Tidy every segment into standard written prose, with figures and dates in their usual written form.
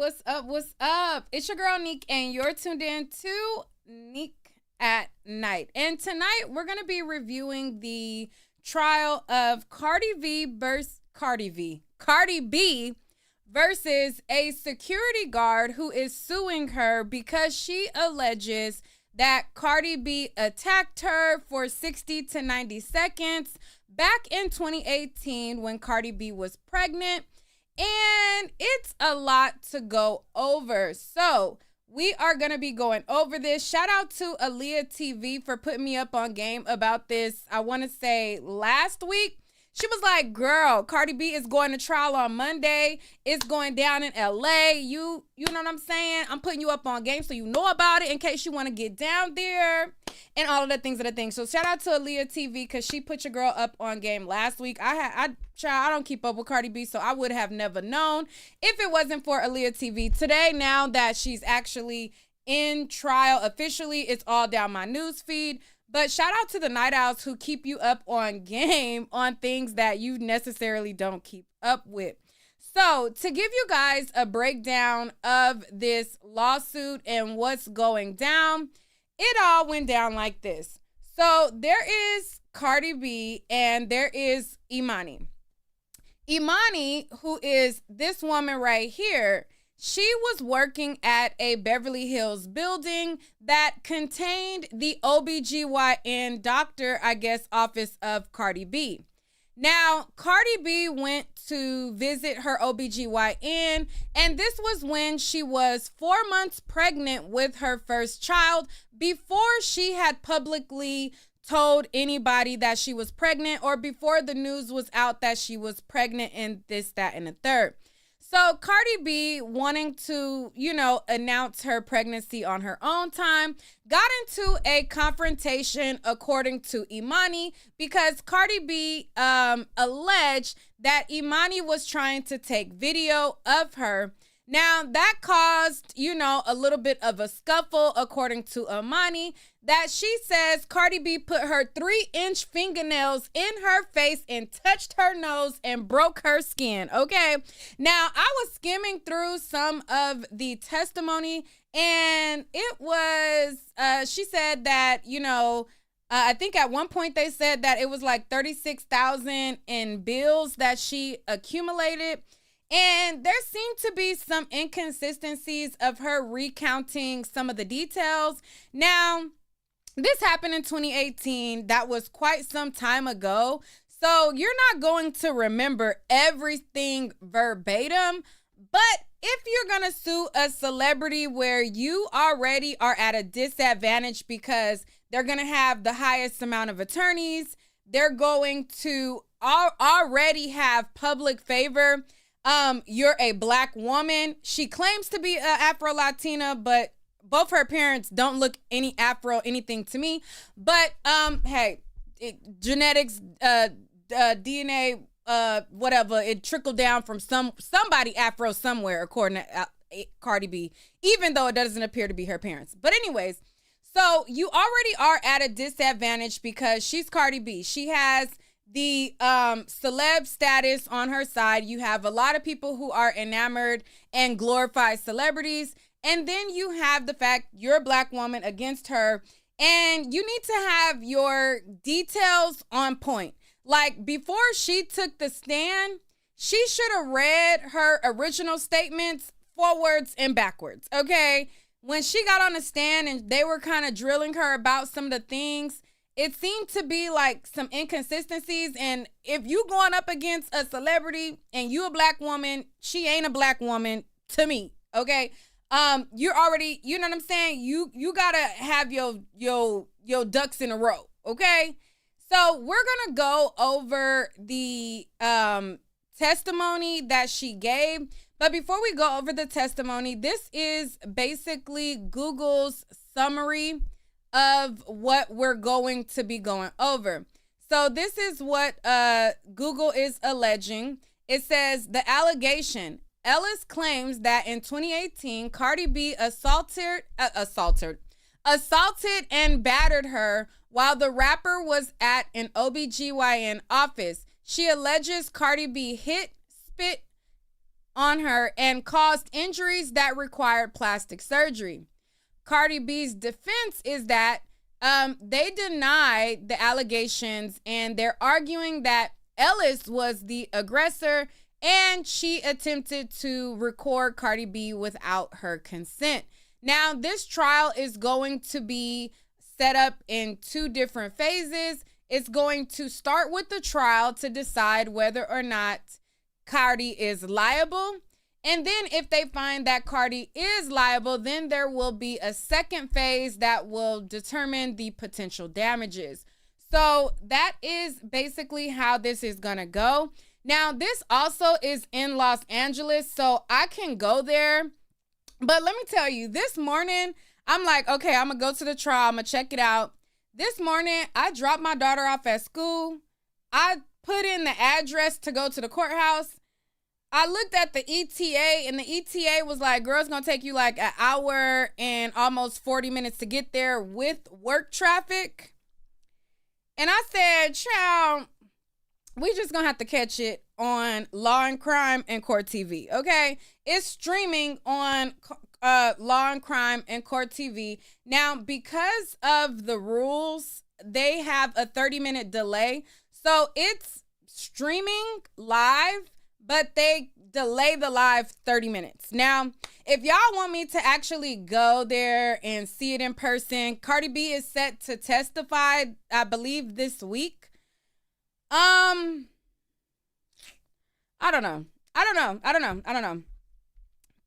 What's up? What's up? It's your girl Neek, and you're tuned in to Neek at Night. And tonight we're gonna be reviewing the trial of Cardi B versus a security guard who is suing her because she alleges that Cardi B attacked her for 60 to 90 seconds back in 2018 when Cardi B was pregnant. And it's a lot to go over. So we are going to be going over this. Shout out to Aaliyah TV for putting me up on game about this. I want to say last week. She was like, girl, Cardi B is going to trial on Monday. It's going down in LA. You know what I'm saying? I'm putting you up on game so you know about it in case you want to get down there and all of the things. So shout out to Aaliyah TV because she put your girl up on game last week. I don't keep up with Cardi B, so I would have never known if it wasn't for Aaliyah TV. Today, now that she's actually in trial officially, it's all down my news feed. But shout out to the night owls who keep you up on game on things that you necessarily don't keep up with. So to give you guys a breakdown of this lawsuit and what's going down, it all went down like this. So there is Cardi B and there is Imani. Imani, who is this woman right here, she was working at a Beverly Hills building that contained the OBGYN doctor, office of Cardi B. Now, Cardi B went to visit her OBGYN, and this was when she was 4 months pregnant with her first child before she had publicly told anybody that she was pregnant or before the news was out that she was pregnant and this, that, and the third. So Cardi B, wanting to, announce her pregnancy on her own time, got into a confrontation, according to Imani, because Cardi B alleged that Imani was trying to take video of her. Now, that caused, a little bit of a scuffle, according to Imani, that she says Cardi B put her 3-inch fingernails in her face and touched her nose and broke her skin, okay? Now, I was skimming through some of the testimony, and it was, she said that, I think at one point they said that it was like $36,000 in bills that she accumulated. And there seemed to be some inconsistencies of her recounting some of the details. Now, this happened in 2018. That was quite some time ago. So you're not going to remember everything verbatim. But if you're going to sue a celebrity where you already are at a disadvantage because they're going to have the highest amount of attorneys, they're going to already have public favor. You're a black woman. She claims to be Afro-Latina, but both her parents don't look any Afro anything to me. But hey, genetics, DNA, whatever, it trickled down from somebody Afro somewhere, according to Cardi B, even though it doesn't appear to be her parents. But anyways, so you already are at a disadvantage because she's Cardi B. She has the celeb status on her side. You have a lot of people who are enamored and glorify celebrities. And then you have the fact you're a black woman against her. And you need to have your details on point. Like before she took the stand, she should have read her original statements forwards and backwards. Okay. When she got on the stand and they were kind of drilling her about some of the things, it seemed to be like some inconsistencies. And if you going up against a celebrity and you a black woman, she ain't a black woman to me. Okay. You're already, you know what I'm saying? You gotta have your ducks in a row. Okay. So we're gonna go over the testimony that she gave. But before we go over the testimony, this is basically Google's summary of what we're going to be going over. So this is what Google is alleging. It says the allegation. Ellis claims that in 2018, Cardi B assaulted and battered her while the rapper was at an OBGYN office. She alleges Cardi B hit, spit, on her and caused injuries that required plastic surgery. Cardi B's defense is that they denied the allegations, and they're arguing that Ellis was the aggressor and she attempted to record Cardi B without her consent. Now, this trial is going to be set up in two different phases. It's going to start with the trial to decide whether or not Cardi is liable. And then if they find that Cardi is liable, then there will be a second phase that will determine the potential damages. So that is basically how this is going to go. Now, this also is in Los Angeles, so I can go there. But let me tell you, this morning, I'm like, okay, I'm going to go to the trial. I'm going to check it out. This morning, I dropped my daughter off at school. I put in the address to go to the courthouse. I looked at the ETA, and the ETA was like, girl, it's going to take you like an hour and almost 40 minutes to get there with work traffic. And I said, child, we just going to have to catch it on Law and Crime and Court TV, okay? It's streaming on Law and Crime and Court TV. Now, because of the rules, they have a 30-minute delay. So it's streaming live, but they delay the live 30 minutes. Now, if y'all want me to actually go there and see it in person, Cardi B is set to testify, I believe, this week. I don't know.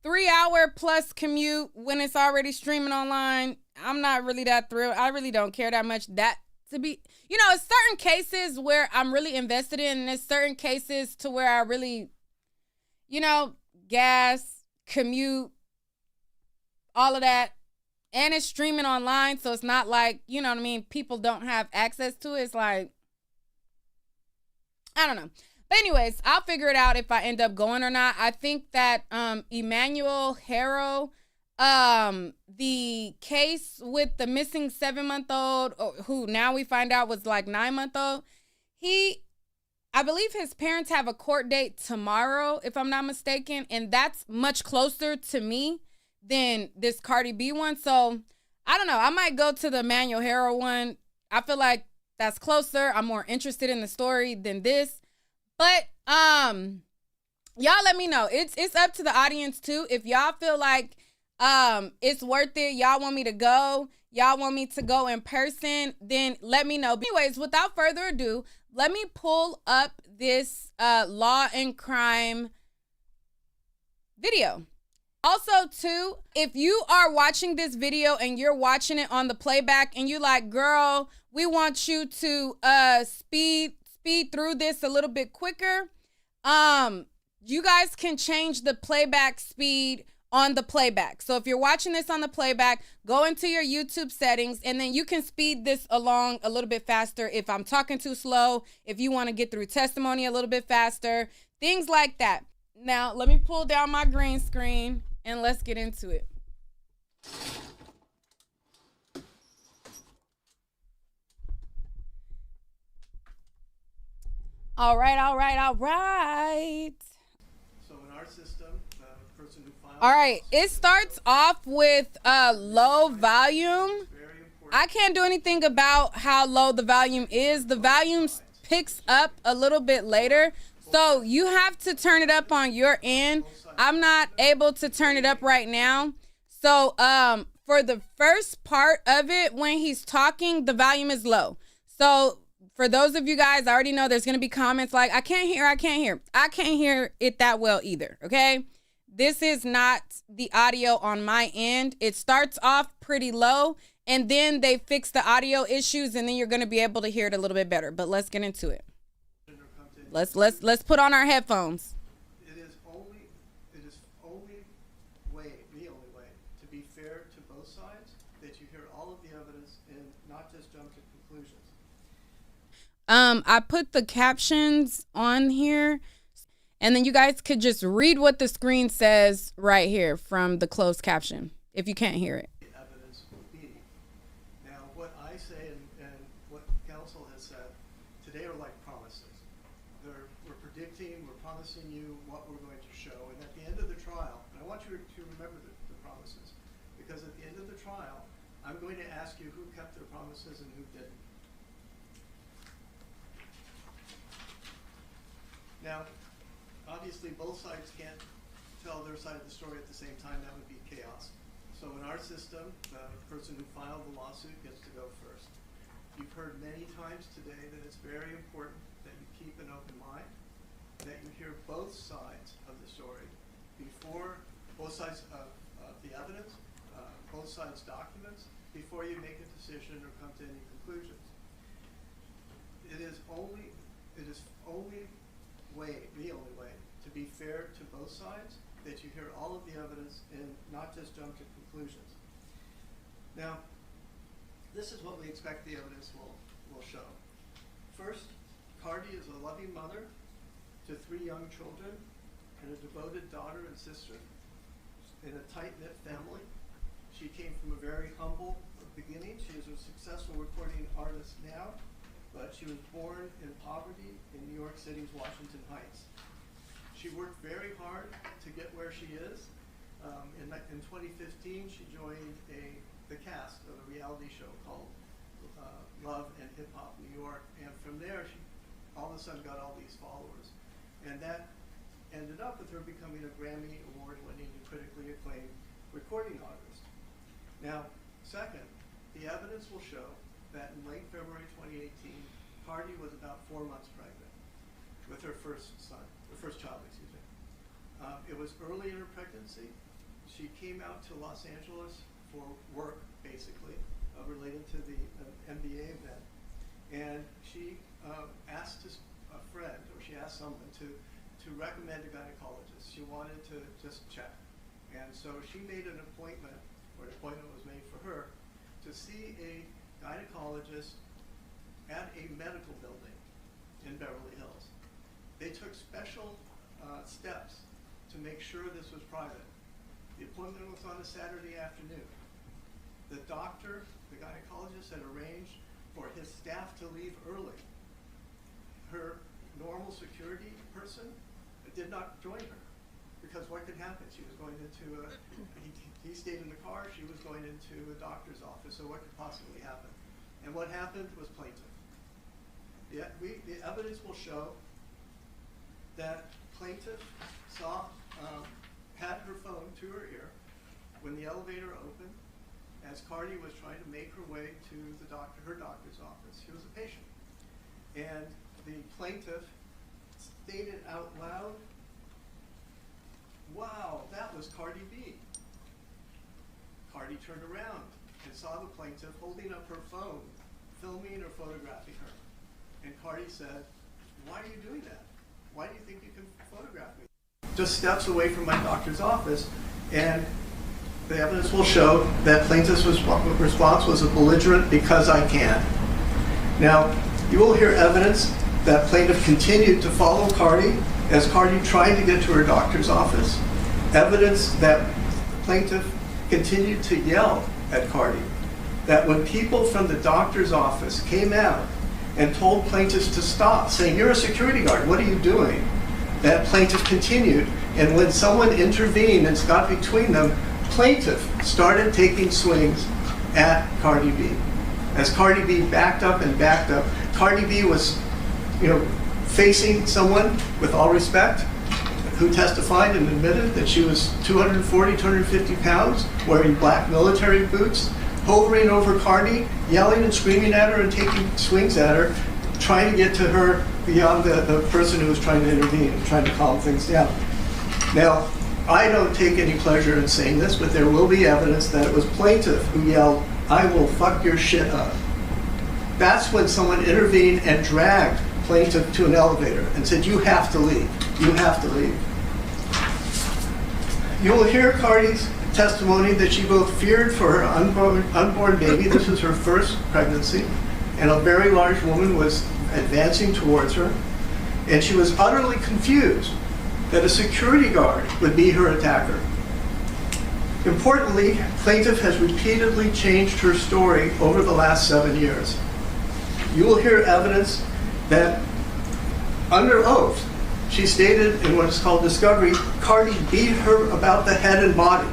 3 hour plus commute when it's already streaming online. I'm not really that thrilled. I really don't care that much. That to be, it's certain cases where I'm really invested in, and there's certain cases to where I really, gas, commute, all of that. And it's streaming online, so it's not like, people don't have access to it. It's like, I don't know. But anyways, I'll figure it out if I end up going or not. I think that Emmanuel Harrow, the case with the missing 7-month-old, who now we find out was like 9-month-old, I believe his parents have a court date tomorrow, if I'm not mistaken, and that's much closer to me than this Cardi B one. So I don't know. I might go to the Emmanuel Harrow one. I feel like that's closer. I'm more interested in the story than this. But y'all let me know. It's up to the audience too. If y'all feel like it's worth it, y'all want me to go, y'all want me to go in person, then let me know. But anyways, without further ado, let me pull up this Law and Crime video. Also too, if you are watching this video and you're watching it on the playback and you like, girl, we want you to speed through this a little bit quicker, you guys can change the playback speed on the playback. So if you're watching this on the playback, go into your YouTube settings and then you can speed this along a little bit faster if I'm talking too slow, if you want to get through testimony a little bit faster, things like that. Now, let me pull down my green screen and let's get into it. All right. So in our system, the person who filed... All right, it starts off with low volume. I can't do anything about how low the volume is. The volume picks up a little bit later. So you have to turn it up on your end. I'm not able to turn it up right now. So for the first part of it, when he's talking, the volume is low. So for those of you guys, I already know there's going to be comments like, I can't hear. I can't hear it that well either, okay? This is not the audio on my end. It starts off pretty low, and then they fix the audio issues, and then you're going to be able to hear it a little bit better. But let's get into it. Let's put on our headphones. The only way to be fair to both sides, that you hear all of the evidence and not just jump to conclusions. I put the captions on here, and then you guys could just read what the screen says right here from the closed caption if you can't hear it. Evidence will be. Now, what I say and what counsel has said today are like promises. We're predicting, we're promising you what we're going to show, and at the to remember the promises. Because at the end of the trial, I'm going to ask you who kept their promises and who didn't. Now, obviously both sides can't tell their side of the story at the same time. That would be chaos. So in our system, the person who filed the lawsuit gets to go first. You've heard many times today that it's very important that you keep an open mind, that you hear both sides of the story before, both sides of the evidence, both sides' documents, before you make a decision or come to any conclusions. It is the only way to be fair to both sides, that you hear all of the evidence and not just jump to conclusions. Now, this is what we expect the evidence will show. First, Cardi is a loving mother to 3 young children and a devoted daughter and sister in a tight-knit family. She came from a very humble beginning. She is a successful recording artist now, but she was born in poverty in New York City's Washington Heights. She worked very hard to get where she is. In 2015, she joined the cast of a reality show called Love and Hip Hop New York, and from there she all of a sudden got all these followers, and that ended up with her becoming a Grammy award-winning and critically acclaimed recording artist. Now, second, the evidence will show that in late February 2018, Cardi was about 4 months pregnant with her first child, excuse me. It was early in her pregnancy. She came out to Los Angeles for work, basically, related to the MBA event. And she asked a friend, or she asked someone to recommend a gynecologist. She wanted to just check. And so she made an appointment, or an appointment was made for her, to see a gynecologist at a medical building in Beverly Hills. They took special steps to make sure this was private. The appointment was on a Saturday afternoon. The doctor, the gynecologist, had arranged for his staff to leave early. Her normal security person did not join her, because what could happen? She was going into he stayed in the car, she was going into a doctor's office, so what could possibly happen? And what happened was plaintiff. The evidence will show that plaintiff had her phone to her ear when the elevator opened, as Cardi was trying to make her way to her doctor's office. She was a patient. And the plaintiff stated out loud, "Wow, that was Cardi B." Cardi turned around and saw the plaintiff holding up her phone, filming or photographing her. And Cardi said, "Why are you doing that? Why do you think you can photograph me?" Just steps away from my doctor's office, and the evidence will show that plaintiff's response was a belligerent "because I can." Now, you will hear evidence that plaintiff continued to follow Cardi as Cardi tried to get to her doctor's office. Evidence that plaintiff continued to yell at Cardi. That when people from the doctor's office came out and told plaintiffs to stop, saying, "You're a security guard, what are you doing?" That plaintiff continued, and when someone intervened and got between them, plaintiff started taking swings at Cardi B. As Cardi B backed up and backed up, Cardi B was, facing someone, with all respect, who testified and admitted that she was 240, 250 pounds, wearing black military boots, hovering over Cardi, yelling and screaming at her and taking swings at her, trying to get to her beyond the person who was trying to intervene and trying to calm things down. Now, I don't take any pleasure in saying this, but there will be evidence that it was plaintiff who yelled, "I will fuck your shit up." That's when someone intervened and dragged plaintiff to an elevator and said, "You have to leave. You have to leave." You will hear Cardi's testimony that she both feared for her unborn baby. This was her first pregnancy, and a very large woman was advancing towards her, and she was utterly confused that a security guard would be her attacker. Importantly, plaintiff has repeatedly changed her story over the last 7 years. You will hear evidence that, under oath, she stated in what is called discovery, Cardi beat her about the head and body.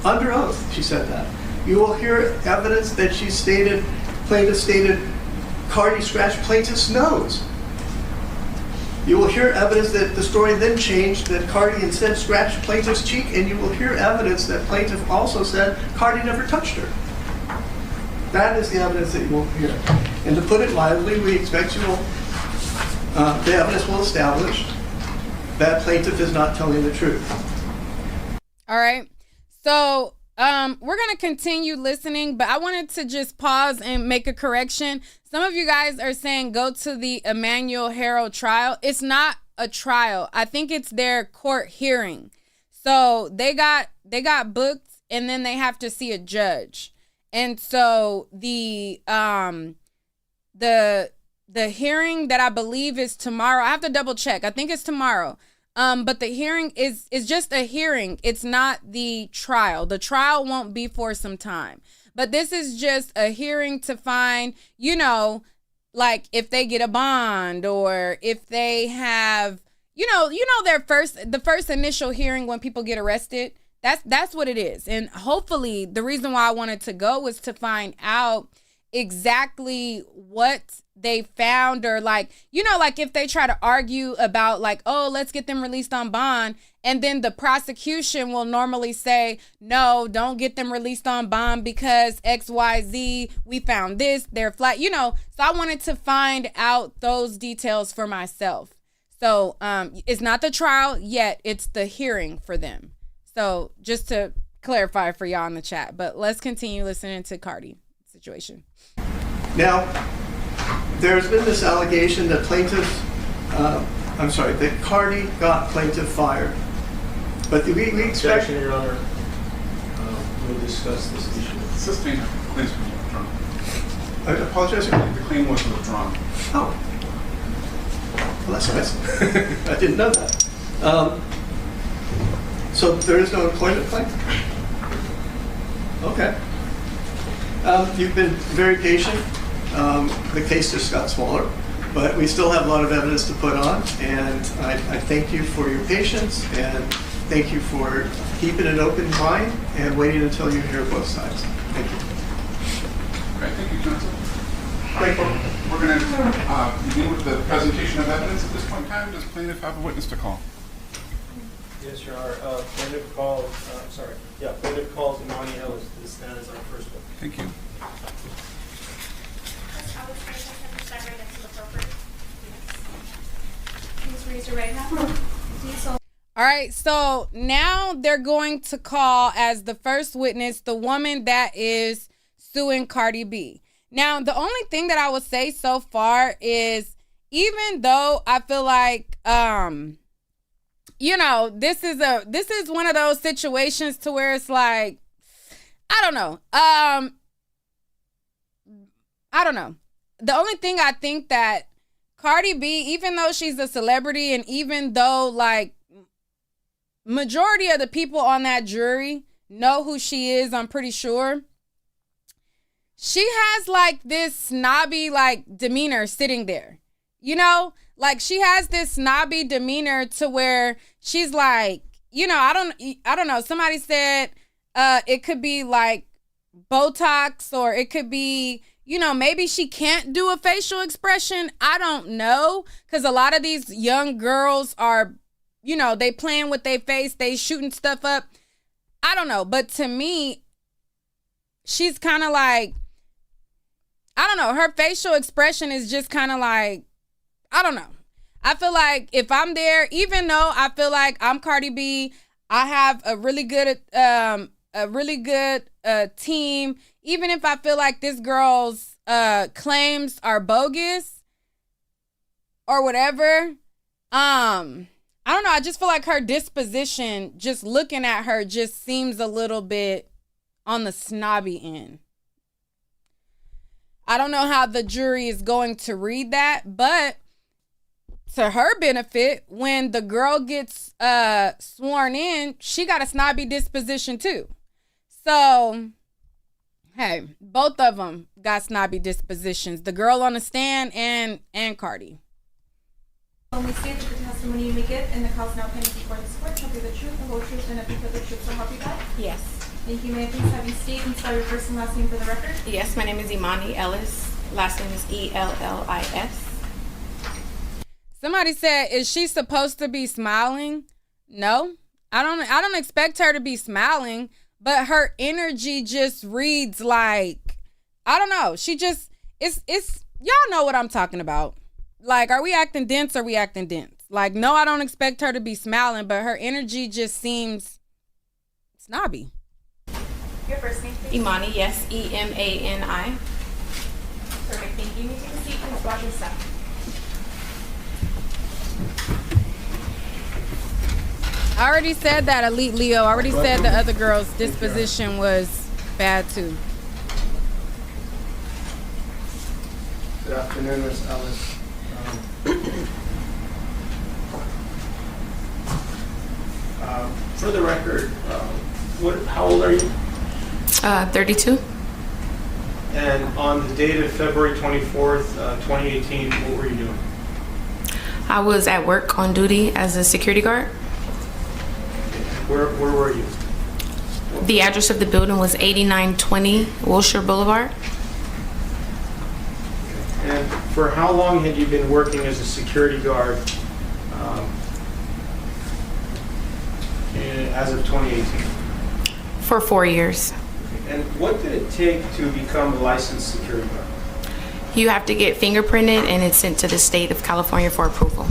Under oath, she said that. You will hear evidence that plaintiff stated, Cardi scratched plaintiff's nose. You will hear evidence that the story then changed, that Cardi instead scratched plaintiff's cheek, and you will hear evidence that plaintiff also said Cardi never touched her. That is the evidence that you will hear. And to put it mildly, we expect the evidence will establish that plaintiff is not telling the truth. All right. So we're going to continue listening, but I wanted to just pause and make a correction. Some of you guys are saying go to the Emmanuel Harrell trial. It's not a trial. I think it's their court hearing. So they got booked, and then they have to see a judge. And so the hearing that I believe is tomorrow. I have to double check. I think it's tomorrow. But the hearing is just a hearing. It's not the trial. The trial won't be for some time. But this is just a hearing to find, like if they get a bond or if they have, the first initial hearing when people get arrested. That's what it is. And hopefully the reason why I wanted to go was to find out exactly what they found, or like if they try to argue about like, oh, let's get them released on bond, and then the prosecution will normally say, no, don't get them released on bond because XYZ, we found this, they're flat, so I wanted to find out those details for myself. So it's not the trial yet, it's the hearing for them. So just to clarify for y'all in the chat, but let's continue listening to Cardi situation. Now, there's been this allegation that that Cardi got plaintiff fired. But we expect... Objection, Your Honor. We'll discuss this issue. Sustained claims were withdrawn. I apologize. The claim was withdrawn. Oh. Well, that's nice. I didn't know that. So there is no employment claim? Okay. You've been very patient. The case just got smaller, but we still have a lot of evidence to put on, and I thank you for your patience, and thank you for keeping an open mind and waiting until you hear both sides. Thank you. Okay, thank you, counsel. Great. We're going to begin with the presentation of evidence at this point in time. Does plaintiff have a witness to call? Yes, Your Honor. Plaintiff calls Imani Ellis to the stand as our first witness. Thank you. Raise your right hand. All right, so now they're going to call as the first witness the woman that is suing Cardi B. Now, the only thing that I would say so far is, even though I feel like this is one of those situations to where it's like, I don't know. The only thing I think that Cardi B, even though she's a celebrity, and even though like majority of the people on that jury know who she is, I'm pretty sure, she has like this snobby like demeanor sitting there, like she has this snobby demeanor to where she's like, I don't know. Somebody said it could be like Botox, or it could be, maybe she can't do a facial expression. I don't know. Because a lot of these young girls are, they playing with their face. They shooting stuff up. I don't know. But to me, she's kind of like, I don't know. Her facial expression is just kind of like, I don't know. I feel like if I'm there, even though I feel like I'm Cardi B, I have a really good team. Even if I feel like this girl's claims are bogus or whatever, I don't know. I just feel like her disposition, just looking at her, just seems a little bit on the snobby end. I don't know how the jury is going to read that, but to her benefit, when the girl gets sworn in, she got a snobby disposition too. So, hey, both of them got snobby dispositions. The girl on the stand and Cardi. Only state that the testimony you may give in the cause now pending before this court shall be the truth, the whole truth, and nothing but the truth, so help you God? Yes. Thank you. May I please have you state and spell your first and last name for the record? Yes, my name is Imani Ellis. Last name is Ellis. Somebody said, is she supposed to be smiling? No. I don't expect her to be smiling, but her energy just reads like, I don't know. She just, it's y'all know what I'm talking about. Like, are we acting dense or we acting dense? Like, no, I don't expect her to be smiling, but her energy just seems snobby. Your first name, please. Imani, yes, Emani. Perfect. Thank you. You may take a seat. Please watch your step. I already said that, Elite Leo. I already said the other girl's disposition was bad too. Good afternoon, Ms. Ellis. For the record, how old are you? 32. And on the date of February 24th, 2018, what were you doing? I was at work on duty as a security guard. Where were you? The address of the building was 8920 Wilshire Boulevard. And for how long had you been working as a security guard as of 2018? For 4 years. And what did it take to become a licensed security guard? You have to get fingerprinted and it's sent to the state of California for approval.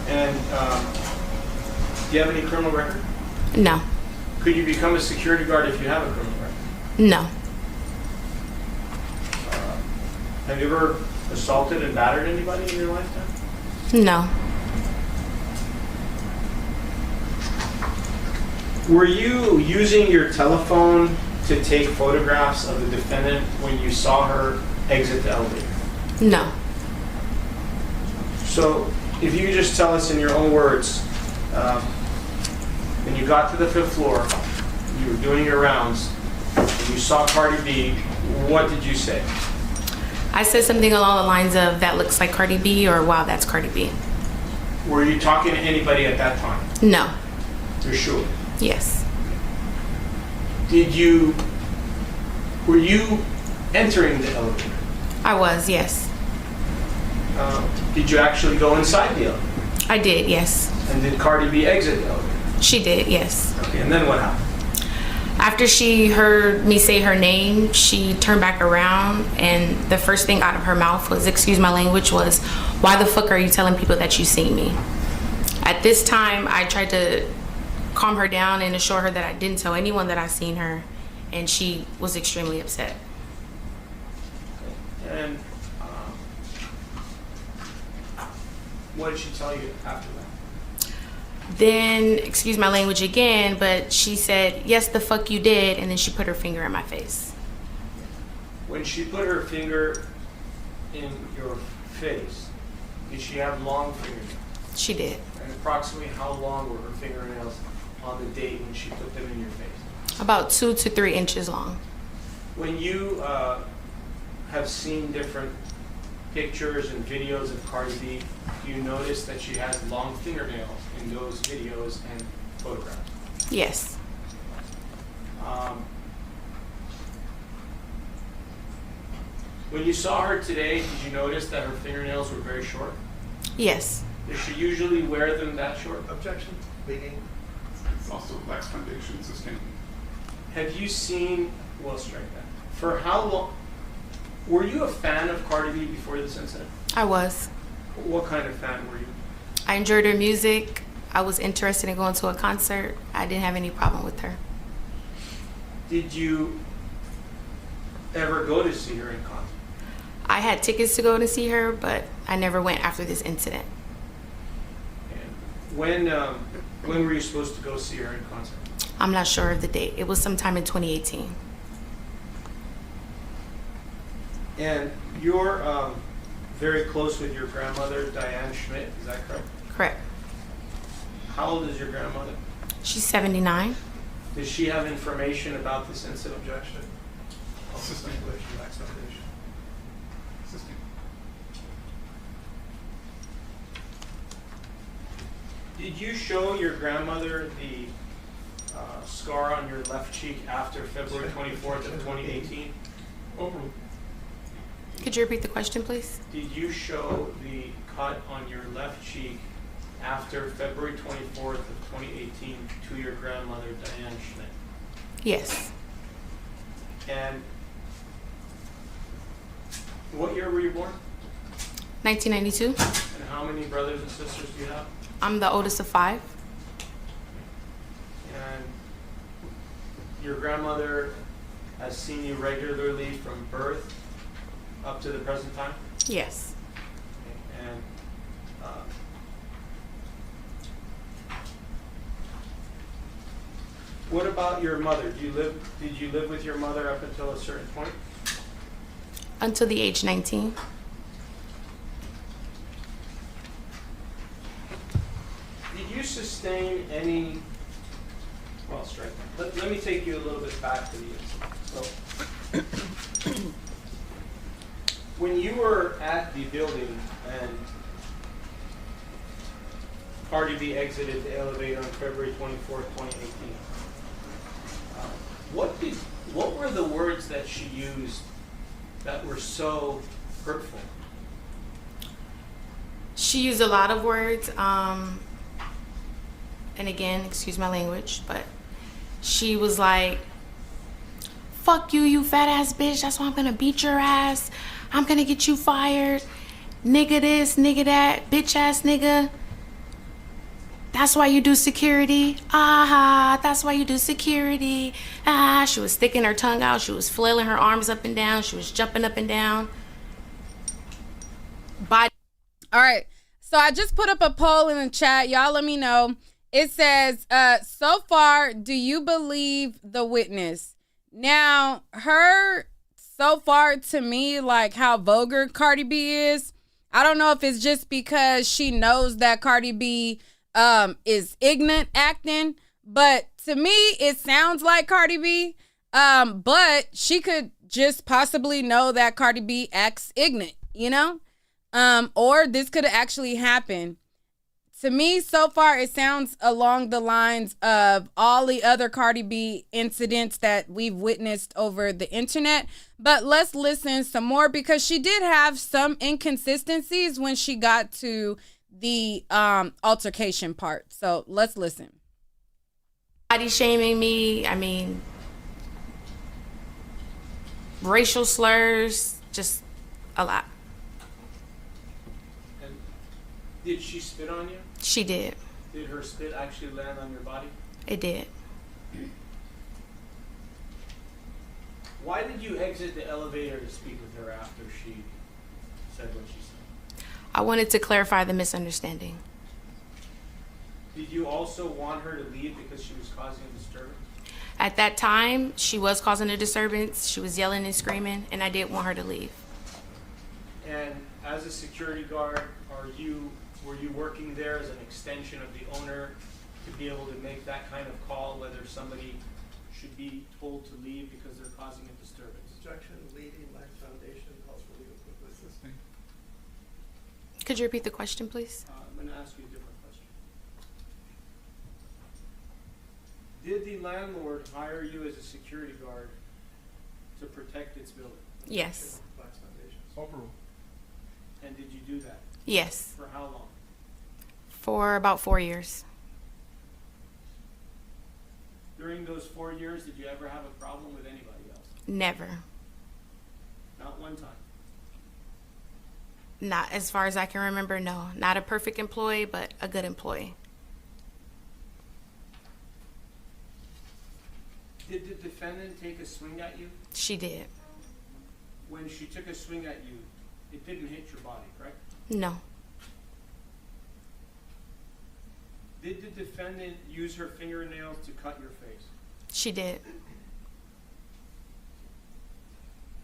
And do you have any criminal record? No. Could you become a security guard if you have a criminal record? No. Have you ever assaulted and battered anybody in your lifetime? No. Were you using your telephone to take photographs of the defendant when you saw her exit the elevator? No. So if you could just tell us in your own words, when you got to the 5th floor, you were doing your rounds, and you saw Cardi B, what did you say? I said something along the lines of, that looks like Cardi B, or wow, that's Cardi B. Were you talking to anybody at that time? No. You're sure? Yes. Were you entering the elevator? I was, yes. Did you actually go inside the elevator? I did, yes. And did Cardi B exit the elevator? She did, yes. Okay, and then what happened? After she heard me say her name, she turned back around and the first thing out of her mouth was, excuse my language, was, why the fuck are you telling people that you seen me? At this time, I tried to calm her down and assure her that I didn't tell anyone that I seen her, and she was extremely upset. And what did she tell you after that? Then, excuse my language again, but she said, yes, the fuck you did, and then she put her finger in my face. When she put her finger in your face, did she have long fingernails? She did. And approximately how long were her fingernails on the date when she put them in your face? About 2 to 3 inches long. When you have seen different pictures and videos of Cardi B, do you notice that she has long fingernails in those videos and photographs? Yes. When you saw her today, did you notice that her fingernails were very short? Yes. Does she usually wear them that short? Objection. Leading. It's also lacks foundation sustained. Have you seen, well, strike that. For how long, were you a fan of Cardi B before this incident? I was. What kind of fan were you? I enjoyed her music. I was interested in going to a concert. I didn't have any problem with her. Did you ever go to see her in concert? I had tickets to go to see her, but I never went after this incident. And when were you supposed to go see her in concert? I'm not sure of the date. It was sometime in 2018. And you're very close with your grandmother, Diane Schmidt, is that correct? Correct. How old is your grandmother? She's 79. Does she have information about this incident? Objection. Assistant. She lacks foundation. Assistant. Did you show your grandmother the scar on your left cheek after February 24th of 2018? Overruled. Could you repeat the question, please? Did you show the cut on your left cheek after February 24th of 2018 to your grandmother, Diane Schmidt? Yes. And what year were you born? 1992. And how many brothers and sisters do you have? I'm the oldest of 5. And your grandmother has seen you regularly from birth up to the present time? Yes. And what about your mother? Did you live with your mother up until a certain point? Until the age 19. Did you sustain any, well, strike. Let me take you a little bit back to the incident. So, when you were at the building and Cardi B exited the elevator on February 24th, 2018, what were the words that she used that were so hurtful? She used a lot of words, and again, excuse my language, but she was like, fuck you, you fat ass bitch, that's why I'm gonna beat your ass, I'm gonna get you fired, nigga this, nigga that, bitch ass nigga, that's why you do security, ah, that's why you do security, ah. She was sticking her tongue out, she was flailing her arms up and down, she was jumping up and down. All right, so I just put up a poll in the chat. Y'all let me know. It says, so far, do you believe the witness? Now, her, so far to me, like how vulgar Cardi B is, I don't know if it's just because she knows that Cardi B is ignorant acting, but to me, it sounds like Cardi B, but she could just possibly know that Cardi B acts ignorant, you know? Or this could actually happen. To me, so far, it sounds along the lines of all the other Cardi B incidents that we've witnessed over the internet. But let's listen some more because she did have some inconsistencies when she got to the altercation part. So let's listen. Body shaming me, I mean, racial slurs, just a lot. And did she spit on you? She did. Did her spit actually land on your body? It did. Why did you exit the elevator to speak with her after she said what she said? I wanted to clarify the misunderstanding. Did you also want her to leave because she was causing a disturbance? At that time, she was causing a disturbance. She was yelling and screaming, and I did want her to leave. And as a security guard, were you working there as an extension of the owner to be able to make that kind of call, whether somebody should be told to leave because they're causing a disturbance? Objection, leading Life Foundation calls for legal quickly. Could you repeat the question, please? I'm going to ask you a different question. Did the landlord hire you as a security guard to protect its building? Yes. Life Foundation. Overruled. And did you do that? Yes. For how long? For about 4 years. During those 4 years, did you ever have a problem with anybody else? Never. Not one time. Not as far as I can remember, no. Not a perfect employee, but a good employee. Did the defendant take a swing at you? She did. When she took a swing at you, it didn't hit your body, correct? No. Did the defendant use her fingernails to cut your face? She did.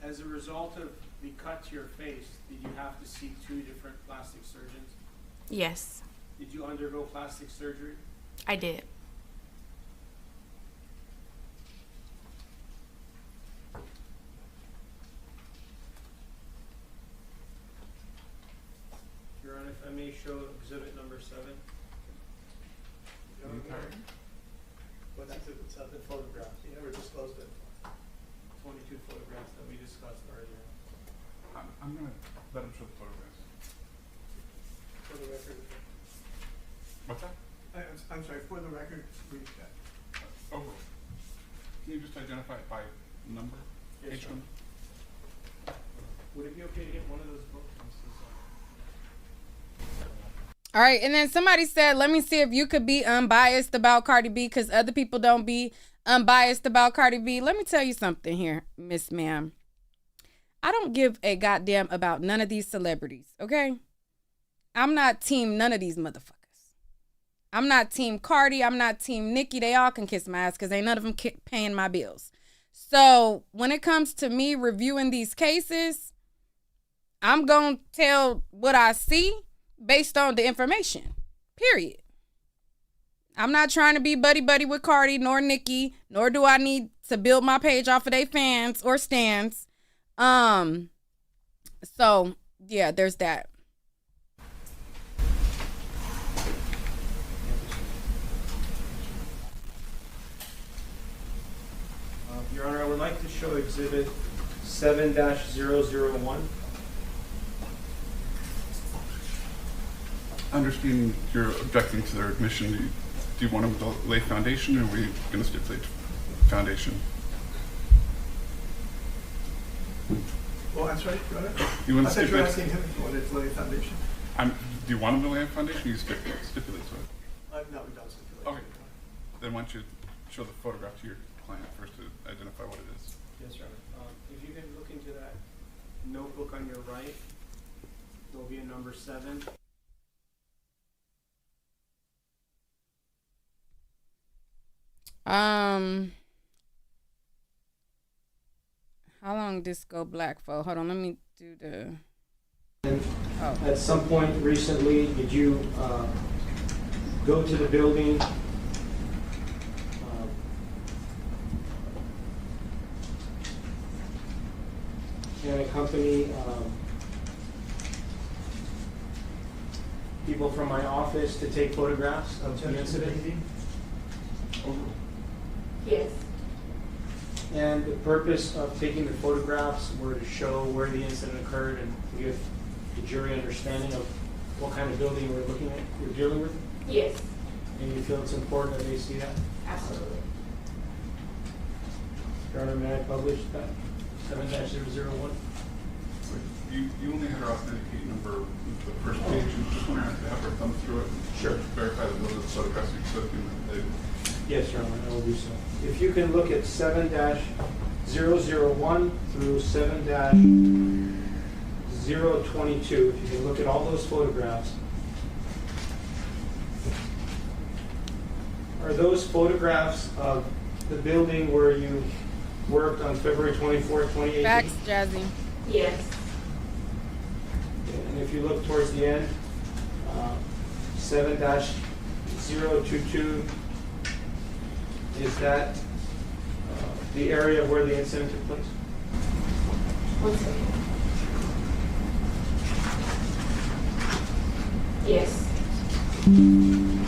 As a result of the cut to your face, did you have to see 2 different plastic surgeons? Yes, Did you undergo plastic surgery? I did. Your Honor, if I may show exhibit number 7. entirety? What's the photograph? You never disclosed it. 22 photographs that we discussed earlier. I'm gonna let him show the photographs. For the record. What's that? I'm sorry, for the record, read that. Overall. Can you just identify it by number? Yes, Page sir. number? Would it be okay to get one of those books? All right, and then somebody said, let me see if you could be unbiased about Cardi B because other people don't be unbiased about Cardi B. Let me tell you something here, Miss Ma'am. I don't give a goddamn about none of these celebrities, okay? I'm not team none of these motherfuckers. I'm not team Cardi. I'm not team Nicki. They all can kiss my ass because ain't none of them paying my bills. So when it comes to me reviewing these cases, I'm going to tell what I see based on the information, period. I'm not trying to be buddy-buddy with Cardi nor Nicki, nor do I need to build my page off of their fans or stans. So, yeah, there's that. Your Honor, I would like to show Exhibit 7-001. Understanding you're objecting to their admission, do you want them to lay foundation, or are we going to stipulate foundation? Well, I'm sorry, go ahead. You want I to thought you were stipulate? asking him if he wanted to lay a foundation. Do you want them to lay a foundation, or you stipulate to it? No, we don't stipulate. Okay. Then why don't you show the photograph to your client first to identify what it is? Yes, Your Honor. If you can look into that notebook on your right, there'll be a number 7. How long this go black for? Hold on, let me do the. Oh. At some point recently, did you go to the building and accompany people from my office to take photographs of the incident? Yes. And the purpose of taking the photographs were to show where the incident occurred and to give the jury understanding of what kind of building we're looking at, we're dealing with? Yes. And you feel it's important that they see that? Absolutely. Your Honor, may I publish that 7-001? You only had her authenticate number with the first page, and just want to have her thumb through it. Sure. Verify that those are the photographs you took and that they. Yes, Your Honor, I will do so. If you can look at 7-001 through 7-022, if you can look at all those photographs. Are those photographs of the building where you worked on February 24th, 2018? Facts, Jazzy. Yes. And if you look towards the end, 7-022, is that the area where the incident took place? One second. Yes. Can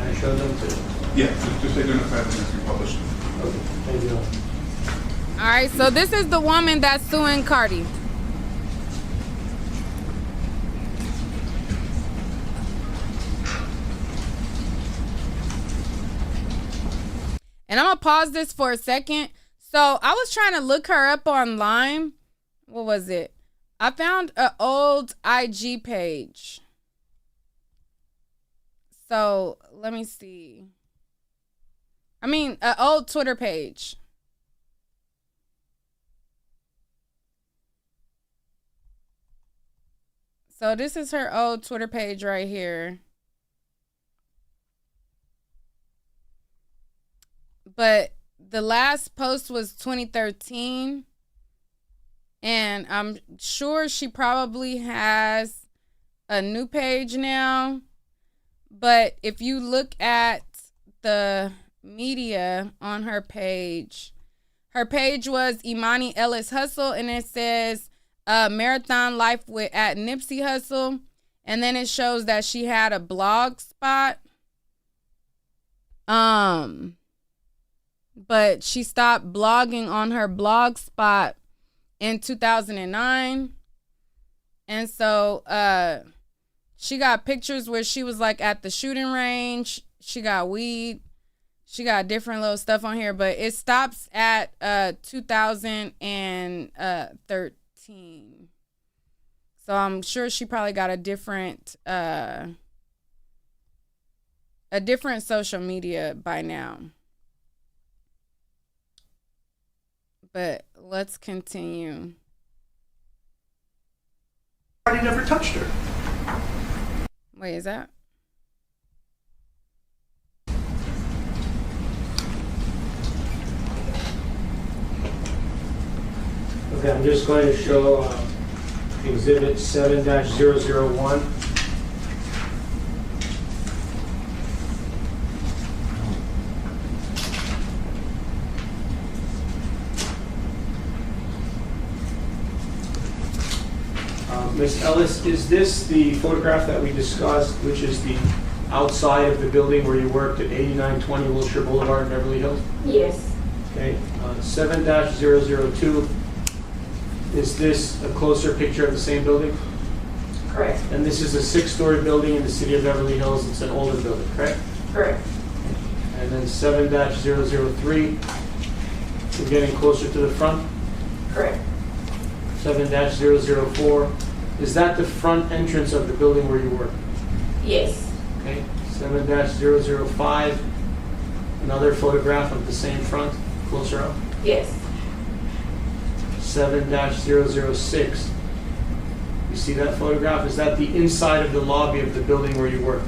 I show them to? Yeah, just identify them as you publish them. Okay, thank you. All right, so this is the woman that's suing Cardi. And I'm going to pause this for a second. So I was trying to look her up online. What was it? I found an old IG page. So let me see. I mean, an old Twitter page. So this is her old Twitter page right here. But the last post was 2013. And I'm sure she probably has a new page now. But if you look at the media on her page was Imani Ellis Hustle. And it says, marathon life at Nipsey Hussle. And then it shows that she had a blog spot. But she stopped blogging on her blog spot in 2009. And so she got pictures where she was like at the shooting range. She got weed. She got different little stuff on here, but it stops at 2013. So I'm sure she probably got a different social media by now. But let's continue. Cardi never touched her. Wait, is that? Okay, I'm just going to show Exhibit 7-001. Ms. Ellis, is this the photograph that we discussed, which is the outside of the building where you worked at 8920 Wilshire Boulevard, Beverly Hills? Yes. Okay, 7-002. Is this a closer picture of the same building? Correct. And this is a 6-story building in the city of Beverly Hills. It's an older building, correct? Correct. And then 7-003. We're getting closer to the front. Correct. 7-004. Is that the front entrance of the building where you work? Yes. Okay. 7-005. Another photograph of the same front, closer up. Yes. 7-006. You see that photograph? Is that the inside of the lobby of the building where you work?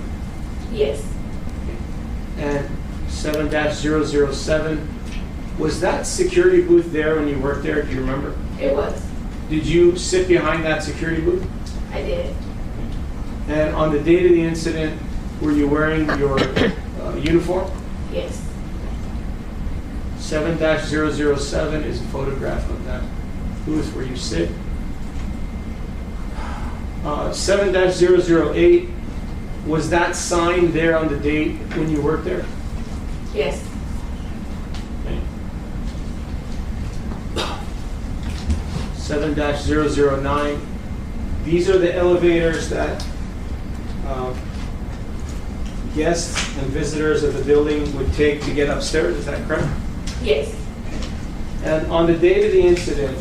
Yes. And 7-007. Was that security booth there when you worked there? Do you remember? It was. Did you sit behind that security booth? I did. And on the date of the incident, were you wearing your uniform? Yes. 7-007 is a photograph of that booth where you sit. 7-008, was that sign there on the date when you worked there? Yes. Okay. 7-009, these are the elevators that guests and visitors of the building would take to get upstairs, is that correct? Yes. And on the date of the incident,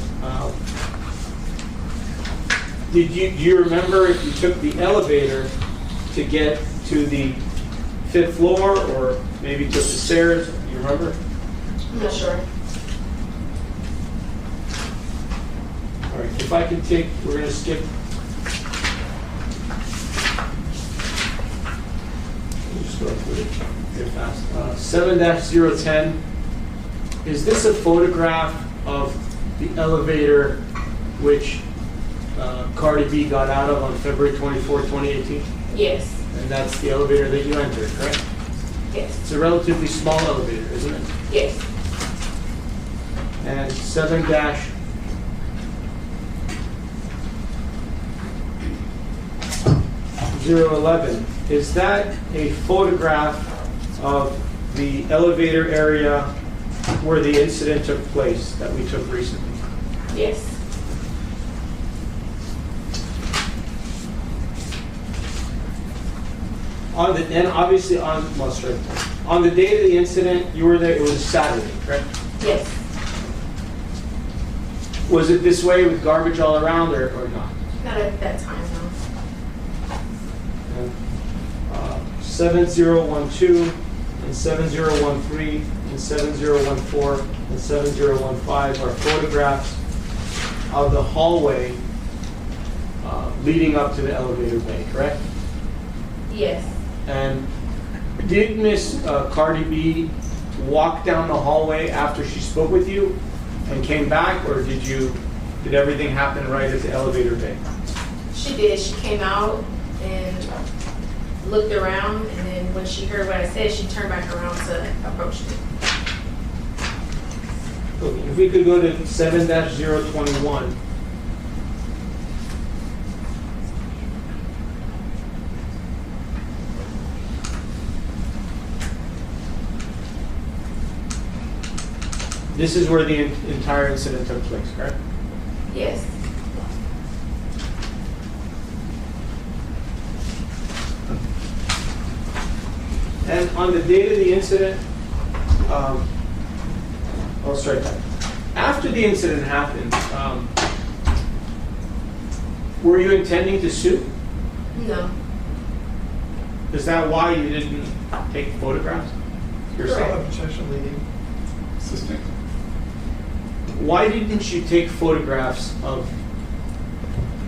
do you remember if you took the elevator to get to the 5th floor or maybe took the stairs? Do you remember? I'm not sure. All right, if I can take, we're going to skip. Just go through it very fast. 7-010. Is this a photograph of the elevator which Cardi B got out of on February 24, 2018? Yes. And that's the elevator that you entered, correct? Yes. It's a relatively small elevator, isn't it? Yes. And 7-011. Is that a photograph of the elevator area where the incident took place that we took recently? Yes. And obviously on the day of the incident, you were there. It was a Saturday, correct? Yes. Was it this way with garbage all around, or not? Not at that time, no. 7012 and 7013 and 7014 and 7015 are photographs of the hallway leading up to the elevator bay, correct? Yes. And did Miss Cardi B walk down the hallway after she spoke with you and came back, or did everything happen right at the elevator bay? She did. She came out and looked around, and then when she heard what I said, she turned back around to approach me. Okay, if we could go to 7-021. This is where the entire incident took place, correct? Yes. And on the date of the incident, I'll start that. After the incident happened, were you intending to sue? No. Is that why you didn't take photographs yourself? Objection, lady. Assistant. Why didn't you take photographs of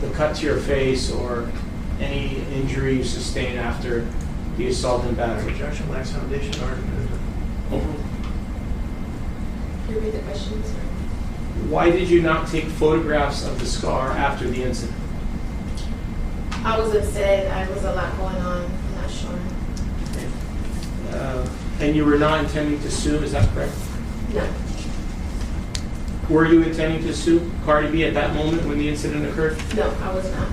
the cut to your face or any injury you sustained after the assault and battery? Objection lacks foundation argument. Can you repeat the question, sir? Why did you not take photographs of the scar after the incident? I was upset. I was a lot going on. I'm not sure. And you were not intending to sue, is that correct? No. Were you intending to sue Cardi B at that moment when the incident occurred? No, I was not.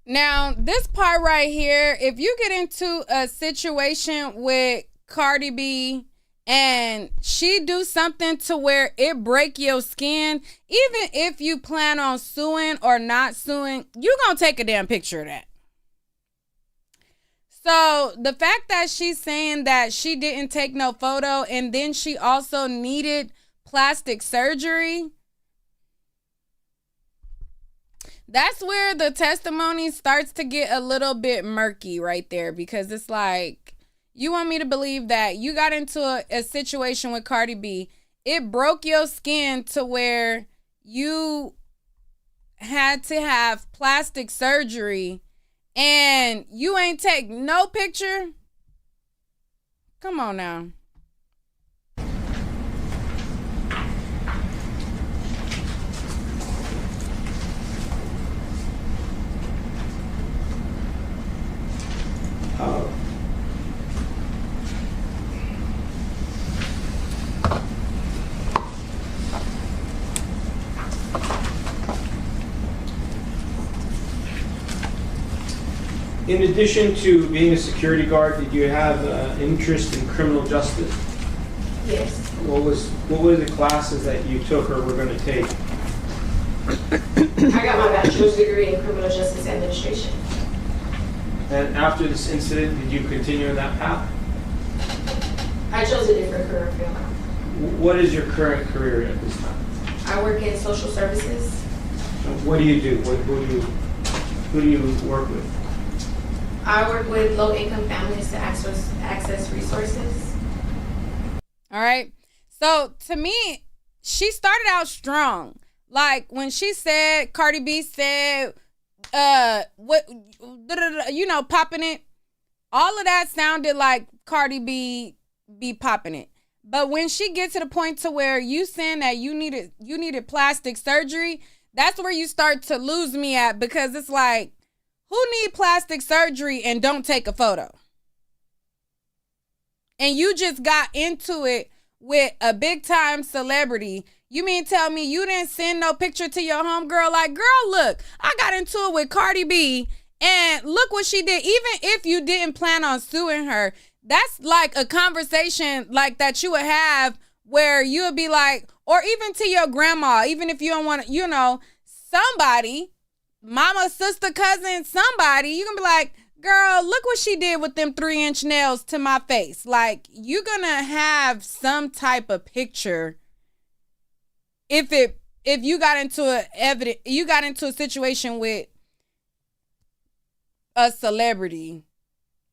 Now, this part right here, if you get into a situation with Cardi B and she do something to where it break your skin, even if you plan on suing or not suing, you gonna take a damn picture of that. So the fact that she's saying that she didn't take no photo and then she also needed plastic surgery, that's where the testimony starts to get a little bit murky right there, because it's like, you want me to believe that you got into a situation with Cardi B, it broke your skin to where you had to have plastic surgery and you ain't take no picture? Come on now. In addition to being a security guard, did you have interest in criminal justice? Yes. What were the classes that you took or were going to take? I got my bachelor's degree in criminal justice administration. And after this incident, did you continue in that path? I chose a different career field. What is your current career at this time? I work in social services. What do you do? Who do you work with? I work with low-income families to access resources. All right. So to me, she started out strong. Like when she said, Cardi B said, what, you know, popping it. All of that sounded like Cardi B be popping it. But when she gets to the point to where you saying that you needed plastic surgery, that's where you start to lose me at, because it's like, who need plastic surgery and don't take a photo? And you just got into it with a big time celebrity. You mean tell me you didn't send no picture to your homegirl like, girl, look, I got into it with Cardi B and look what she did. Even if you didn't plan on suing her, that's like a conversation like that you would have where you would be like, or even to your grandma, even if you don't want to, you know, somebody, mama, sister, cousin, somebody, you can be like, girl, look what she did with them 3-inch nails to my face. Like, you're gonna have some type of picture if you got into a situation with a celebrity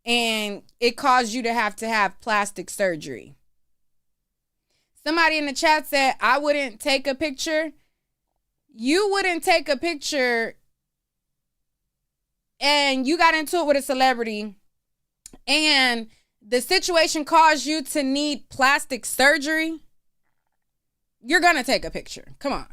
and it caused you to have plastic surgery. Somebody in the chat said, I wouldn't take a picture. You wouldn't take a picture and you got into it with a celebrity and the situation caused you to need plastic surgery, you're gonna take a picture. Come on.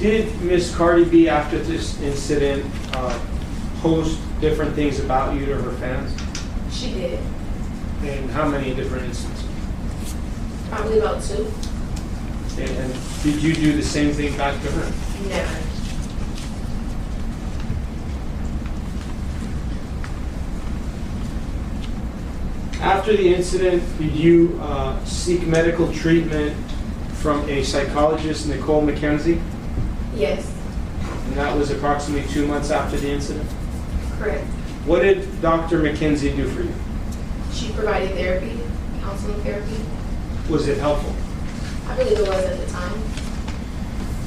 Did Miss Cardi B, after this incident, post different things about you to her fans? She did. And how many different instances? Probably about 2. And did you do the same thing back to her? Never. After the incident, did you seek medical treatment from a psychologist, Nicole McKenzie? Yes. And that was approximately 2 months after the incident? Correct. What did Dr. McKenzie do for you? She provided therapy, counseling therapy. Was it helpful? I believe it was at the time.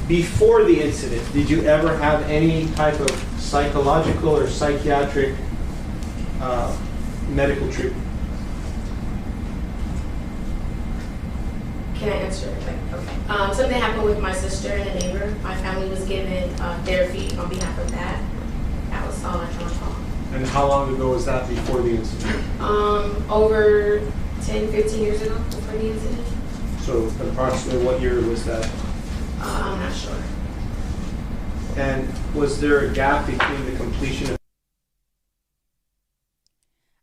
Before the incident, did you ever have any type of psychological or psychiatric medical treatment? Can I answer? Okay. Something happened with my sister and a neighbor. My family was given therapy on behalf of that. That was all I can recall. And how long ago was that before the incident? Over 10, 15 years ago, before the incident. So approximately what year was that? I'm not sure. And was there a gap between the completion of...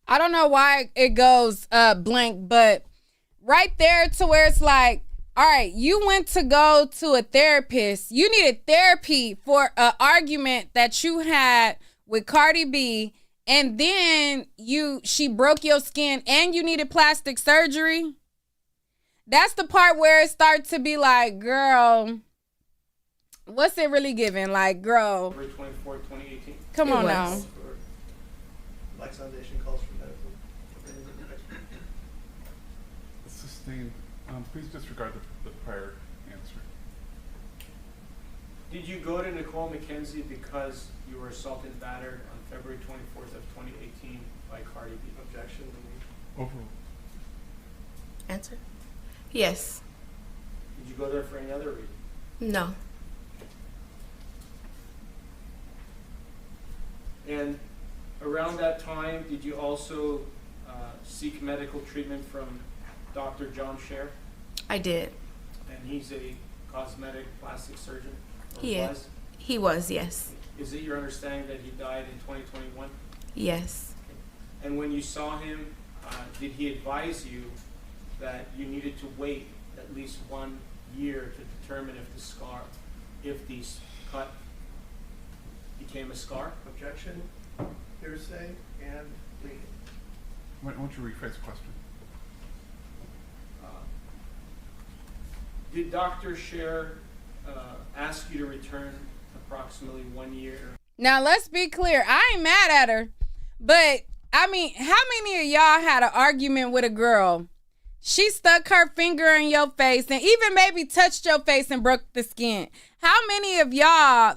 I don't know why it goes blank, but right there to where it's like, all right, you went to go to a therapist. You needed therapy for an argument that you had with Cardi B, and then she broke your skin and you needed plastic surgery. That's the part where it starts to be like, girl, what's it really giving? Like, girl. February 24, 2018? Come on now. Lex Foundation calls for medical. Sustained. Please disregard the prior answer. Did you go to Nicole McKenzie because you were assaulted and battered on February 24th of 2018 by Cardi B? Objection. Overruled. Answer? Yes. Did you go there for any other reason? No. And around that time, did you also seek medical treatment from Dr. John Scher? I did. And he's a cosmetic plastic surgeon? He is. He was, yes. Is it your understanding that he died in 2021? Yes. And when you saw him, did he advise you that you needed to wait at least 1 year to determine if the cut became a scar? Objection. Hearsay and legal. Why don't you rephrase the question? Did Dr. Scher ask you to return approximately 1 year? Now, let's be clear. I ain't mad at her, but I mean, how many of y'all had an argument with a girl? She stuck her finger in your face and even maybe touched your face and broke the skin. How many of y'all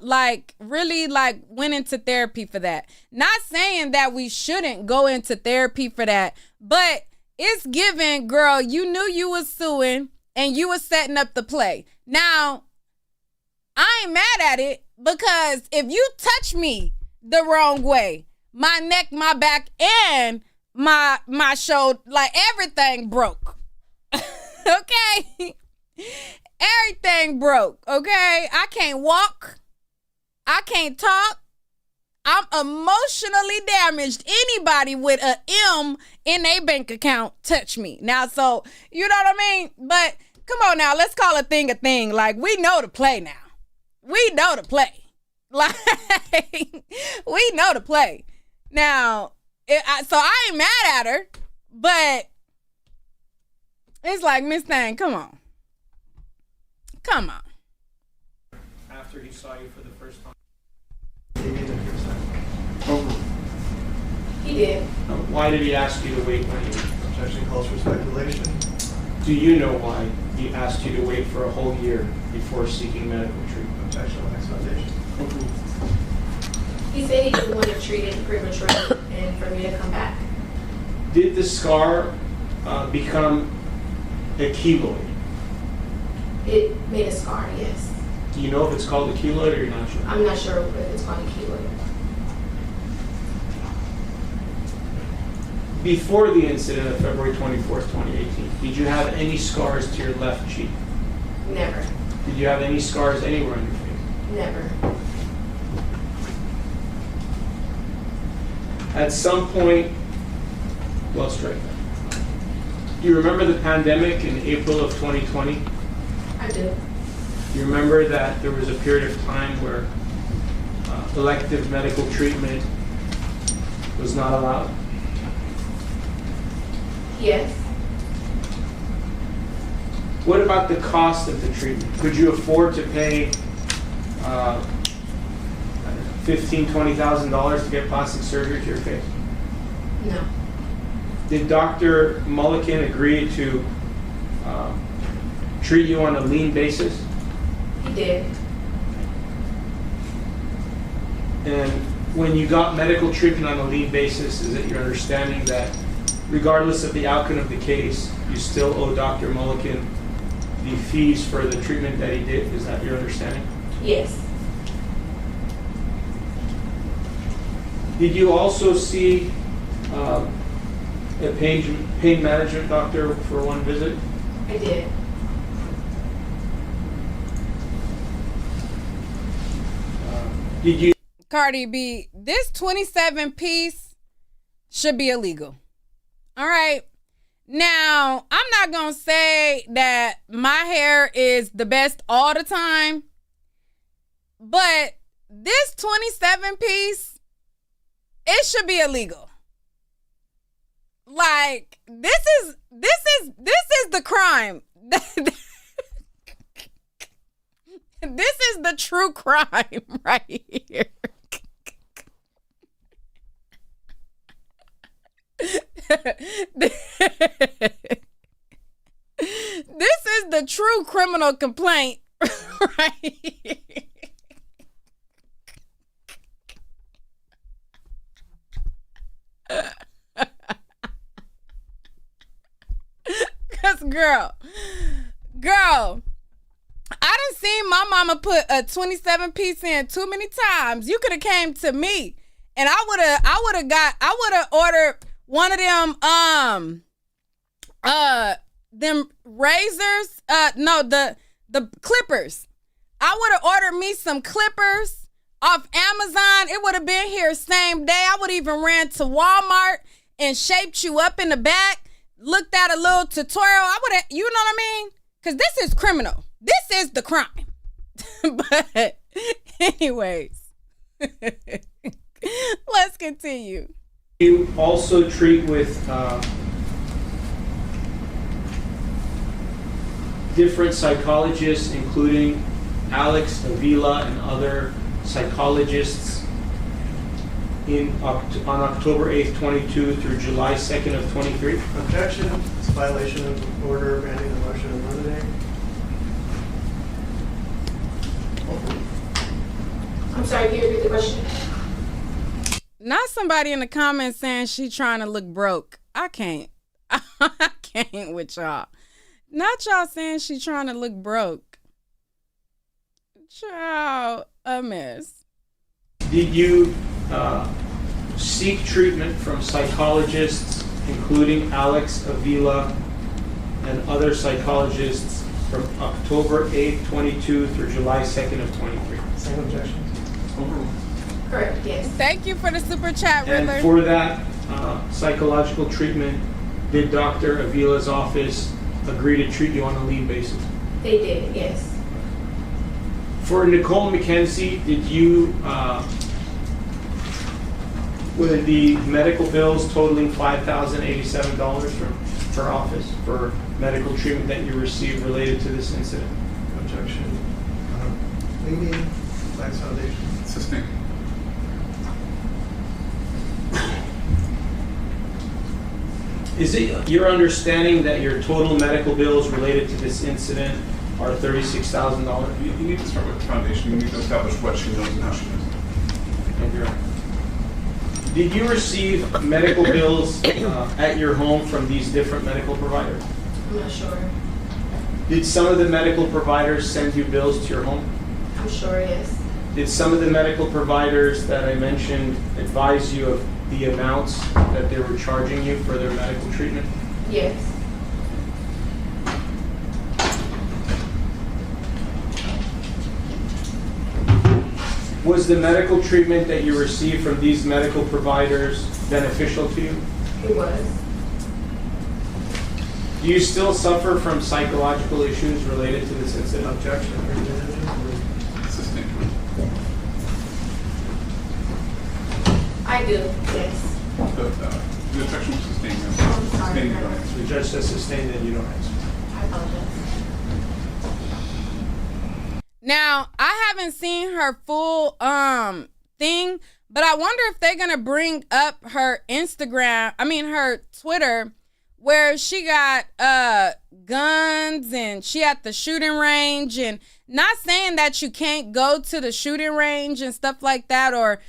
really went into therapy for that? Not saying that we shouldn't go into therapy for that, but it's given, girl, you knew you was suing and you was setting up the play. Now, I ain't mad at it because if you touch me the wrong way, my neck, my back, and my shoulder, like everything broke. Okay? Everything broke, okay? I can't walk. I can't talk. I'm emotionally damaged. Anybody with a M in their bank account touch me. Now, so, you know what I mean? But come on now, let's call a thing a thing. Like, we know the play now. We know the play. Like, we know the play. Now, so I ain't mad at her, but it's like, Miss Thang, come on. Come on. After he saw you for the first time? Overruled. He did. Why did he ask you to wait 1 year? Objection calls for speculation. Do you know why he asked you to wait for a whole year before seeking medical treatment? Objection. Lex Foundation. Overruled. He said he didn't want to treat it prematurely and for me to come back. Did the scar become a keloid? It made a scar, yes. Do you know if it's called a keloid or you're not sure? I'm not sure if it's called a keloid. Before the incident of February 24th, 2018, did you have any scars to your left cheek? Never. Did you have any scars anywhere on your face? Never. At some point, well, strike that. Do you remember the pandemic in April of 2020? I do. You remember that there was a period of time where elective medical treatment was not allowed? Yes. What about the cost of the treatment? Could you afford to pay $15,000, $20,000 to get plastic surgery to your face? No. Did Dr. Mulliken agree to treat you on a lean basis? He did. And when you got medical treatment on a lean basis, is it your understanding that regardless of the outcome of the case, you still owe Dr. Mulliken the fees for the treatment that he did? Is that your understanding? Yes. Did you also see a pain management doctor for one visit? I did. Did you? Cardi B, this 27 piece should be illegal. All right. Now, I'm not going to say that my hair is the best all the time, but this 27 piece, it should be illegal. Like, this is the crime. This is the true crime right here. This is the true criminal complaint right here. Cause girl, I done seen my mama put a 27 piece in too many times. You could have came to me and I would have ordered one of them razors, the clippers. I would have ordered me some clippers off Amazon. It would have been here same day. I would even ran to Walmart and shaped you up in the back, looked at a little tutorial. I would have, you know what I mean? Because this is criminal. This is the crime. But anyways, let's continue. You also treat with different psychologists, including Alex Avila and other psychologists on October 8th, 22 through July 2nd of 23? Objection. It's a violation of the order granting the motion of eliminate. I'm sorry, can you repeat the question? Not somebody in the comments saying she trying to look broke. I can't with y'all. Not y'all saying she trying to look broke. Child, a mess. Did you seek treatment from psychologists, including Alex Avila and other psychologists from October 8th, 22 through July 2nd of 23? Same objection. Correct, yes. Thank you for the super chat, Riddler. And for that psychological treatment, did Dr. Avila's office agree to treat you on a lean basis? They did, yes. For Nicole McKenzie, did you, were the medical bills totaling $5,087 from her office for medical treatment that you received related to this incident? Objection. Leaning. Flags Foundation. Sustained. Is it your understanding that your total medical bills related to this incident are $36,000? You need to start with the foundation. You need to establish what she knows and how she knows it. Thank you. Did you receive medical bills at your home from these different medical providers? I'm not sure. Did some of the medical providers send you bills to your home? I'm sure, yes. Did some of the medical providers that I mentioned advise you of the amounts that they were charging you for their medical treatment? Yes. Was the medical treatment that you received from these medical providers beneficial to you? It was. Do you still suffer from psychological issues related to this incident? Objection. Sustained. I do, yes. The objection was sustained. I'm sorry. Sustained, you don't answer. The judge says sustained, then you don't answer. I apologize. Now, I haven't seen her full thing, but I wonder if they're gonna bring up her her Twitter, where she got guns and she at the shooting range, and not saying that you can't go to the shooting range and stuff like that, or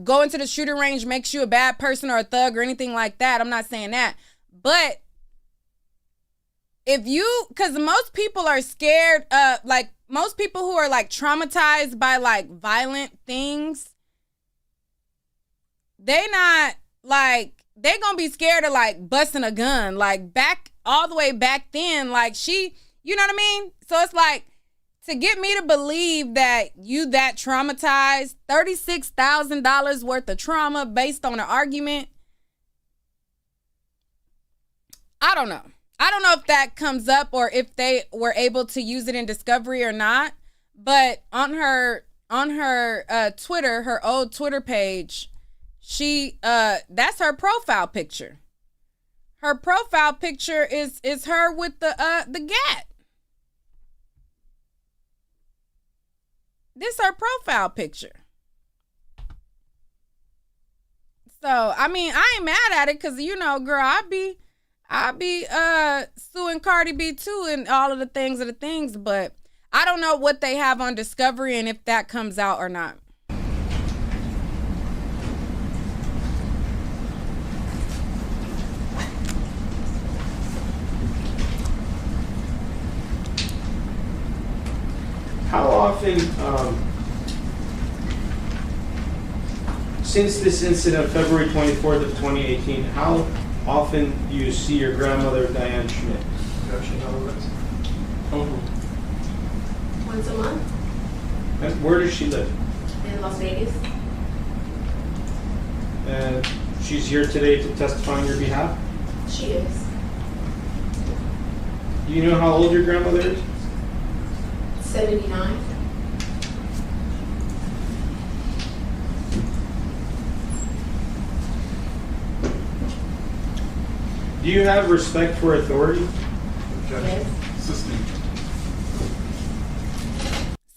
going to the shooting range makes you a bad person or a thug or anything like that. I'm not saying that. But because most people are scared, most people who are like traumatized by like violent things, they gonna be scared of like busting a gun. Like all the way back then, like you know what I mean? So it's like, to get me to believe that you that traumatized, $36,000 worth of trauma based on an argument. I don't know. I don't know if that comes up or if they were able to use it in discovery or not. But on her Twitter, her old Twitter page, that's her profile picture. Her profile picture is her with the gat. This her profile picture. So, I mean, I ain't mad at it because, girl, I be suing Cardi B too and all of the things, but I don't know what they have on Discovery and if that comes out or not. How often, since this incident, February 24th of 2018, how often do you see your grandmother, Diane Schmidt? Objection, relevance. Once a month And where does she live? in Las Vegas. And she's here today to testify on your behalf? She is. Do you know how old your grandmother is? 79. Do you have respect for authority? Yes. Sustained.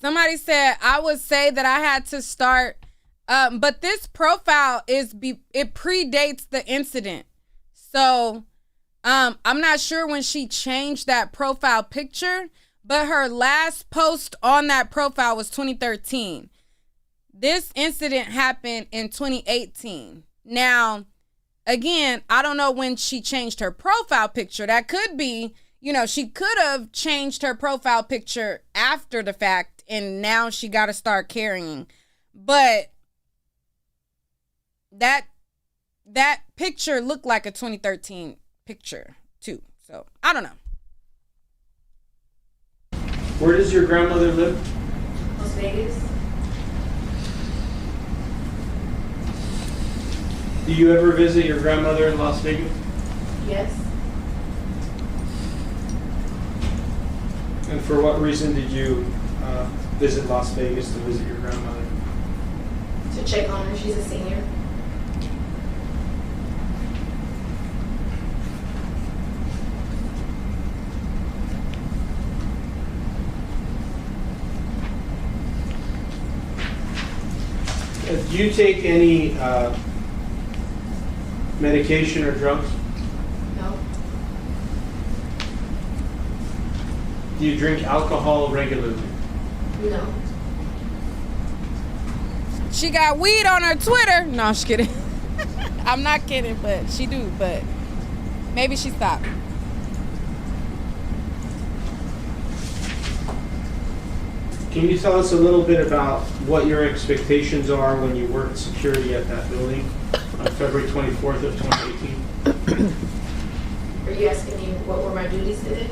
Somebody said I would say that I had to start, but this profile it predates the incident. So I'm not sure when she changed that profile picture, but her last post on that profile was 2013. This incident happened in 2018. Now, again, I don't know when she changed her profile picture. That could be, she could have changed her profile picture after the fact, and now she got to start carrying. But that picture looked like a 2013 picture too. So I don't know. Where does your grandmother live? Las Vegas. Do you ever visit your grandmother in Las Vegas? Yes. And for what reason did you visit Las Vegas to visit your grandmother? To check on her. She's a senior. Do you take any medication or drugs? No. Do you drink alcohol regularly? No. She got weed on her Twitter. No, I'm just kidding. I'm not kidding, but she do. But maybe she stopped. Can you tell us a little bit about what your expectations are when you worked security at that building on February 24th of 2018? Are you asking me what were my duties today?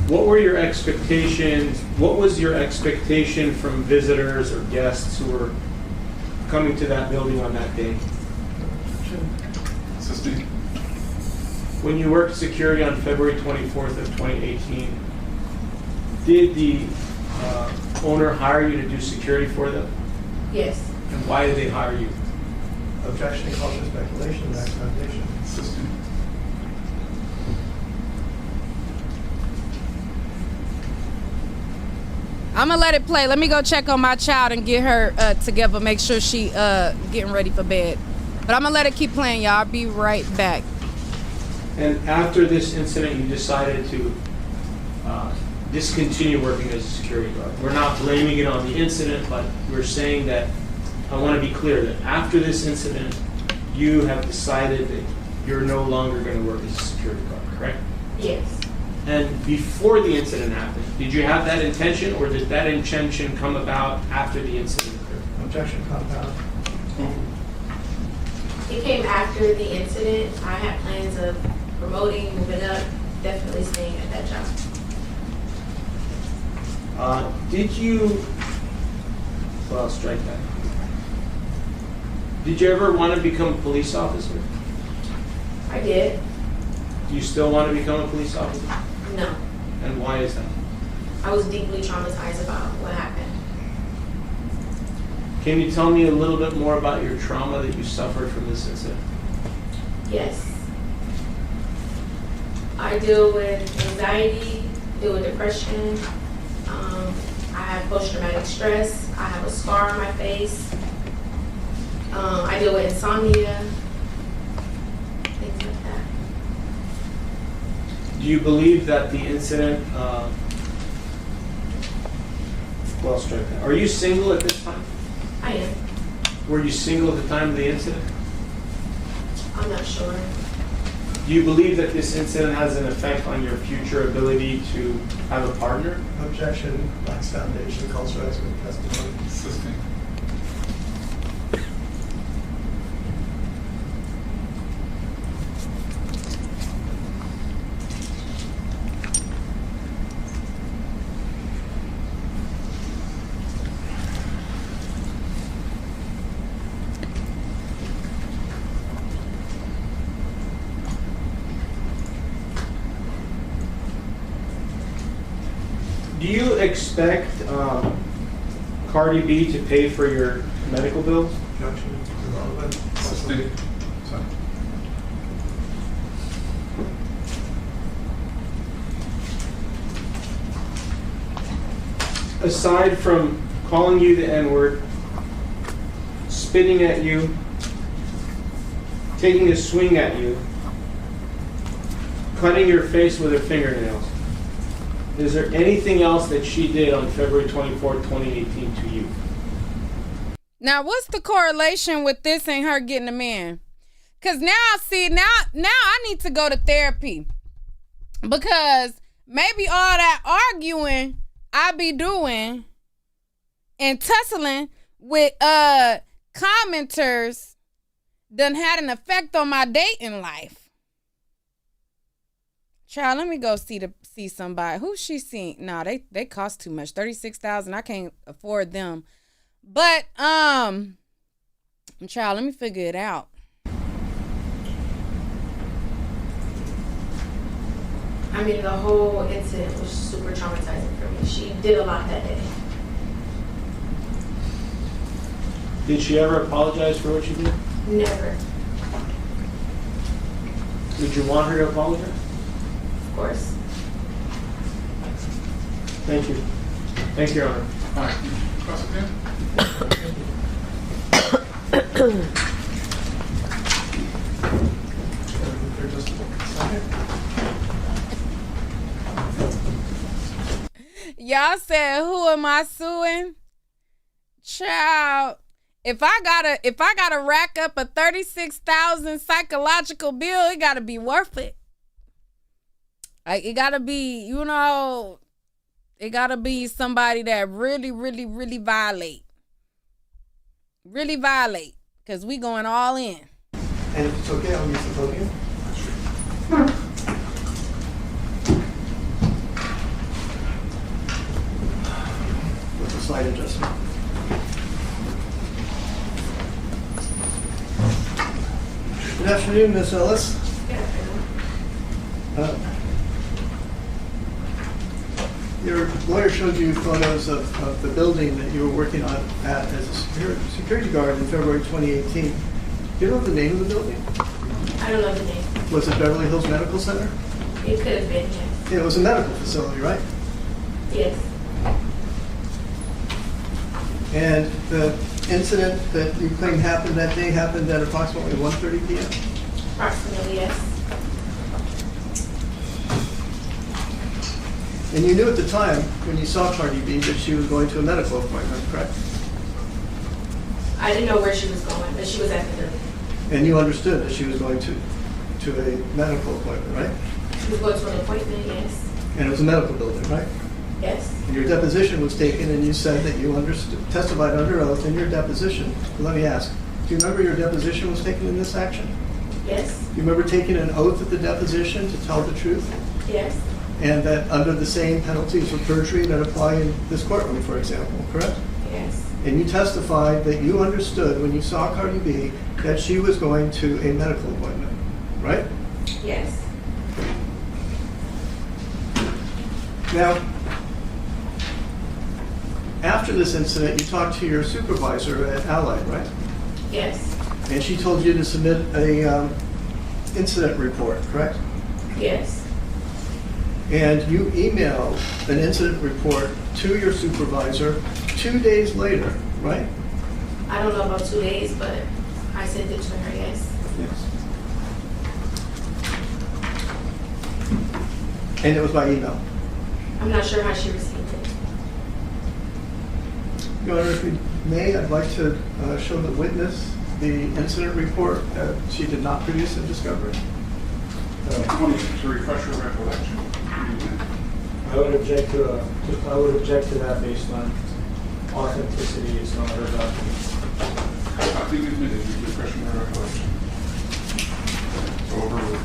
what were your expectations? What was your expectation from visitors or guests who were coming to that building on that day? Assisting. When you worked security on February 24th of 2018, did the owner hire you to do security for them? Yes. And why did they hire you? Objection, caution, speculation, max foundation. Assisting. I'm gonna let it play. Let me go check on my child and get her together. Make sure she getting ready for bed. But I'm gonna let it keep playing, y'all. I'll be right back. And after this incident, you decided to discontinue working as a security guard. We're not blaming it on the incident, but we're saying that, I want to be clear that after this incident, you have decided that you're no longer going to work as a security guard, correct? Yes. And before the incident happened, did you have that intention, or did that intention come about after the incident occurred? Objection, compound. It came after the incident. I had plans of promoting, moving up, definitely staying at that job. Did you, well, I'll strike that. Did you ever want to become a police officer? I did. Do you still want to become a police officer? No. And why is that? I was deeply traumatized about what happened. Can you tell me a little bit more about your trauma that you suffered from this incident? Yes. I deal with anxiety, deal with depression. I have post-traumatic stress. I have a scar on my face. I deal with insomnia, things like that. Do you believe that the incident, well, strike that. Are you single at this time? I am. Were you single at the time of the incident? I'm not sure. Do you believe that this incident has an effect on your future ability to have a partner? Objection, max foundation, calls for expert testimony. Assisting. Do you expect Cardi B to pay for your medical bills? Objection, irrelevant. Assisting. Sorry. Aside from calling you the N-word, spitting at you, taking a swing at you, cutting your face with her fingernails, is there anything else that she did on February 24th, 2018 to you? Now, what's the correlation with this and her getting a man? Because now I need to go to therapy. Because maybe all that arguing I be doing and tussling with commenters done had an effect on my dating life. Child, let me go see somebody. Who's she seeing? No, they cost too much. $36,000. I can't afford them. But child, let me figure it out. I mean, the whole incident was super traumatizing for me. She did a lot that day. Did she ever apologize for what she did? Never, Did you want her to apologize? of course. Thank you. Thank you, Your Honor. All right. Cross again. They're just a second. Y'all said, who am I suing? Child, if I gotta rack up a $36,000 psychological bill, it gotta be worth it. Like, it gotta be, it gotta be somebody that really, really, really violate. Really violate. Because we going all in. And if it's okay, I'll use the podium. light adjustment. Good afternoon, Ms. Ellis. Your lawyer showed you photos of the building that you were working on at as a security guard in February 2018. Do you know the name of the building? I don't know the name. Was it Beverly Hills Medical Center? It could have been, yes. Yeah, it was a medical facility, right? Yes. And the incident that you claim happened that day happened at approximately 1:30 p.m.? Approximately, yes. And you knew at the time, when you saw Cardi B, that she was going to a medical appointment, correct? I didn't know where she was going, but she was at the building. And you understood that she was going to a medical appointment, right? She was going to an appointment, yes. And it was a medical building, right? Yes. And your deposition was taken, and you said that you testified under oath in your deposition. Let me ask, do you remember your deposition was taken in this action? Yes. Do you remember taking an oath at the deposition to tell the truth? Yes. And that under the same penalties for perjury that apply in this courtroom, for example, correct? Yes. And you testified that you understood when you saw Cardi B that she was going to a medical appointment, right? Yes. Now, after this incident, you talked to your supervisor at Allied, right? Yes. And she told you to submit a incident report, correct? Yes. And you emailed an incident report to your supervisor 2 days later, right? I don't know about 2 days, but I sent it to her, yes. Yes. And it was by email. I'm not sure how she received it. Your Honor, if we may, I'd like to show the witness the incident report that she did not produce in discovery. To refresh your recollection. I would object to that based on authenticity. It's not her document. I think we admitted you refresh your recollection. It's over with.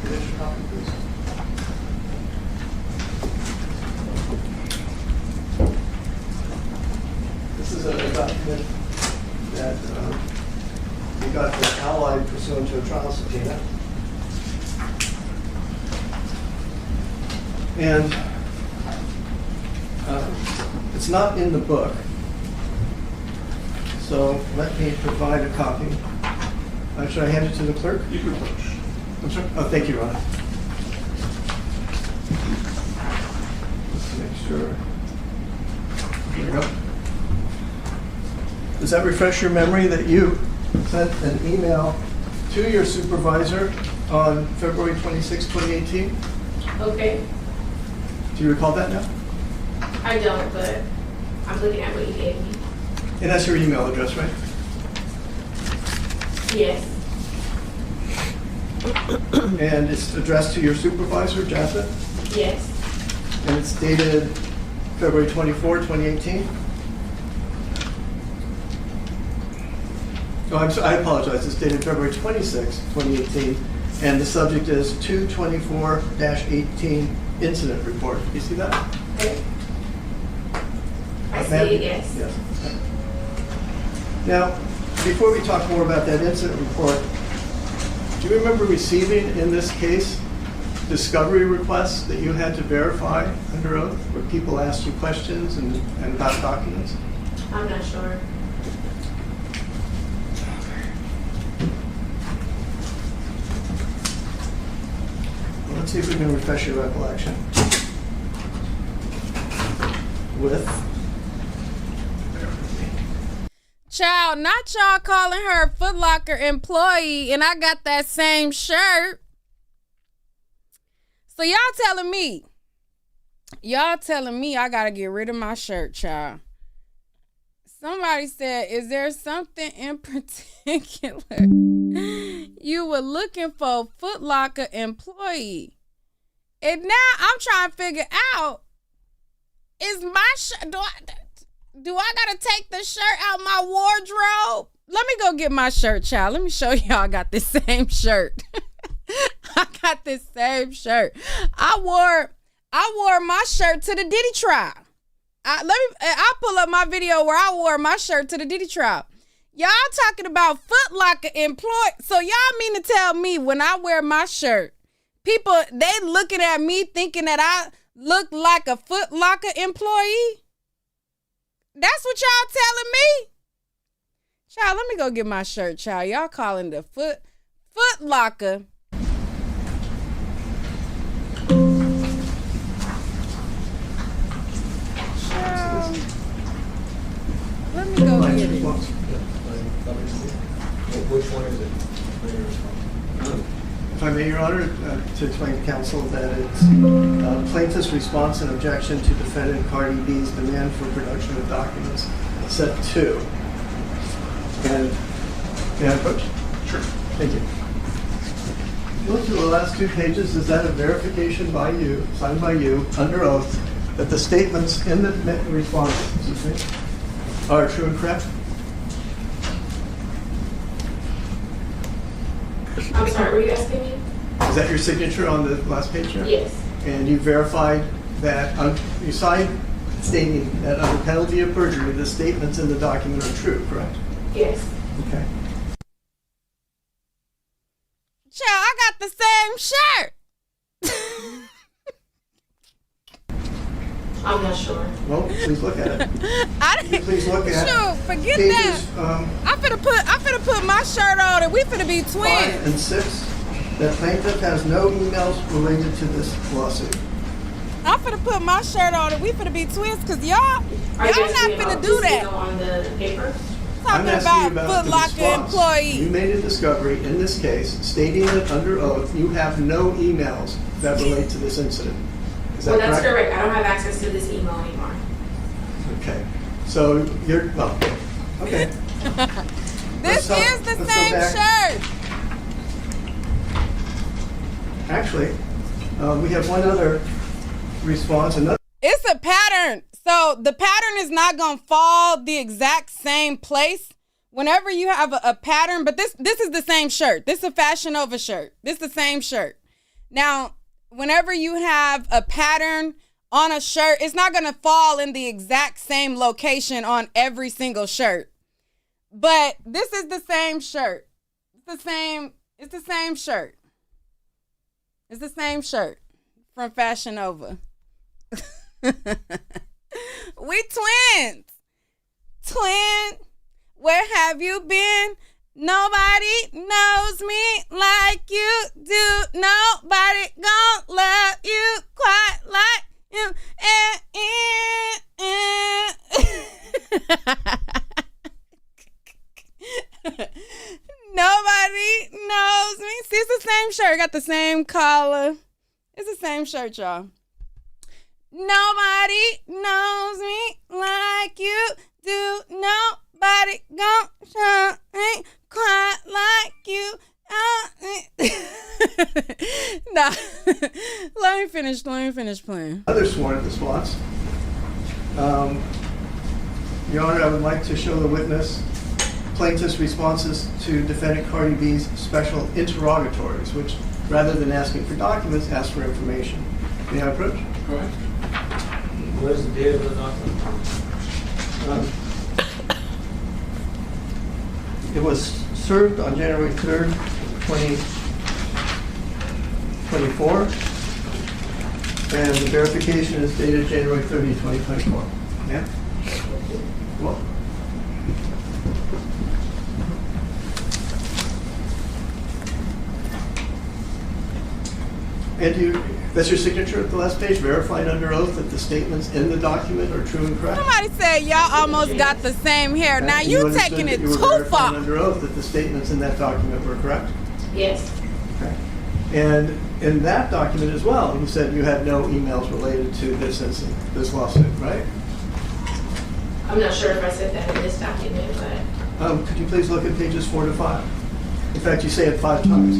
Finish your copy, please. This is a document that we got from Allied pursuant to a trial subpoena. And it's not in the book. So let me provide a copy. Should I hand it to the clerk? You can push. I'm sorry? Oh, thank you, Ron. Let's make sure. There we go. Does that refresh your memory that you sent an email to your supervisor on February 26, 2018? Okay. Do you recall that now? I don't, but I'm looking at what you gave me. And that's your email address, right? Yes. And it's addressed to your supervisor, Jaffa? Yes. And it's dated February 24, 2018? Oh, I apologize. It's dated February 26, 2018. And the subject is 224-18 incident report. You see that? Okay. I see Ma'am? it, yes. Yes. Now, before we talk more about that incident report, do you remember receiving in this case discovery requests that you had to verify under oath, where people asked you questions and about documents? I'm not sure. Well, let's see if we can refresh your recollection. With Child, not y'all calling her a Foot Locker employee, and I got that same shirt. So y'all telling me I gotta get rid of my shirt, child. Somebody said, is there something in particular you were looking for a Foot Locker employee? And now I'm trying to figure out, is my shirt, do I gotta take the shirt out my wardrobe? Let me go get my shirt, child. Let me show y'all I got this same shirt. I got this same shirt. I wore I wore my shirt to the Diddy trial. I'll pull up my video where I wore my shirt to the Diddy trial. Y'all talking about Foot Locker employee. So y'all mean to tell me when I wear my shirt, people, they looking at me thinking that I look like a Foot Locker employee? That's what y'all telling me? Child, let me go get my shirt, child. Y'all calling the Foot Locker. Child, let me go get it. Which one is it? If I may, Your Honor, to explain to counsel that it's plaintiff's response and objection to defendant Cardi B's demand for production of documents, set 2. And may I approach? Sure. Thank you. If you look through the last 2 pages, is that a verification by you, signed by you, under oath, that the statements in the response, are true and correct? I'm sorry, were you asking me? Is that your signature on the last page here? Yes. And you verified that, you signed stating that under penalty of perjury, the statements in the document are true, correct? Yes. Okay. Child, I got the same shirt. I'm not sure. Well, please look at it. I didn't. Please look at Shoot, forget pages, that. I finna put my shirt on and we finna be 5 twins. and 6. That plaintiff has no emails related to this lawsuit. I'm finna put my shirt on and we finna be twins because y'all Are you not asking finna about do this that. email on the paper? I'm Talking asking you about about Foot the Locker response. employee. You made a discovery in this case stating that under oath you have no emails that relate to this incident. Is that Well, that's correct? correct. I don't have access to this email anymore. Okay. So you're, well, okay. This is the let's go same back. shirt. Actually, we have one other response. It's a pattern. So the pattern is not gonna fall the exact same place. Whenever you have a pattern, but this is the same shirt. This is a Fashion Nova shirt. This is the same shirt. Now, whenever you have a pattern on a shirt, it's not gonna fall in the exact same location on every single shirt. But this is the same shirt. It's the same shirt. It's the same shirt from Fashion Nova. We twins. Twin, where have you been? Nobody knows me like you do. Nobody gon' love you quite like you. Nobody knows me. See, it's the same shirt. Got the same collar. It's the same shirt, y'all. Nobody knows me like you do. Nobody gon' shine quite like you. Nah. Let me finish playing. Other sworn response. Your Honor, I would like to show the witness plaintiff's responses to defendant Cardi B's special interrogatories, which, rather than asking for documents, ask for information. May I approach? Go ahead. What is the date of the document? It was served on January 3rd, 2024, and the verification is dated January 30, 2024. Yeah? Well. And that's your signature at the last page, verified under oath that the statements in the document are true and correct? Somebody said y'all almost got the same hair. Now And you understood taking that it you were too verifying far. under oath that the statements in that document were correct? Yes. Okay. And in that document as well, you said you had no emails related to this incident, this lawsuit, right? I'm not sure if I said that in this document, but Could you please look at pages 4 to 5? In fact, you say it 5 times.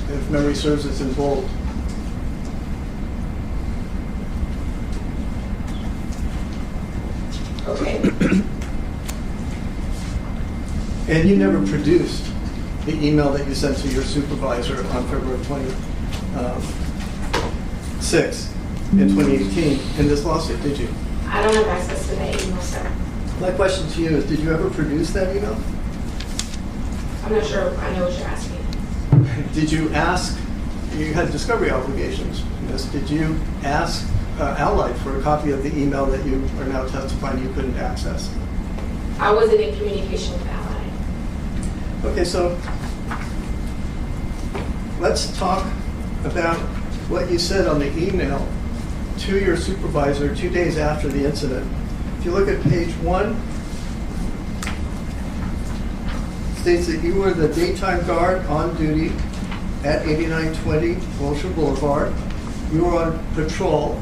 If memory serves, it's in bold. okay. And you never produced the email that you sent to your supervisor on February 26th in 2018 in this lawsuit, did you? I don't have access to that email, sir. My question to you is, did you ever produce that email? I'm not sure I know what you're asking. Did you ask, you had discovery obligations in this, did you ask Allied for a copy of the email that you are now testifying you couldn't access? I wasn't in communication with Ally. Okay, so let's talk about what you said on the email to your supervisor 2 days after the incident. If you look at page 1, it states that you were the daytime guard on duty at 8920 Wilshire Boulevard. You were on patrol,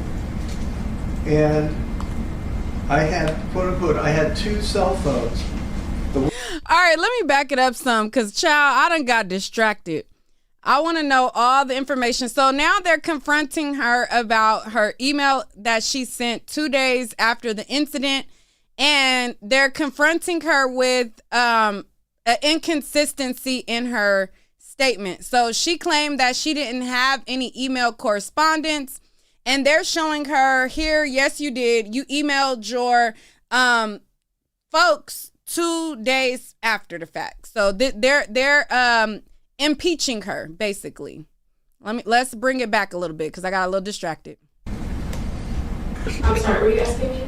and I had, quote unquote, I had 2 cell phones. All right, let me back it up some, because, child, I done got distracted. I want to know all the information. So now they're confronting her about her email that she sent 2 days after the incident, and they're confronting her with an inconsistency in her statement. So she claimed that she didn't have any email correspondence, and they're showing her here, yes, you did. You emailed your folks 2 days after the fact. So they're impeaching her, basically. Let's bring it back a little bit, because I got a little distracted. I'm sorry, were you asking me?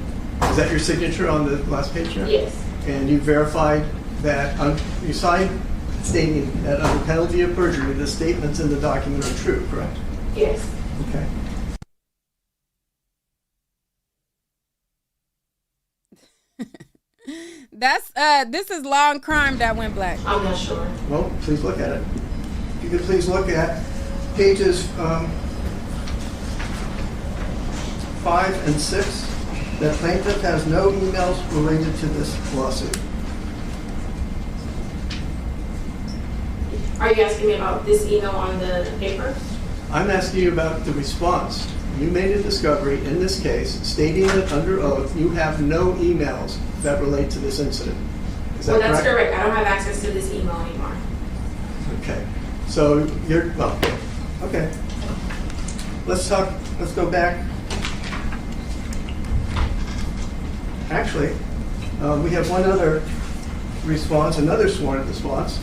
Is that your signature on the last page here? Yes. And you verified that, you signed stating that under penalty of perjury, the statements in the document are true, correct? Yes. Okay. This is law and crime that went black. I'm not sure. Well, please look at it. If you could please look at pages 5 and 6. The plaintiff has no emails related to this lawsuit. Are you asking me about this email on the paper? I'm asking you about the response. You made a discovery in this case stating that under oath you have no emails that relate to this incident. Is that Well, that's correct? correct. I don't have access to this email anymore. Okay. So you're, well, okay. Let's go back. Actually, we have one other response, another sworn response.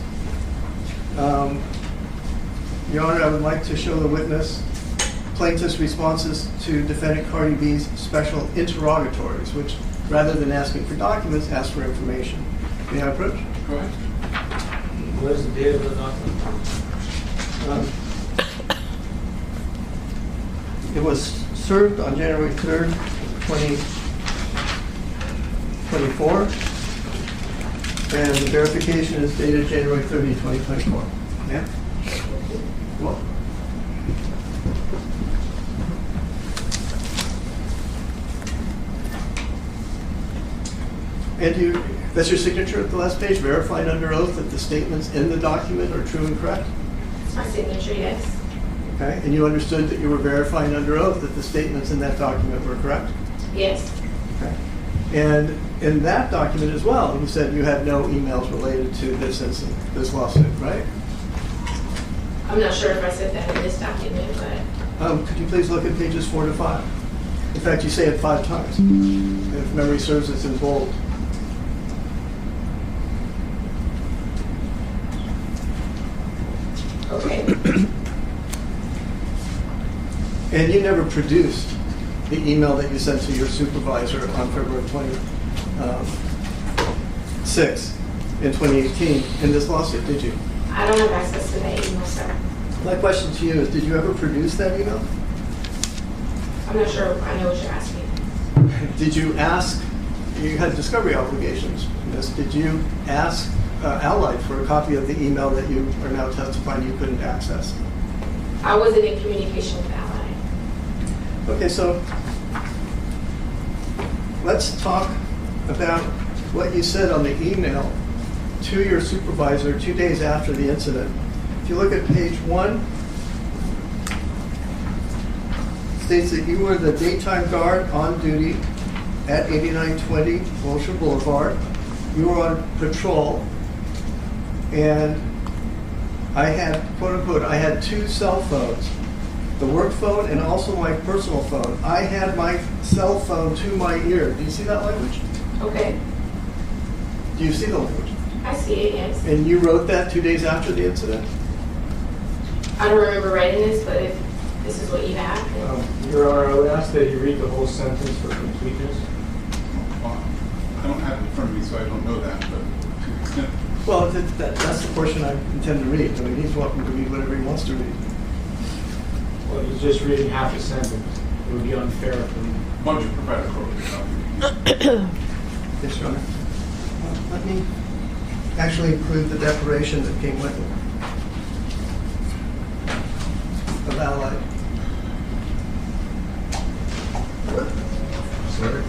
Your Honor, I would like to show the witness plaintiff's responses to defendant Cardi B's special interrogatories, which, rather than asking for documents, ask for information. May I approach? Go ahead. Where's the date of the document? It was served on January 3rd, 2024, and the verification is dated January 30, 2024. Yeah? Well. And that's your signature at the last page, verified under oath that the statements in the document are true and correct? It's my signature, yes. Okay, and you understood that you were verifying under oath that the statements in that document were correct? Yes. Okay. And in that document as well, you said you had no emails related to this incident, this lawsuit, right? I'm not sure if I said that in this document, but Could you please look at pages 4 to 5? In fact, you say it 5 times. If memory serves, it's in bold. okay. And you never produced the email that you sent to your supervisor on February 26th in 2018 in this lawsuit, did you? I don't have access to that email, sir. My question to you is, did you ever produce that email? I'm not sure I know what you're asking. Did you ask, you had discovery obligations in this, did you ask Allied for a copy of the email that you are now testifying you couldn't access? I wasn't in communication with Ally. Okay, so let's talk about what you said on the email to your supervisor 2 days after the incident. If you look at page 1, it states that you were the daytime guard on duty at 8920 Wilshire Boulevard. You were on patrol, and I had, quote unquote, I had 2 cell phones. the work phone and also my personal phone. I had my cell phone to my ear. Do you see that language? Okay. Do you see the language? I see it, yes. And you wrote that 2 days after the incident? I don't remember writing this, but if this is what you have. Your Honor, I would ask that you read the whole sentence for completeness. I don't have it in front of me, so I don't know that, but to the extent. Well, that's the portion I intend to read. I mean, he's welcome to read whatever he wants to read. Well, he's just reading half a sentence. It would be unfair for me. Why don't you provide a copy? Yes, Your Honor. Let me actually include the declaration that came with it. Of Allied. Sorry.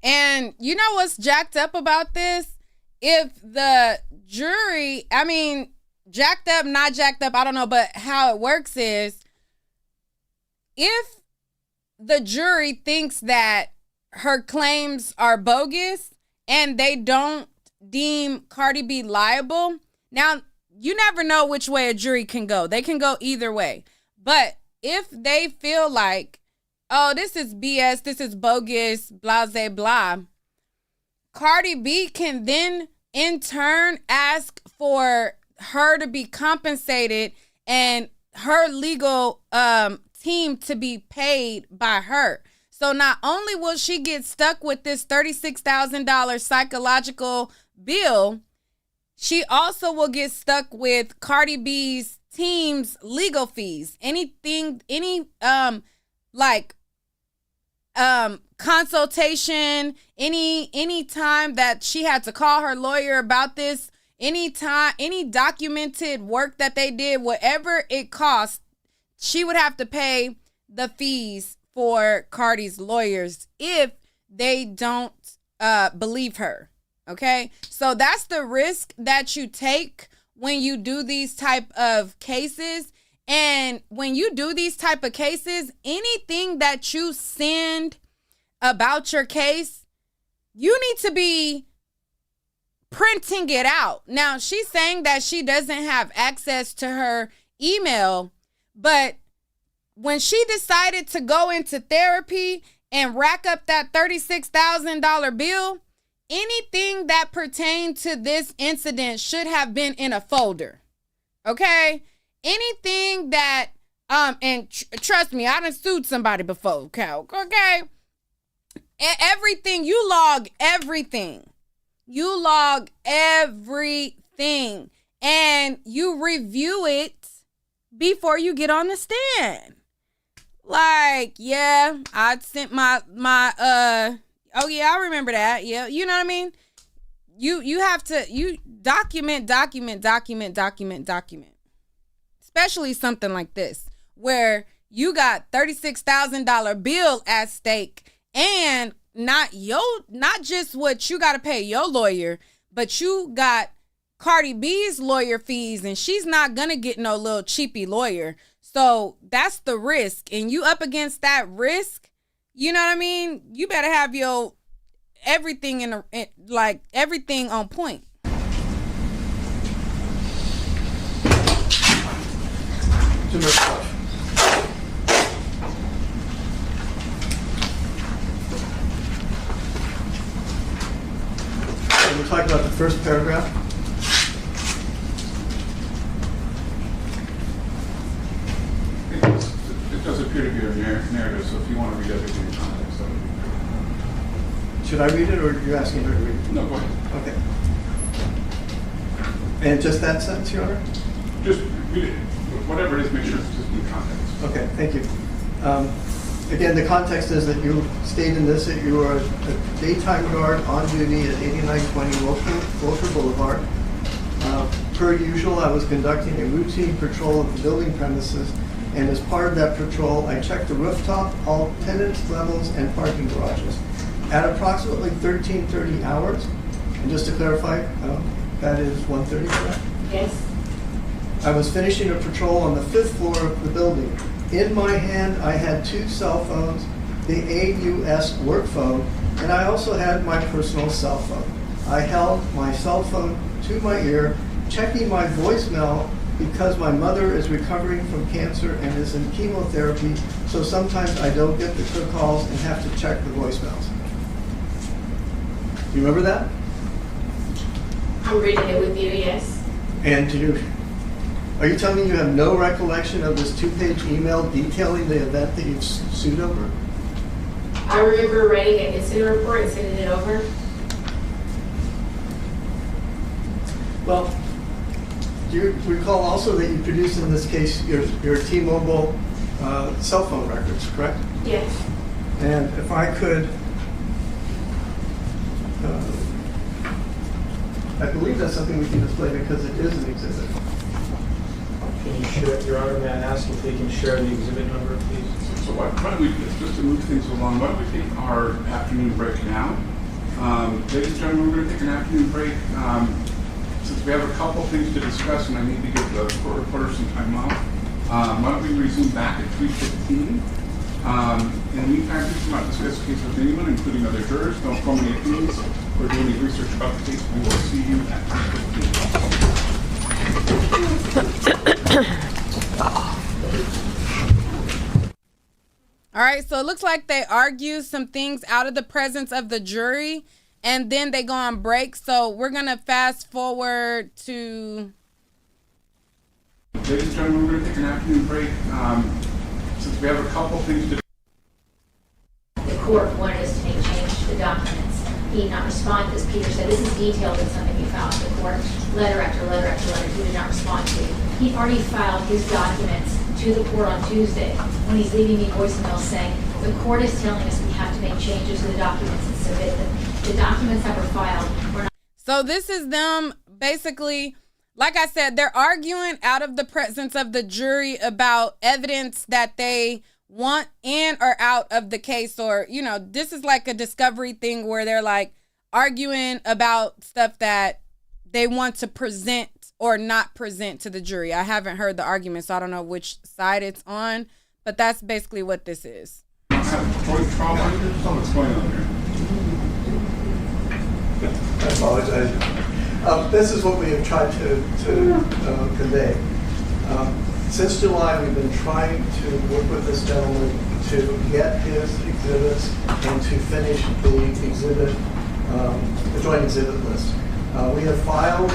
And you know what's jacked up about this? If the jury, I mean, jacked up, not jacked up, I don't know, but how it works is if the jury thinks that her claims are bogus and they don't deem Cardi B liable, now you never know which way a jury can go. They can go either way. But if they feel like, oh, this is BS, this is bogus, blah, blah, blah, Cardi B can then in turn ask for her to be compensated and her legal team to be paid by her. So not only will she get stuck with this $36,000 psychological bill, she also will get stuck with Cardi B's team's legal fees. Anything, any consultation, any time that she had to call her lawyer about this, any documented work that they did, whatever it cost, she would have to pay the fees for Cardi's lawyers if they don't believe her. Okay, so that's the risk that you take when you do these type of cases. And when you do these type of cases, anything that you send about your case, you need to be printing it out. Now, she's saying that she doesn't have access to her email, but when she decided to go into therapy and rack up that $36,000 bill, anything that pertained to this incident should have been in a folder. Okay? Anything that, trust me, I done sued somebody before, okay? Everything, you log everything. You log everything. And you review it before you get on the stand. Like, yeah, I sent my oh yeah, I remember that. Yeah, you know what I mean? You have to document. Especially something like this, where you got $36,000 bill at stake, and not just what you got to pay your lawyer, but you got Cardi B's lawyer fees, and she's not gonna get no little cheapy lawyer. So that's the risk, and you up against that risk. You know what I mean? You better have your everything everything on point. Too much stuff. So we'll talk about the first paragraph. It does appear to be a narrative, so if you want to read everything in context, that would be great. Should I read it, or are you asking her to read it? No, go ahead. Okay. And just that sentence, Your Honor? Just read it. Whatever it is, make sure it's just in context. Okay, thank you. Again, the context is that you state in this that you are a daytime guard on duty at 8920 Wilshire Boulevard. Per usual, I was conducting a routine patrol of the building premises, and as part of that patrol, I checked the rooftop, all tenant levels, and parking garages. At approximately 13:30 hours, and just to clarify, that is 1:30, correct? Yes. I was finishing a patrol on the 5th floor of the building. In my hand, I had 2 cell phones, the AUS work phone, and I also had my personal cell phone. I held my cell phone to my ear, checking my voicemail because my mother is recovering from cancer and is in chemotherapy, so sometimes I don't get the quick calls and have to check the voicemails. You remember that? I'm reading it with you, yes. And are you telling me you have no recollection of this 2-page email detailing the event that you've sued over? I remember writing an incident report and sending it over. Well, do you recall also that you produced in this case your T-Mobile cell phone records, correct? Yes. And if I could, I believe that's something we can display because it is an exhibit. Can you share, Your Honor, may I ask if they can share the exhibit number, please? So why don't we, just to move things along, why don't we take our afternoon break now? Ladies and gentlemen, we're going to take an afternoon break. Since we have a couple things to discuss and I need to give the court reporter some time off, why don't we resume back at 3:15? In the meantime, please do not discuss the case with anyone, including other jurors. Don't form any opinions or do any research about the case. We will see you at 3:15. All right, so it looks like they argue some things out of the presence of the jury, and then they go on break. So we're going to fast forward to... Ladies and gentlemen, we're going to take an afternoon break. Since we have a couple things to... The court wanted us to make change to the documents. He did not respond to this. Peter said, this is detailed in something you filed with the court. Letter after letter after letter, he did not respond to. He already filed his documents to the court on Tuesday when he's leaving me voicemail saying, the court is telling us we have to make changes to the documents and submit them. The documents that were filed were not. So this is them basically, like I said, they're arguing out of the presence of the jury about evidence that they want in or out of the case, or, you know, this is like a discovery thing where they're like arguing about stuff that they want to present or not present to the jury. I haven't heard the argument, so I don't know which side it's on, but that's basically what this is. What's going on here? I apologize. This is what we have tried to convey. Since July, we've been trying to work with this gentleman to get his exhibits and to finish the exhibit, the joint exhibit list. We have filed a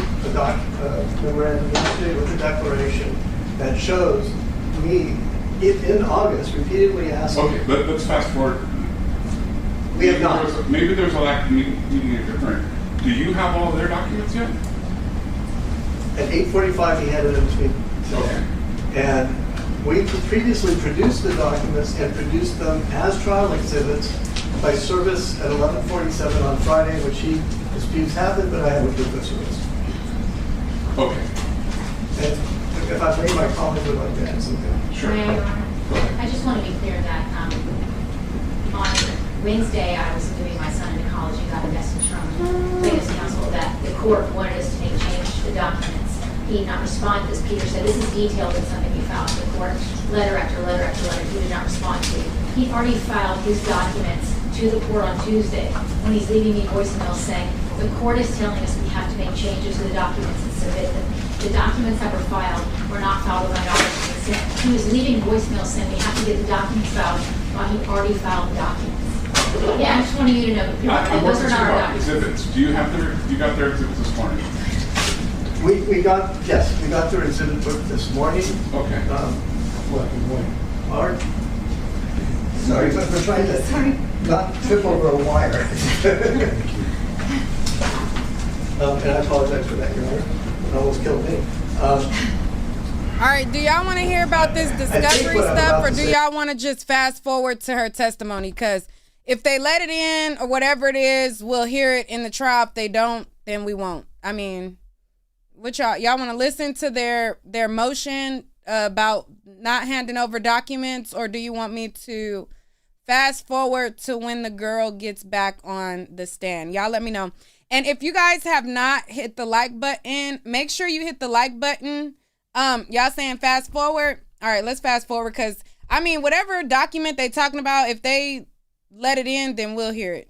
memorandum with a declaration that shows me, in August, repeatedly asking. Okay, let's fast forward. We have not. Maybe there's a lack of meeting at your current. Do you have all their documents yet? At 8:45, he handed them to me today. Okay. And we previously produced the documents and produced them as trial exhibits by service at 11:47 on Friday, which he disputes happened, but I have a proof of service. Okay. And if I may, my colleague would like to add something. Sure. May I, Your Honor? Go ahead. I just want to be clear that on Wednesday, I was moving my son into college and got a message from plaintiff's counsel that the court wanted us to make change to the documents. He did not respond to this. Peter said, this is detailed in something you filed with the court. Letter after letter after letter, he did not respond to. He already filed his documents to the court on Tuesday when he's leaving me voicemail saying, the court is telling us we have to make changes to the documents and submit them. The documents that were filed were not filed with my office. He was leaving voicemail saying we have to get the documents filed while he already filed the documents. Yeah, I just wanted you to know. Those are not our documents. Exhibits. Do you have you got their exhibits this morning? We got their exhibit book this morning. Okay. What, good morning? Art? Sorry, but we're trying to not trip over a wire. And I apologize for that, Your Honor. It almost killed me. All right, do y'all want to hear about this discovery stuff, or do y'all want to just fast forward to her testimony? Because if they let it in or whatever it is, we'll hear it in the trial. If they don't, then we won't. I mean, what y'all want to listen to their motion about not handing over documents, or do you want me to fast forward to when the girl gets back on the stand? Y'all let me know. And if you guys have not hit the like button, make sure you hit the like button. Y'all saying fast forward? All right, let's fast forward, because I mean, whatever document they talking about, if they let it in, then we'll hear it.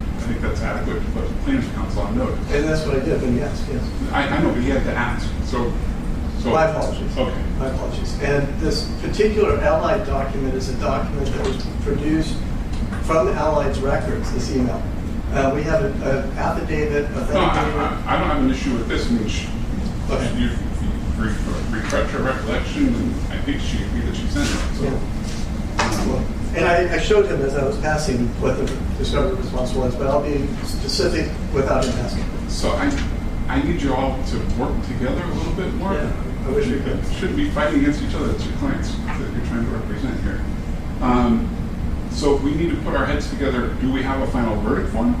I think that's adequate to put plaintiff's counsel on notice. And that's what I did when you asked, yes. I know, but he had to ask. So My apologies. Okay. My apologies. And this particular Allied document is a document that was produced from Allied's records, this email. We have an affidavit, No, authenticated. I don't have an issue with this. I mean, Okay. you refresh her recollection, and I think she agreed that she sent it. So, Well, and I showed him as I was passing what the discovery response was, but I'll be specific without him asking. so I need you all to work together a little bit more. Yeah, I wish we You could. shouldn't be fighting against each other. It's your clients that you're trying to represent here. So we need to put our heads together. Do we have a final verdict form?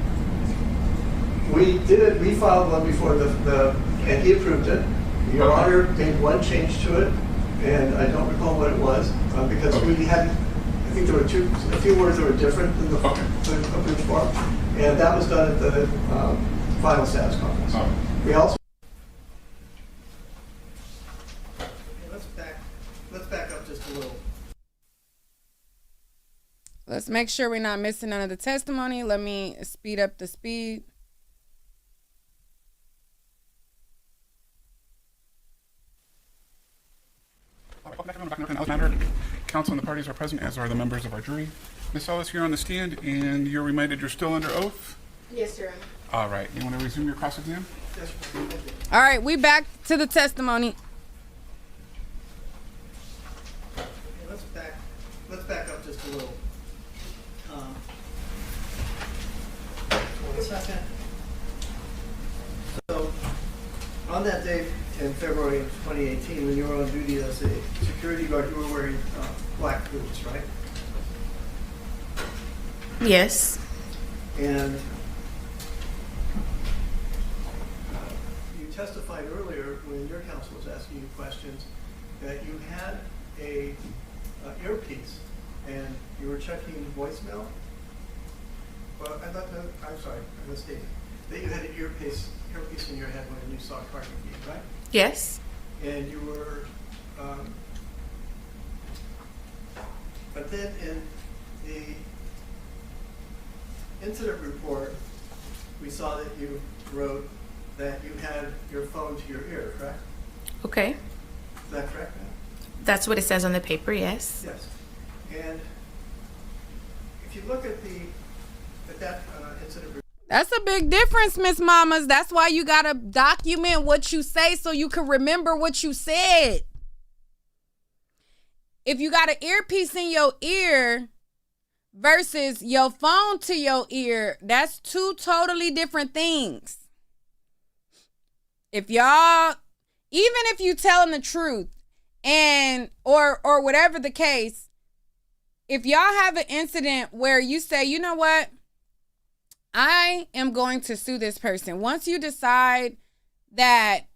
We did it, we filed one before and he approved it. Your Okay. Honor made one change to it, and I don't recall what it was, because Okay. we had, I think there were a few words that were different than the Okay. approved form. And that was done at the final status conference. Oh. We also. Let's back up just a little. Let's make sure we're not missing none of the testimony. Let me speed up the speed. Welcome back, everyone. Back in the Ellis matter. Counsel and the parties are present, as are the members of our jury. Ms. Ellis, you're on the stand, and you're reminded you're still under oath. Yes, sir. All right. You want to resume your cross-exam? Yes, All right, we back to the testimony. Let's back up just a little. One second. So, on that day in February of 2018, when you were on duty as a security guard, you were wearing black boots, right? Yes. And you testified earlier when your counsel was asking you questions that you had a earpiece and you were checking voicemail. Well, I'm sorry, I mistaken. That you had an earpiece in your head when you saw Cardi B, right? Yes. And you were, but then in the incident report, we saw that you wrote that you had your phone to your ear, correct? Okay. Is that correct, ma'am? That's what it says on the paper, yes. Yes. And if you look at that incident report, That's a big difference, Miss Mamas. That's why you gotta document what you say so you can remember what you said. If you got an earpiece in your ear versus your phone to your ear, that's two totally different things. If y'all, even if you telling the truth and or whatever the case, if y'all have an incident where you say, you know what, I am going to sue this person. Once you decide that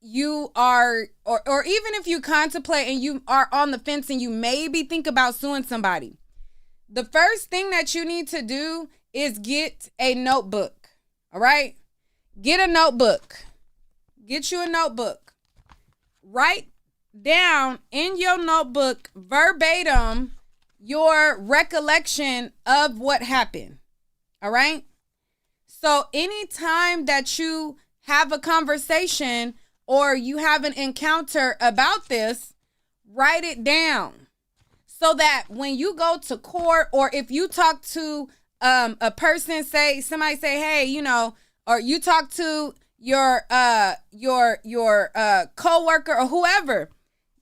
you are, or even if you contemplate and you are on the fence and you maybe think about suing somebody, the first thing that you need to do is get a notebook. All right? Get a notebook. Get you a notebook. Write down in your notebook verbatim your recollection of what happened. All right? So anytime that you have a conversation or you have an encounter about this, write it down so that when you go to court or if you talk to a person, somebody say, hey, you know, or you talk to your coworker or whoever,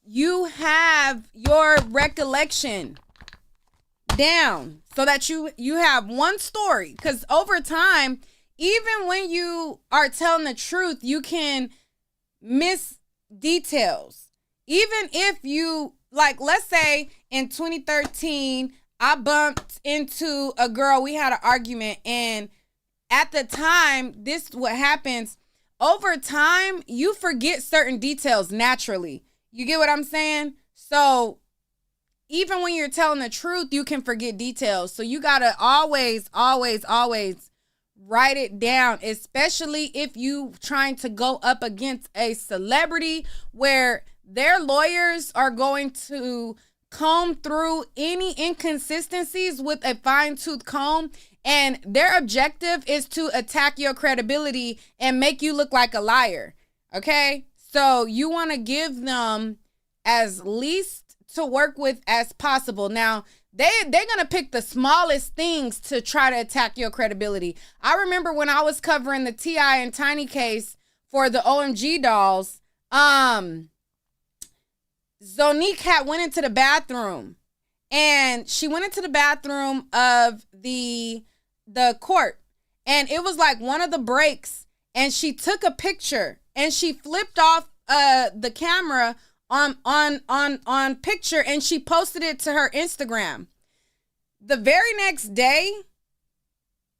you have your recollection down so that you have one story. Because over time, even when you are telling the truth, you can miss details. Even if you, like, let's say in 2013 I bumped into a girl, we had an argument, and at the time, this is what happens. Over time, you forget certain details naturally. You get what I'm saying? So even when you're telling the truth, you can forget details. So you gotta always write it down, especially if you trying to go up against a celebrity where their lawyers are going to comb through any inconsistencies with a fine-tooth comb, and their objective is to attack your credibility and make you look like a liar. Okay? So you want to give them as least to work with as possible. Now, they're going to pick the smallest things to try to attack your credibility. I remember when I was covering the T.I. and Tiny case for the OMG dolls, Zonique had went into the bathroom, and she went into the bathroom of the court, and it was like one of the breaks, and she took a picture, and she flipped off the camera on picture, and she posted it to her Instagram. The very next day,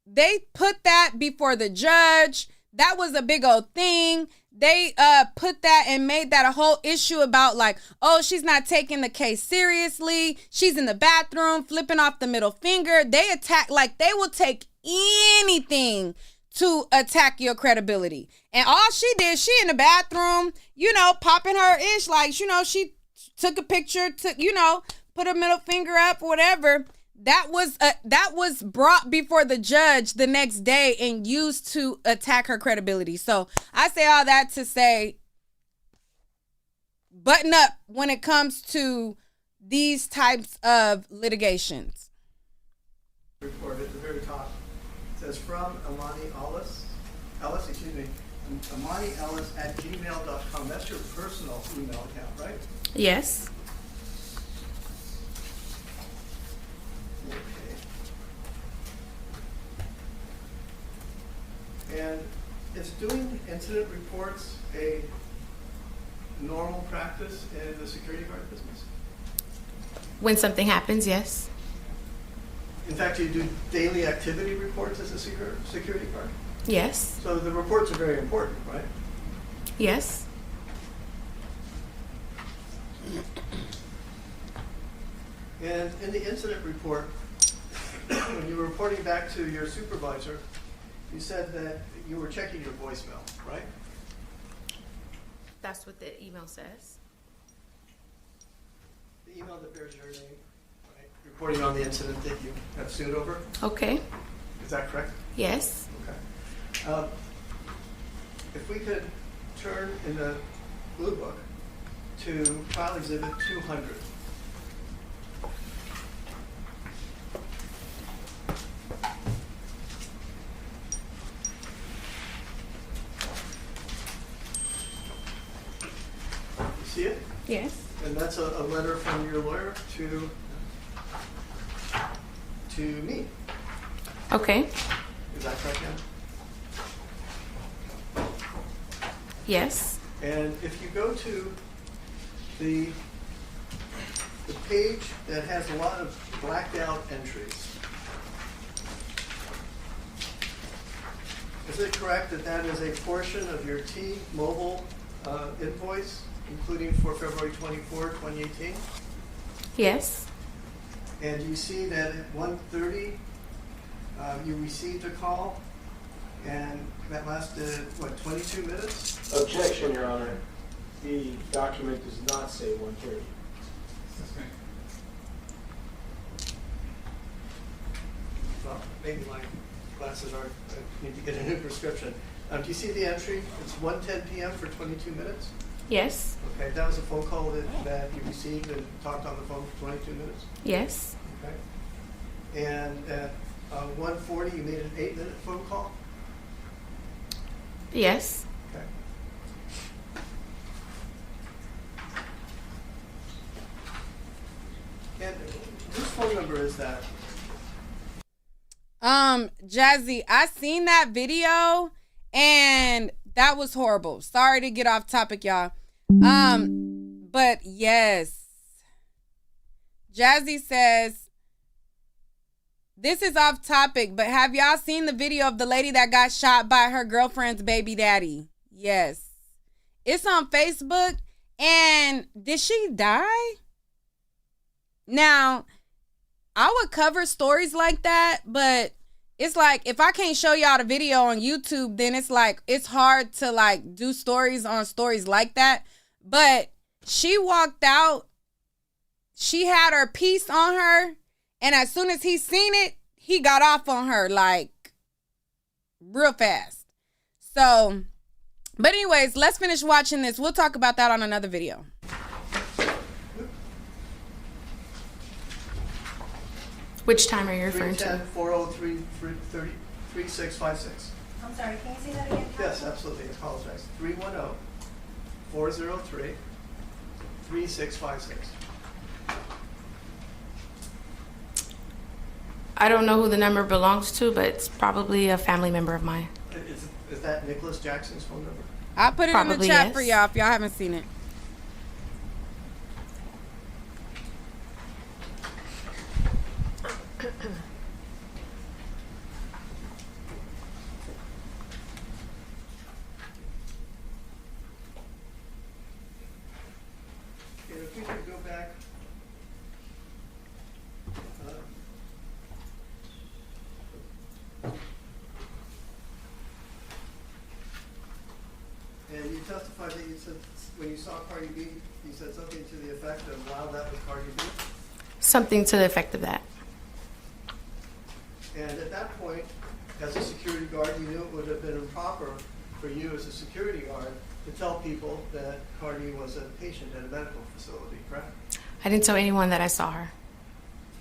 they put that before the judge. That was a big old thing. They put that and made that a whole issue about like, oh, she's not taking the case seriously. She's in the bathroom flipping off the middle finger. They attack, like they will take anything to attack your credibility. And all she did, she in the bathroom, popping her ish, like, she took a picture, put her middle finger up, whatever. That was brought before the judge the next day and used to attack her credibility. So I say all that to say, button up when it comes to these types of litigations. Report at the very top. It says from Amani Ellis, Amani Ellis at gmail.com. That's your personal email account, right? Yes. And is doing incident reports a normal practice in the security guard business? When something happens, yes. In fact, you do daily activity reports as a security guard? Yes. So the reports are very important, right? Yes. And in the incident report, when you were reporting back to your supervisor, you said that you were checking your voicemail, right? That's what the email says. The email that bears your name, right? Reporting on the incident that you have sued over. Okay. Is that correct? Yes. Okay. If we could turn in the blue book to File Exhibit 200. See it? Yes. And that's a letter from your lawyer to me. Okay. Is that correct, Ann? Yes. And if you go to the page that has a lot of blacked out entries, is it correct that that is a portion of your T-Mobile invoice, including for February 24, 2018? Yes. And you see that at 1:30, you received a call, and that lasted, 22 minutes? Objection, Your Honor. The document does not say 1:30. Well, maybe my glasses aren't, I need to get a new prescription. Do you see the entry? It's 1:10 p.m. for 22 minutes? Yes. Okay, that was a phone call that you received and talked on the phone for 22 minutes? Yes. Okay. And at 1:40, you made an 8-minute phone call? Yes. Okay. And whose phone number is that? Jazzy, I seen that video and that was horrible. Sorry to get off topic, y'all. But yes. Jazzy says, this is off topic, but have y'all seen the video of the lady that got shot by her girlfriend's baby daddy? Yes. It's on Facebook. And did she die? Now, I would cover stories like that, but it's like, if I can't show y'all the video on YouTube, then it's like, it's hard to like do stories on stories like that. But she walked out she had her piece on her, and as soon as he seen it, he got off on her like real fast. So, but anyways, let's finish watching this. We'll talk about that on another video. Which time are you referring to? 310-403-3656. I'm sorry, can you say that again? Yes, absolutely. I apologize. 310-403-3656. I don't know who the number belongs to, but it's probably a family member of mine. Is that Nicholas Jackson's phone number? I'll put it in the Probably, chat yes. for y'all if y'all haven't seen it. Okay, if we could go back. And you testified that you said, when you saw Cardi B, you said something to the effect of, wow, that was Cardi B? Something to the effect of that. And at that point, as a security guard, you knew it would have been improper for you as a security guard to tell people that Cardi was a patient at a medical facility, correct? I didn't tell anyone that I saw her.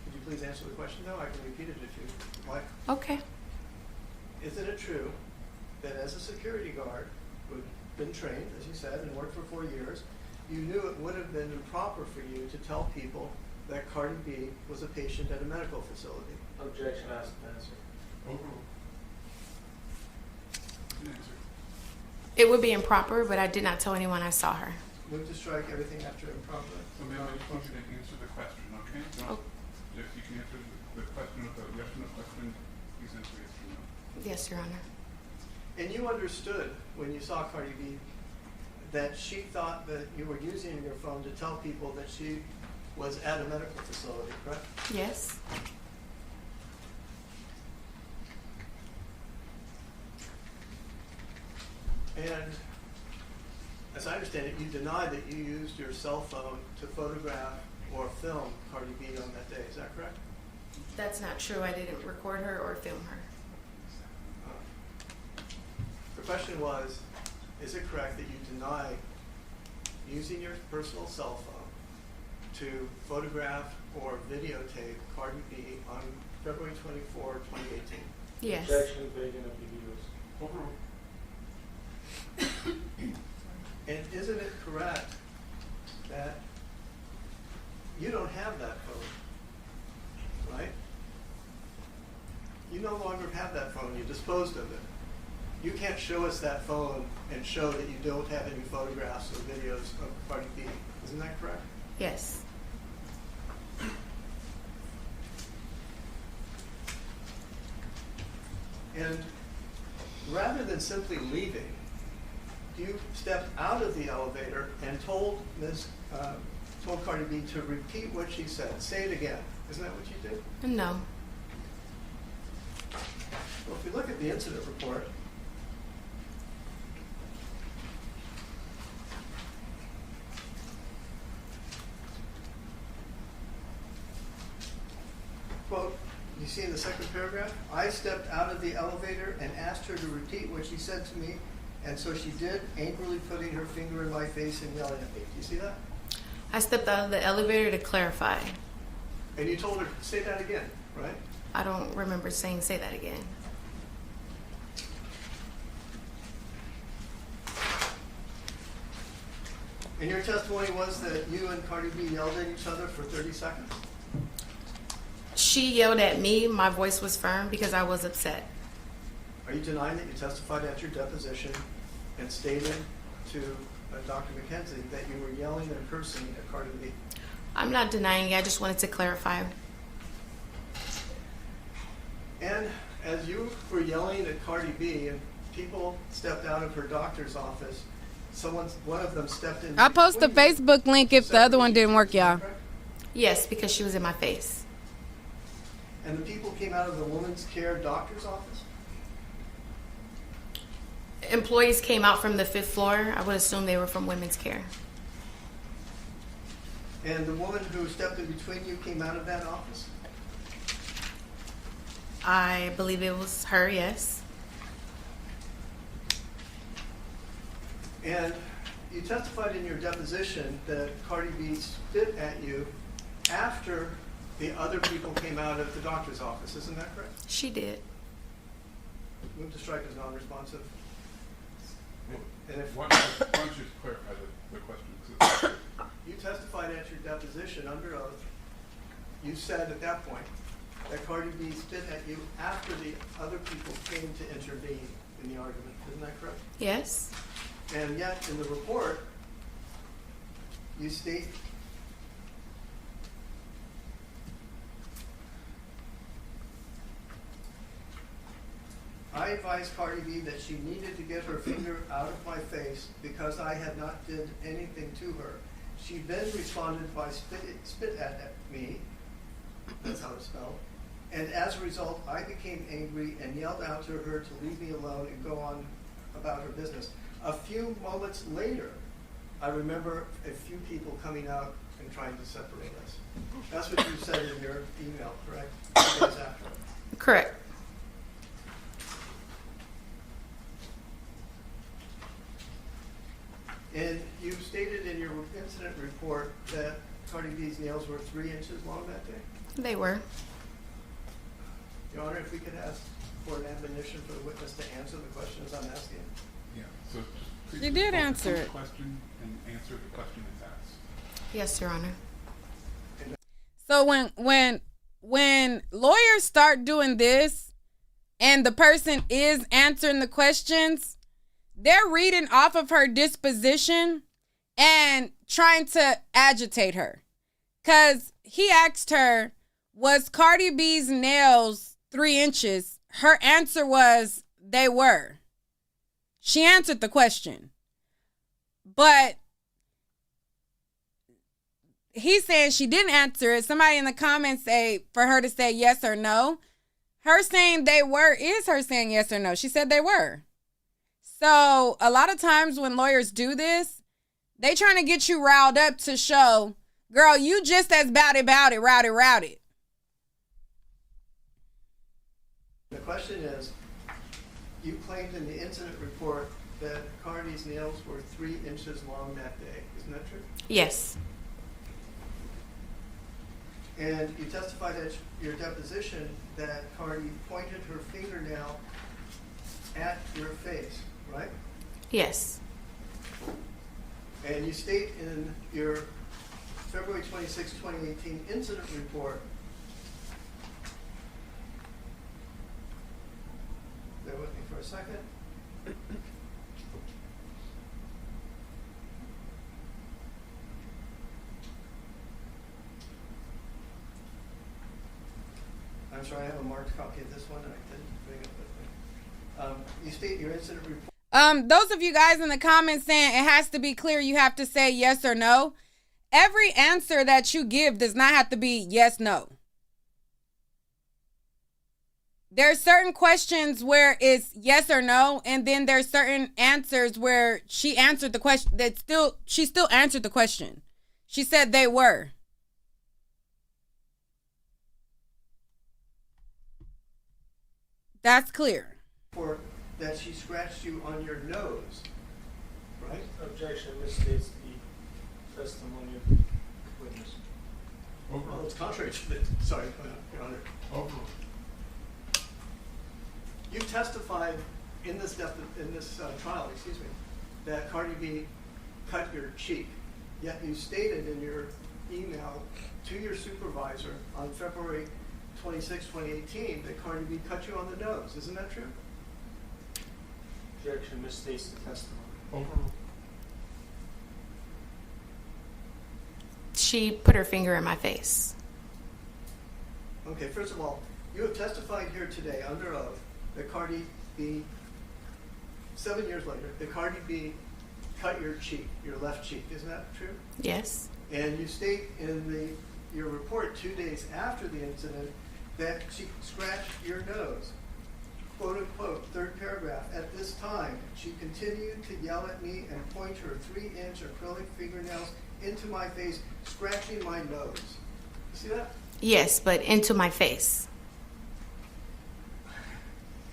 Could you please answer the question, though? I can repeat it if you like. Okay. Isn't it true that as a security guard who'd been trained, as you said, and worked for 4 years, you knew it would have been improper for you to tell people that Cardi B was a patient at a medical facility? Objection, asked and answered. Answer. It would be improper, but I did not tell anyone I saw her. Move to strike everything after improper. So ma'am, I just want you to answer the question, okay? Oh. If you can answer the question with a yes or no question, please answer yes or no. Yes, Your Honor. And you understood when you saw Cardi B that she thought that you were using your phone to tell people that she was at a medical facility, correct? Yes. And as I understand it, you denied that you used your cell phone to photograph or film Cardi B on that day. Is that correct? That's not true. I didn't record her or film her. The question was, is it correct that you deny using your personal cell phone to photograph or videotape Cardi B on February 24, 2018? Yes. Objection, vacant of videos. Overruled. And isn't it correct that you don't have that phone, right? You no longer have that phone. You disposed of it. You can't show us that phone and show that you don't have any photographs or videos of Cardi B. Isn't that correct? Yes. And rather than simply leaving, you stepped out of the elevator and told Cardi B to repeat what she said. Say it again. Isn't that what you did? No. Well, if we look at the incident report, quote, you see in the second paragraph, I stepped out of the elevator and asked her to repeat what she said to me, and so she did, angrily putting her finger in my face and yelling at me. Do you see that? I stepped out of the elevator to clarify. And you told her, say that again, right? I don't remember saying say that again. And your testimony was that you and Cardi B yelled at each other for 30 seconds? She yelled at me. My voice was firm because I was upset. Are you denying that you testified at your deposition and stated to Dr. McKenzie that you were yelling and cursing at Cardi B? I'm not denying it. I just wanted to clarify. And as you were yelling at Cardi B and people stepped out of her doctor's office, one of them stepped in. I'll post the between you. Facebook link if the other one didn't work, y'all. Yes, because she was in my face. And the people came out of the women's care doctor's office? Employees came out from the 5th floor. I would assume they were from women's care. And the woman who stepped in between you came out of that office? I believe it was her, yes. And you testified in your deposition that Cardi B spit at you after the other people came out of the doctor's office. Isn't that correct? She did. Move to strike as non-responsive. And if Why don't you just clarify the question? you testified at your deposition under oath, you said at that point that Cardi B spit at you after the other people came to intervene in the argument. Isn't that correct? Yes. And yet, in the report, you state I advised Cardi B that she needed to get her finger out of my face because I had not did anything to her. She then responded by spit at me, that's how it's spelled, and as a result, I became angry and yelled out to her to leave me alone and go on about her business. A few moments later, I remember a few people coming out and trying to separate us. That's what you said in your email, correct? 2 days after. Correct. And you stated in your incident report that Cardi B's nails were 3 inches long that day. They were. Your Honor, if we could ask for an admonition for the witness to answer the questions I'm asking. Yeah, so please She did focus on answer the it. question and answer the question as asked. Yes, Your Honor. So when lawyers start doing this and the person is answering the questions, they're reading off of her disposition and trying to agitate her. Because he asked her, was Cardi B's nails 3 inches? Her answer was, they were. She answered the question. But he's saying she didn't answer it. Somebody in the comments say for her to say yes or no. Her saying they were is her saying yes or no. She said they were. So a lot of times when lawyers do this, they trying to get you riled up to show, girl, you just as about it, rowdy. The question is, you claimed in the incident report that Cardi's nails were 3 inches long that day. Isn't that true? Yes. And you testified at your deposition that Cardi pointed her fingernail at your face, right? Yes. And you state in your February 26, 2018 incident report, bear with me for a second. I'm sorry, I have a marked copy of this one and I didn't bring it with me. You state in your incident report. Those of you guys in the comments saying it has to be clear, you have to say yes or no. Every answer that you give does not have to be yes, no. There's certain questions where it's yes or no, and then there's certain answers where she answered the question she still answered the question. She said they were. That's clear. For that she scratched you on your nose, right? Objection, misstates the testimony of the witness. Well, it's contrary to the, sorry, Your Honor. Overruled. You testified in this trial, that Cardi B cut your cheek, yet you stated in your email to your supervisor on February 26, 2018, that Cardi B cut you on the nose. Isn't that true? Objection, misstates the testimony. Overruled. She put her finger in my face. Okay, first of all, you have testified here today under oath that Cardi B, 7 years later, that Cardi B cut your cheek, your left cheek. Isn't that true? Yes. And you state in your report 2 days after the incident that she scratched your nose. Quote unquote, third paragraph, at this time, She continued to yell at me and point her 3-inch acrylic fingernails into my face, scratching my nose. You see that? Yes, but into my face.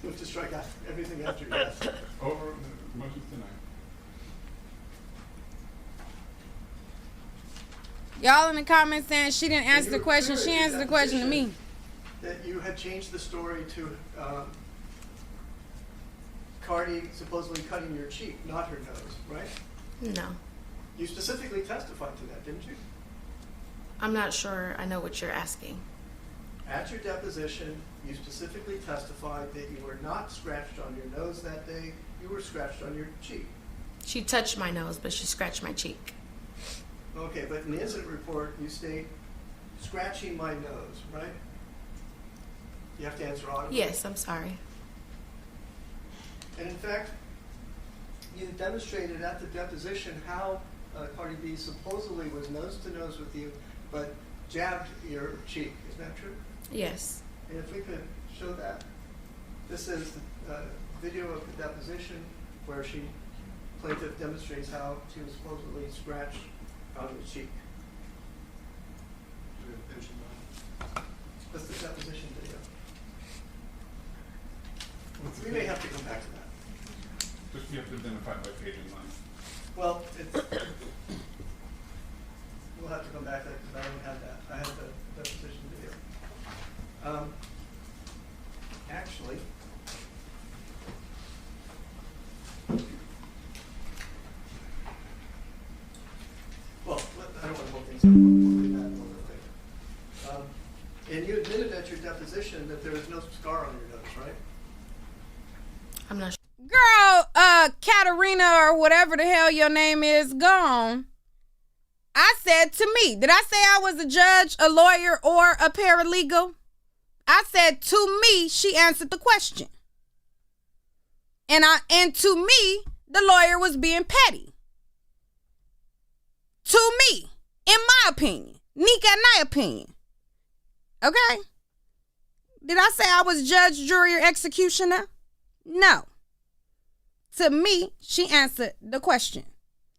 You have to strike out everything after yes. Over, motion's denied. Y'all in the comments saying she didn't answer You the were question. clear She in your answered the question to me. deposition That you had changed the story to Cardi supposedly cutting your cheek, not her nose, right? No. You specifically testified to that, didn't you? I'm not sure I know what you're asking. At your deposition, you specifically testified that you were not scratched on your nose that day, you were scratched on your cheek. She touched my nose, but she scratched my cheek. Okay, but in the incident report, you state scratching my nose, right? You have to answer audibly. Yes, I'm sorry. And in fact, you demonstrated at the deposition how Cardi B supposedly was nose to nose with you, but jabbed your cheek. Isn't that true? Yes. And if we could show that. This is the video of the deposition where plaintiff demonstrates how she was supposedly scratched on the cheek. That's the deposition video. We may have to come back to that. Just you have to identify by page and line. Well, we'll have to come back to that because I don't have that. I have the deposition video. Actually, well, I don't want to hold things up. We'll do that a little bit later. And you admitted at your deposition that there was no scar on your nose, right? I'm not sure. Girl, Katarina or whatever the hell your name is, gone. I said to me, did I say I was a judge, a lawyer, or a paralegal? I said to me, she answered the question. And to me, the lawyer was being petty. To me, in my opinion, Nika and my opinion. Okay? Did I say I was judge, jury, or executioner? No. To me, she answered the question.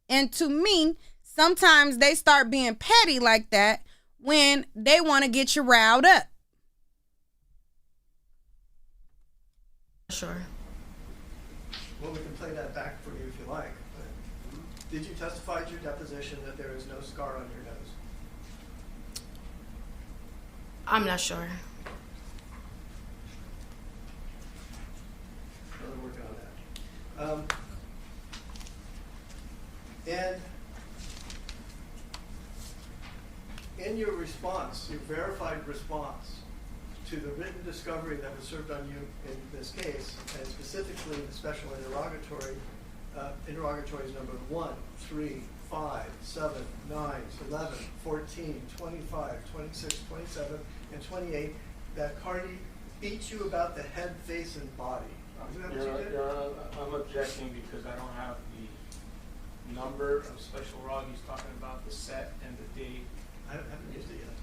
And to me, sometimes they start being petty like that when they want to get you riled up. Sure. Well, we can play that back for you if you like. But did you testify at your deposition that there is no scar on your nose? I'm not sure. We're working on that. And in your response, your verified response to the written discovery that was served on you in this case, and specifically the special interrogatory, interrogatories number 1, 3, 5, 7, 9, 11, 14, 25, 26, 27, and 28, that Cardi beat you about the head, face, and body. Isn't that what you did? Your Honor, I'm objecting because I don't have the number of special rog he's talking about, the set and the date. I haven't used it yet.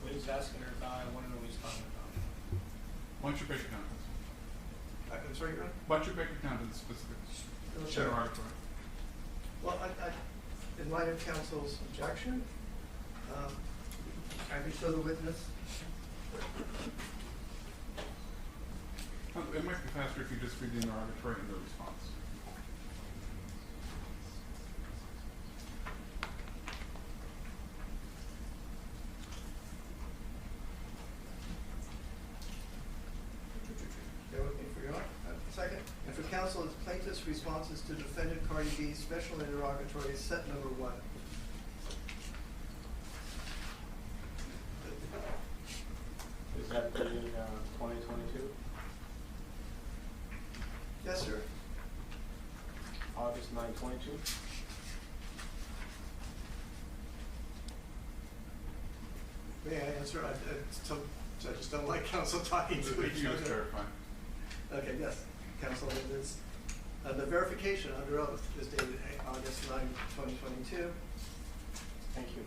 What he's asking her about, I want to know what he's talking about. Why don't you break it down? I'm sorry, Your Honor? Why don't you break it down to the specifics? Sure. Interrogatory. Well, in light of counsel's objection, I can show the witness. It might be faster if you just read the interrogatory and the response. Bear with me for a second. And for counsel, it's plaintiff's responses to defendant Cardi B's special interrogatory, set number 1. Is that the 2022? Yes, sir. August 9, 22? May I answer? I just don't like counsel talking to If each you just other. verify. Okay, yes, counsel, it is. The verification under oath is dated August 9, 2022. Thank you.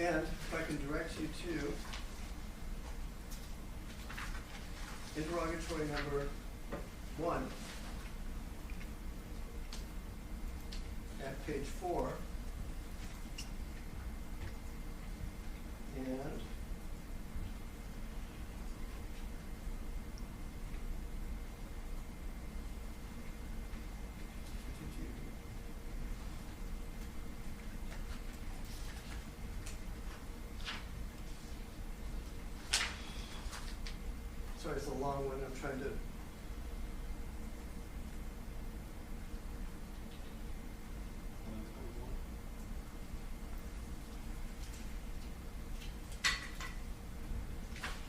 And if I can direct you to interrogatory number 1 at page 4. And sorry, it's a long one. I'm trying to.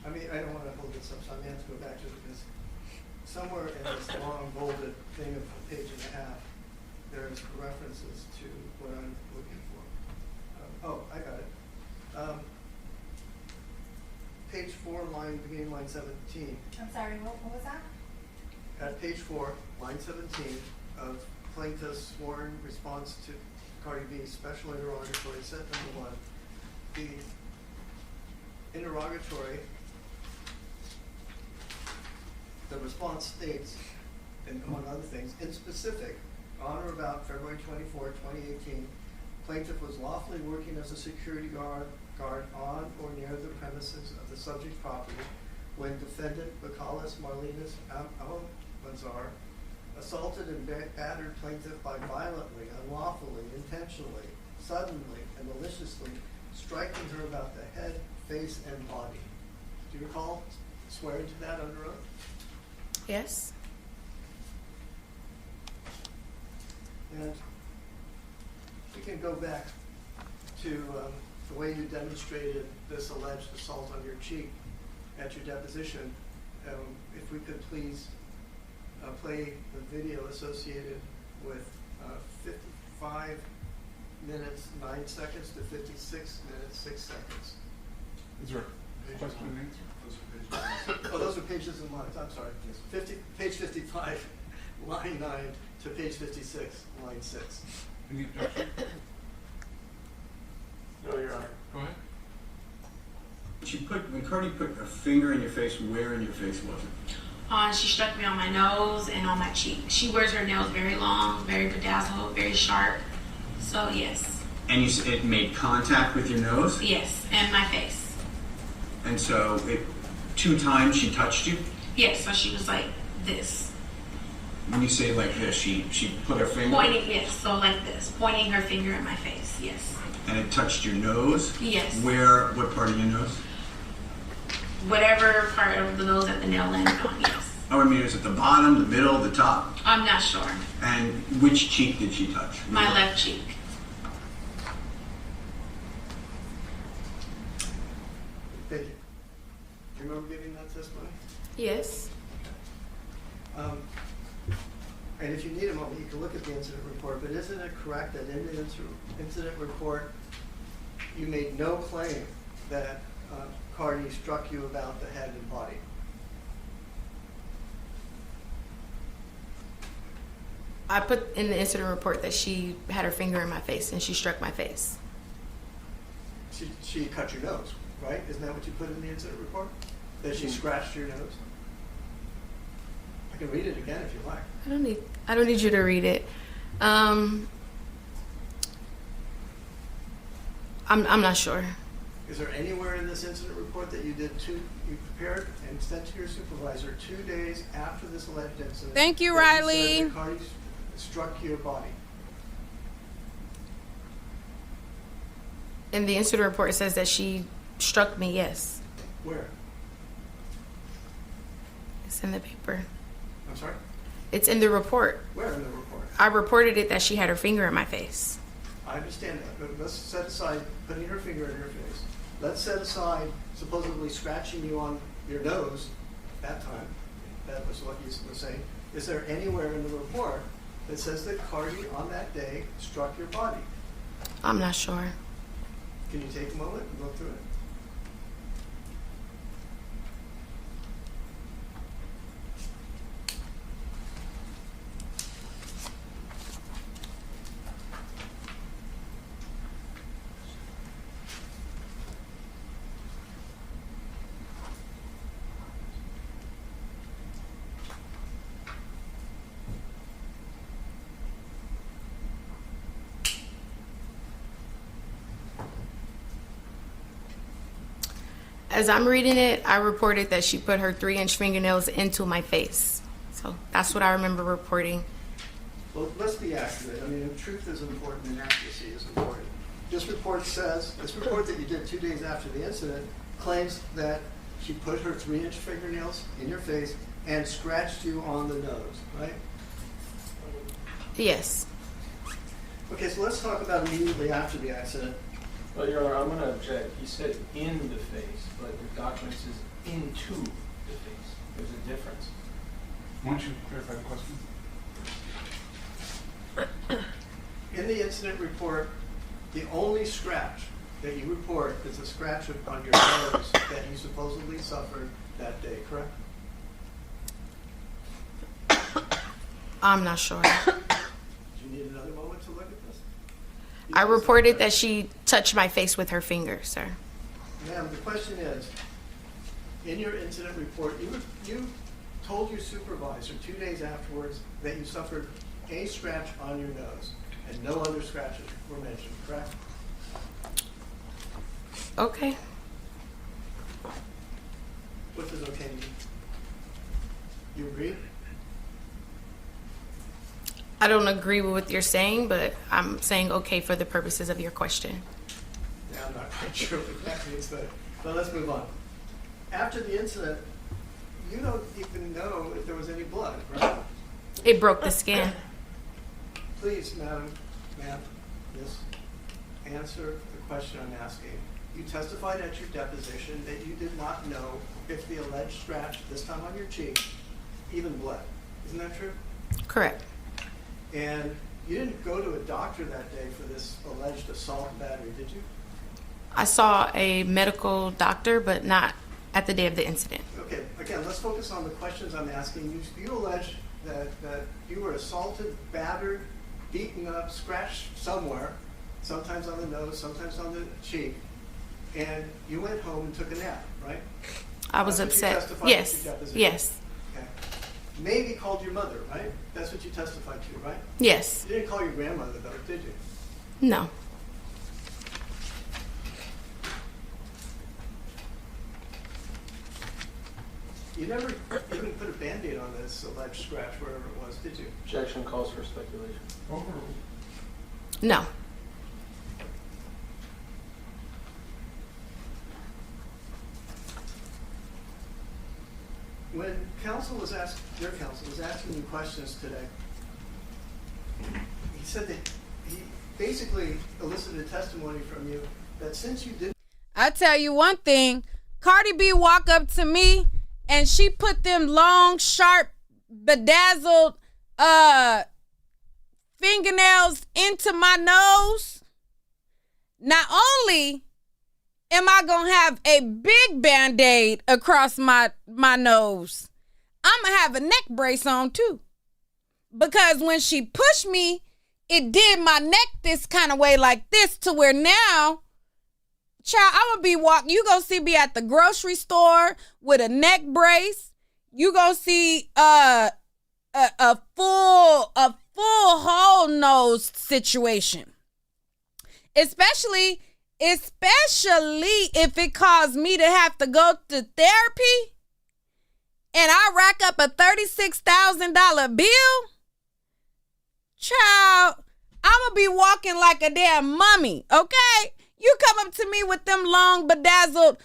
I mean, I don't want to hold this up, so I'm going to have to go back to it because somewhere in this long bolded thing of a page and a half, there's references to what I'm looking for. Oh, I got it. Page 4, beginning line 17. I'm sorry, what was that? At page 4, line 17 of plaintiff's sworn response to Cardi B's special interrogatory, set number 1, the interrogatory, the response states, and among other things, in specific, on or about February 24, 2018, plaintiff was lawfully working as a security guard on or near the premises of the subject property when defendant Bacalus Marlenis Almanzar assaulted and battered plaintiff by violently, unlawfully, intentionally, suddenly, and maliciously striking her about the head, face, and body. Do you recall swearing to that under oath? Yes. And we can go back to the way you demonstrated this alleged assault on your cheek at your deposition. If we could please play the video associated with 55 minutes, 9 seconds to 56 minutes, 6 seconds. Is there a question and answer? Oh, those are pages and lines, I'm sorry. Page 55, line 9 to page 56, line 6. Any objection? No, Your Honor. Go ahead. When Cardi put a finger in your face, where in your face was it? She struck me on my nose and on my cheek. She wears her nails very long, very bedazzled, very sharp. So yes. And you said it made contact with your nose? Yes, and my face. And so 2 times she touched you? Yes, so she was like this. When you say like this, she put her finger? Pointing, yes, so like this. Pointing her finger in my face, yes. And it touched your nose? Yes. What part of your nose? Whatever part of the nose that the nail landed on, yes. Oh, I mean, is it the bottom, the middle, the top? I'm not sure. And which cheek did she touch? My left cheek. Thank you. Do you remember giving that testimony? Yes. And if you need a moment, you can look at the incident report, but isn't it correct that in the incident report, you made no claim that Cardi struck you about the head and body? I put in the incident report that she had her finger in my face and she struck my face. She cut your nose, right? Isn't that what you put in the incident report? That she scratched your nose? I can read it again if you like. I don't need you to read it. I'm not sure. Is there anywhere in this incident report that you prepared and sent to your supervisor 2 days after this alleged incident? Thank you, that Riley. said that Cardi struck your body? In the incident report, it says that she struck me, yes. Where? It's in the paper. I'm sorry? It's in the report. Where in the report? I reported it that she had her finger in my face. I understand that, but let's set aside putting her finger in her face. Let's set aside supposedly scratching you on your nose that time. That was what you were saying. Is there anywhere in the report that says that Cardi on that day struck your body? I'm not sure. Can you take a moment and look through it? As I'm reading it, I reported that she put her 3-inch fingernails into my face. So that's what I remember reporting. Well, let's be accurate. I mean, truth is important and accuracy is important. This report that you did 2 days after the incident claims that she put her 3-inch fingernails in your face and scratched you on the nose, right? Yes. Okay, so let's talk about immediately after the accident. Well, Your Honor, I'm going to object. He said in the face, but the document says into the face. There's a difference. Why don't you clarify the question? In the incident report, the only scratch that you report is a scratch on your nose that you supposedly suffered that day, correct? I'm not sure. Do you need another moment to look at this? I reported that she touched my face with her finger, sir. Ma'am, the question is, in your incident report, you told your supervisor 2 days afterwards that you suffered a scratch on your nose and no other scratches were mentioned, correct? Okay. What does okay mean? You agree? I don't agree with what you're saying, but I'm saying okay for the purposes of your question. Yeah, I'm not quite sure what that means, but let's move on. After the incident, you don't even know if there was any blood, right? It broke the skin. Please, ma'am, miss, answer the question I'm asking. You testified at your deposition that you did not know if the alleged scratch, this time on your cheek, even bled. Isn't that true? Correct. And you didn't go to a doctor that day for this alleged assault and battery, did you? I saw a medical doctor, but not at the day of the incident. Okay, again, let's focus on the questions I'm asking you. You allege that you were assaulted, battered, beaten up, scratched somewhere, sometimes on the nose, sometimes on the cheek, and you went home and took a nap, right? I was That's what you upset. testified at Yes. your deposition. Yes. Okay. Maybe called your mother, right? That's what you testified to, right? Yes. You didn't call your grandmother, though, did you? No. You never even put a Band-Aid on this alleged scratch, wherever it was, did you? Objection calls for speculation. No. When your counsel was asking you questions today, he said that he basically elicited testimony from you that since you didn't. I tell you one thing, Cardi B walk up to me and she put them long, sharp, bedazzled fingernails into my nose. Not only am I gonna have a big Band-Aid across my nose, I'm gonna have a neck brace on too. Because when she pushed me, it did my neck this kind of way like this to where now, child, I'm gonna be walking. You gonna see me at the grocery store with a neck brace. You gonna see a full whole nose situation. Especially if it caused me to have to go to therapy and I rack up a $36,000 bill, child, I'm gonna be walking like a damn mummy, okay? You come up to me with them long bedazzled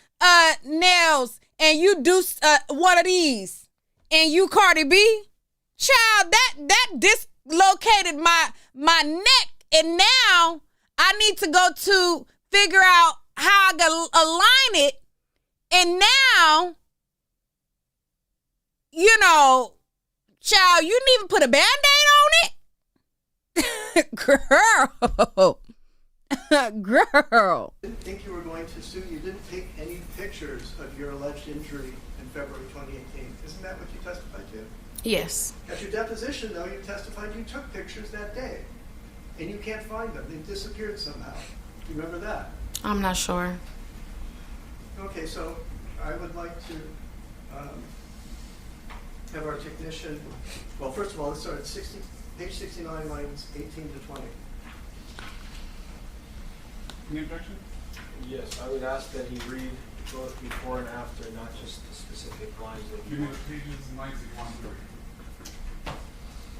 nails and you do one of these and you Cardi B, child, that dislocated my neck, and now I need to go to figure out how I can align it, and now, you know, child, you didn't even put a Band-Aid on it? Girl. Didn't think you were going to sue. You didn't take any pictures of your alleged injury in February 2018. Isn't that what you testified to? Yes. At your deposition, though, you testified you took pictures that day, and you can't find them. They disappeared somehow. Do you remember that? I'm not sure. Okay, so I would like to have our technician, well, first of all, let's start at page 69, lines 18 to 20. Any objection? Yes, I would ask that he read both before and after, not just the specific lines that Give you me want. the pages and lines that you want to read.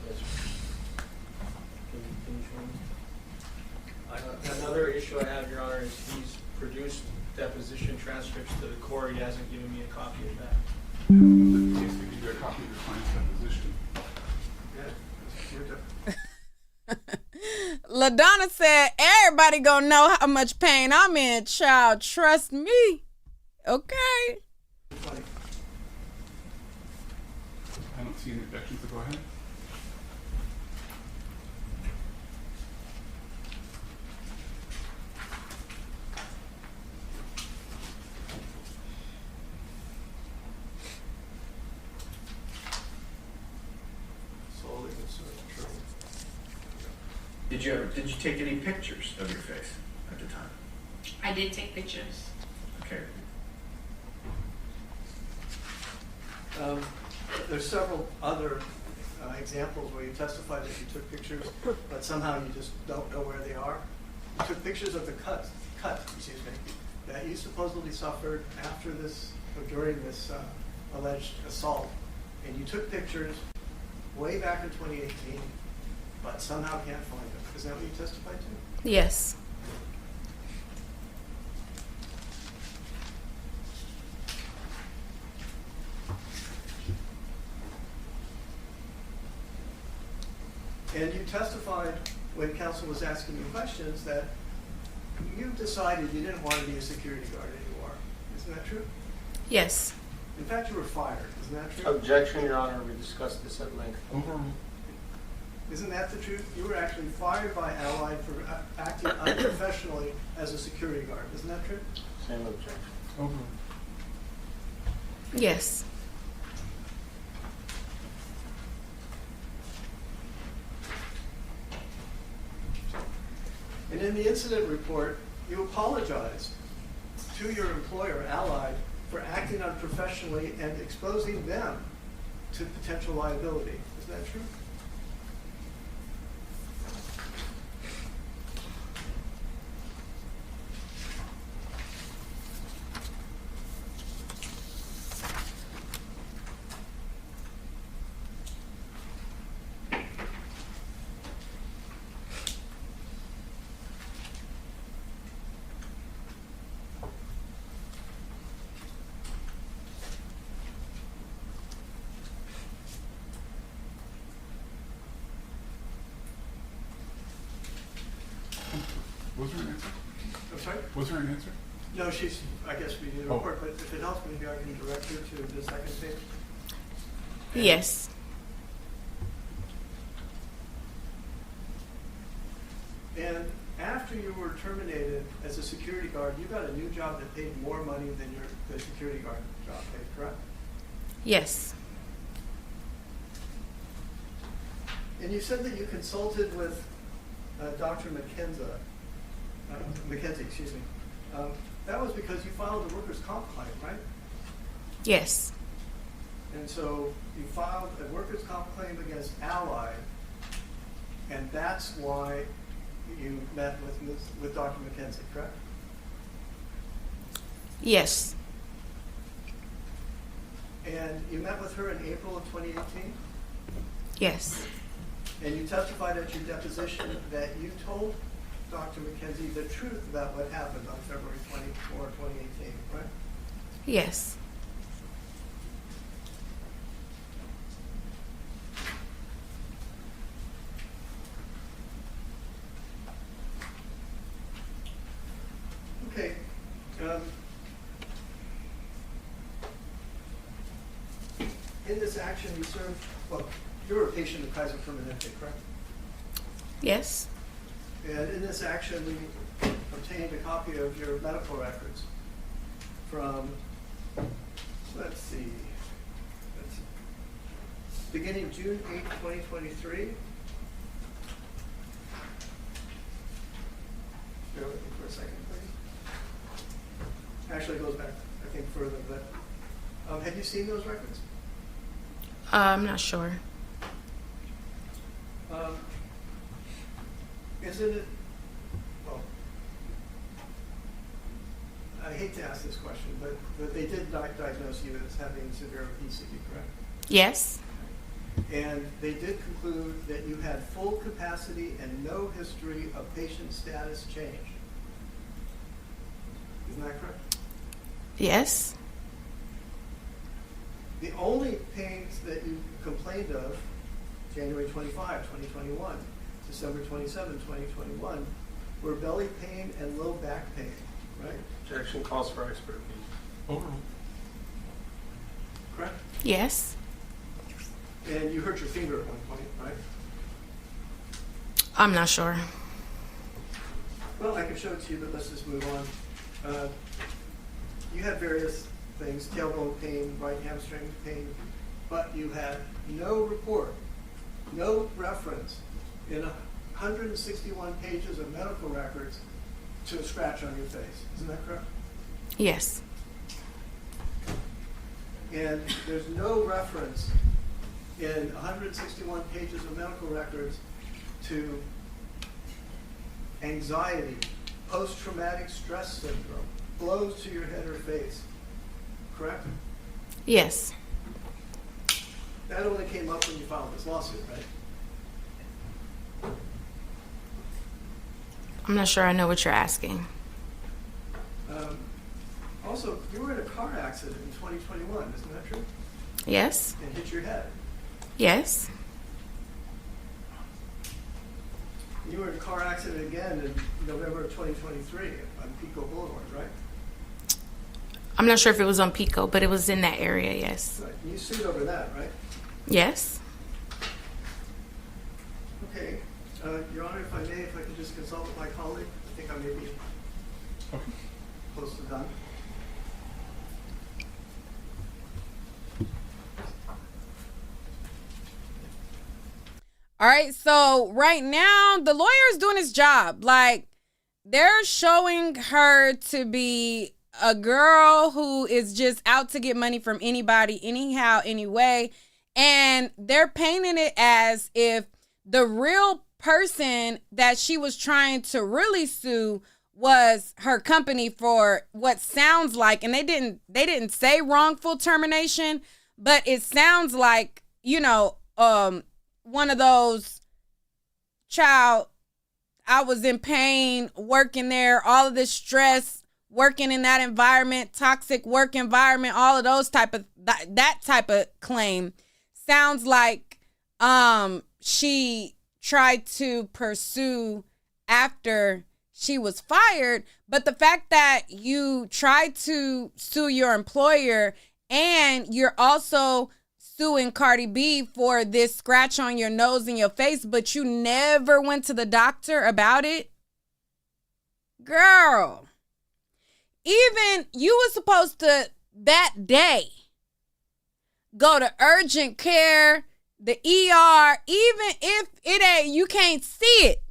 Yes. Can you show me? Another issue I have, Your Honor, is he's produced deposition transcripts to the court. He hasn't given me a copy of that. In case we give you a copy of your client's deposition. LaDonna said, everybody gonna know how much pain I'm in, child. Trust me. Okay. I don't see any objections, so go ahead. Solely concerned, true. Did you take any pictures of your face at the time? I did take pictures. Okay. There's several other examples where you testified that you took pictures, but somehow you just don't know where they are. You took pictures of the cut, that you supposedly suffered after this, or during this alleged assault, and you took pictures way back in 2018, but somehow can't find them. Is that what you testified to? Yes. And you testified when counsel was asking you questions that you decided you didn't want to be a security guard anymore. Isn't that true? Yes. In fact, you were fired. Isn't that true? Objection, Your Honor. We discussed this at length. Isn't that the truth? You were actually fired by Allied for acting unprofessionally as a security guard. Isn't that true? Same objection. Yes. And in the incident report, you apologized to your employer, Allied, for acting unprofessionally and exposing them to potential liability. Is that true? Was there an answer? I'm sorry? Was there an answer? No, I guess we need a report, but if it helps, maybe I can direct her to the second page. Yes. And after you were terminated as a security guard, you got a new job that paid more money than the security guard job paid, correct? Yes. And you said that you consulted with Dr. McKenzie, excuse me. That was because you filed a workers' comp claim, right? Yes. And so you filed a workers' comp claim against Allied, and that's why you met with Dr. McKenzie, correct? Yes. And you met with her in April of 2018? Yes. And you testified at your deposition that you told Dr. McKenzie the truth about what happened on February 24, 2018, right? Yes. Okay. In this action, you served, well, you were a patient of Kaiser Permanente, correct? Yes. And in this action, we obtained a copy of your medical records from, let's see, beginning June 8, 2023. Bear with me for a second, please. Actually, it goes back, I think, further, but have you seen those records? I'm not sure. Isn't it, well, I hate to ask this question, but they did diagnose you as having severe obesity, correct? Yes. And they did conclude that you had full capacity and no history of patient status change. Isn't that correct? Yes. The only pains that you complained of, January 25, 2021, December 27, 2021, were belly pain and low back pain, right? Objection calls for expert opinion. Correct? Yes. And you hurt your finger at one point, right? I'm not sure. Well, I can show it to you, but let's just move on. You had various things, tailbone pain, right hamstring pain, but you had no report, no reference in 161 pages of medical records to a scratch on your face. Isn't that correct? Yes. And there's no reference in 161 pages of medical records to anxiety, post-traumatic stress syndrome, blows to your head or face. Correct? Yes. That only came up when you filed this lawsuit, right? I'm not sure I know what you're asking. Also, you were in a car accident in 2021, isn't that true? Yes. And hit your head. Yes. You were in a car accident again in November of 2023 on Pico Boulevard, right? I'm not sure if it was on Pico, but it was in that area, yes. Right. You sued over that, right? Yes. Okay. Your Honor, if I may, if I could just consult with my colleague, I think I may be close to done. All right, so right now the lawyer is doing his job. Like, they're showing her to be a girl who is just out to get money from anybody, anyhow, anyway. And they're painting it as if the real person that she was trying to really sue was her company for what sounds like, and they didn't say wrongful termination, but it sounds like, you know, one of those, child, I was in pain working there, all of this stress, working in that environment, toxic work environment, all of those that type of claim sounds like she tried to pursue after she was fired. But the fact that you tried to sue your employer and you're also suing Cardi B for this scratch on your nose and your face, but you never went to the doctor about it, girl, even you were supposed to that day go to urgent care, the ER, even if it ain't, you can't see it.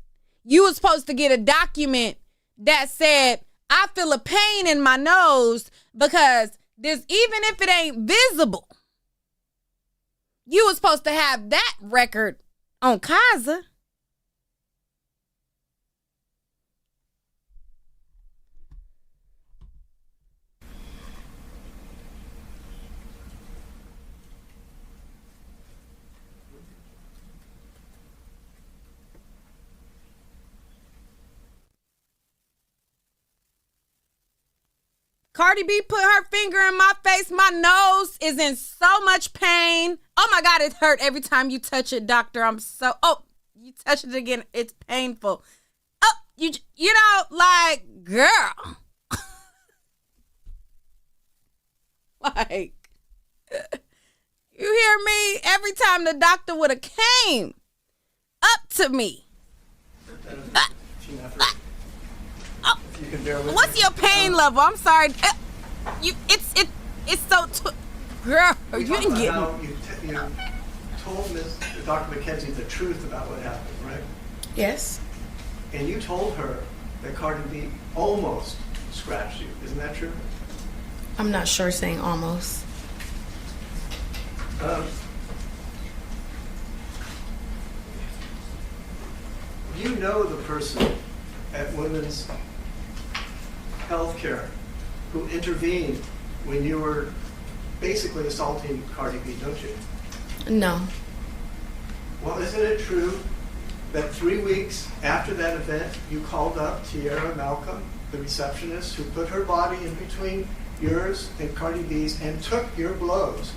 You were supposed to get a document that said, I feel a pain in my nose because this, even if it ain't visible, you were supposed to have that record on Kaiser. Cardi B put her finger in my face. My nose is in so much pain. Oh my God, it hurt every time you touch it, doctor. You touch it again. It's painful. Oh, you know, like, girl. Like, you hear me? Every time the doctor would have came up to me. You can bear with What's me. your pain level? I'm sorry. It's so. Girl, We you talked didn't about get how me. you told Dr. McKenzie the truth about what happened, right? Yes. And you told her that Cardi B almost scratched you. Isn't that true? I'm not sure saying almost. You know the person at Women's Healthcare who intervened when you were basically assaulting Cardi B, don't you? No. Well, isn't it true that 3 weeks after that event, you called up Tiara Malcolm, the receptionist, who put her body in between yours and Cardi B's and took your blows?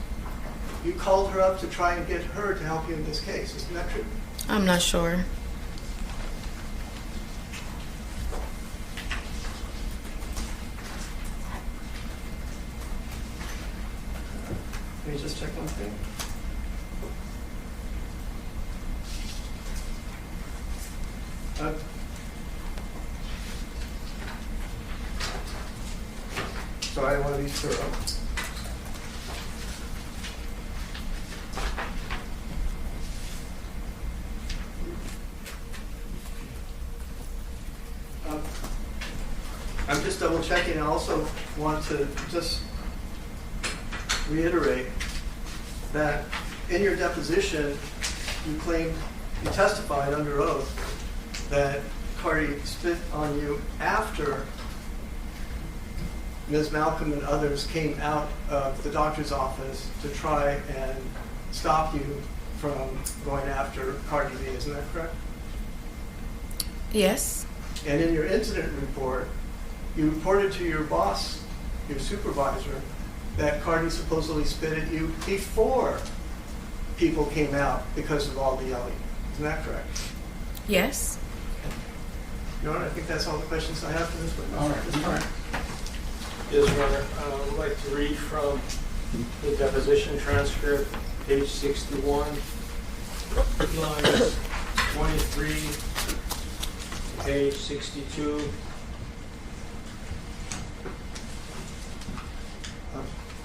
You called her up to try and get her to help you in this case. Isn't that true? I'm not sure. Let me just check one thing. So I want to be thorough. I'm just double checking. I also want to just reiterate that in your deposition, you testified under oath that Cardi spit on you after Ms. Malcolm and others came out of the doctor's office to try and stop you from going after Cardi B. Isn't that correct? Yes. And in your incident report, you reported to your boss, your supervisor, that Cardi supposedly spit at you before people came out because of all the yelling. Isn't that correct? Yes. Your Honor, I think that's all the questions I have for this witness. All right. All right. Yes, Your Honor. I would like to read from the deposition transcript, page 61, lines 23, page 62.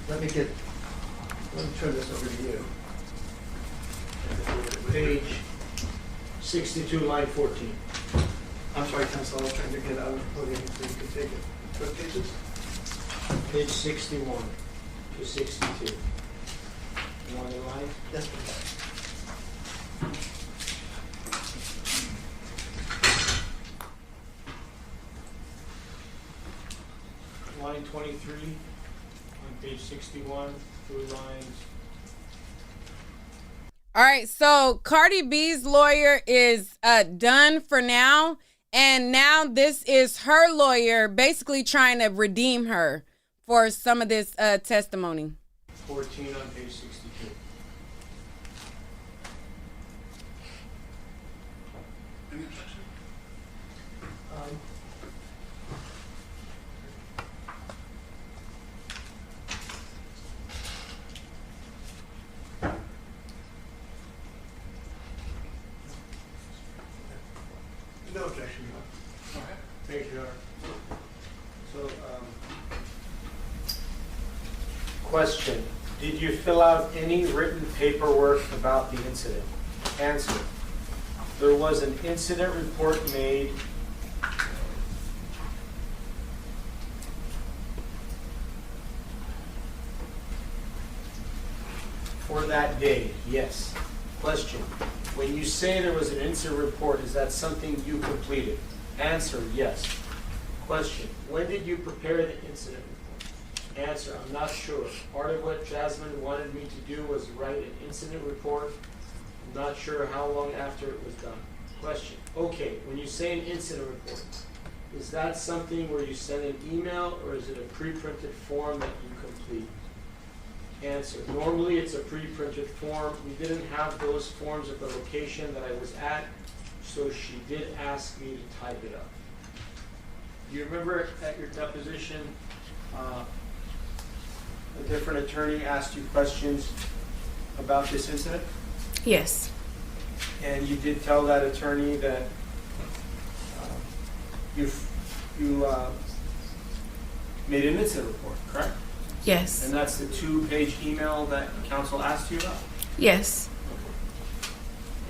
Let me turn this over to you. Page 62, line 14. I'm sorry, counsel, I was trying to get out of the podium so you could take it. What pages? Page 61 to 62. You want the line? Yes, please. Line 23 on page 61 through lines. All right, so Cardi B's lawyer is done for now, and now this is her lawyer basically trying to redeem her for some of this testimony. 14 on page 62. Any objection? No objection, Your Honor. Go ahead. Thank you, Your Honor. So, question, did you fill out any written paperwork about the incident? Answer, there was an incident report made for that day, yes. Question, when you say there was an incident report, is that something you completed? Answer, yes. Question, when did you prepare the incident report? Answer, I'm not sure. Part of what Jasmine wanted me to do was write an incident report. I'm not sure how long after it was done. Question, okay, when you say an incident report, is that something where you send an email or is it a pre-printed form that you complete? Answer, normally it's a pre-printed form. We didn't have those forms at the location that I was at, so she did ask me to type it up. You remember at your deposition, a different attorney asked you questions about this incident? Yes. And you did tell that attorney that you made an incident report, correct? Yes. And that's the 2-page email that counsel asked you about? Yes.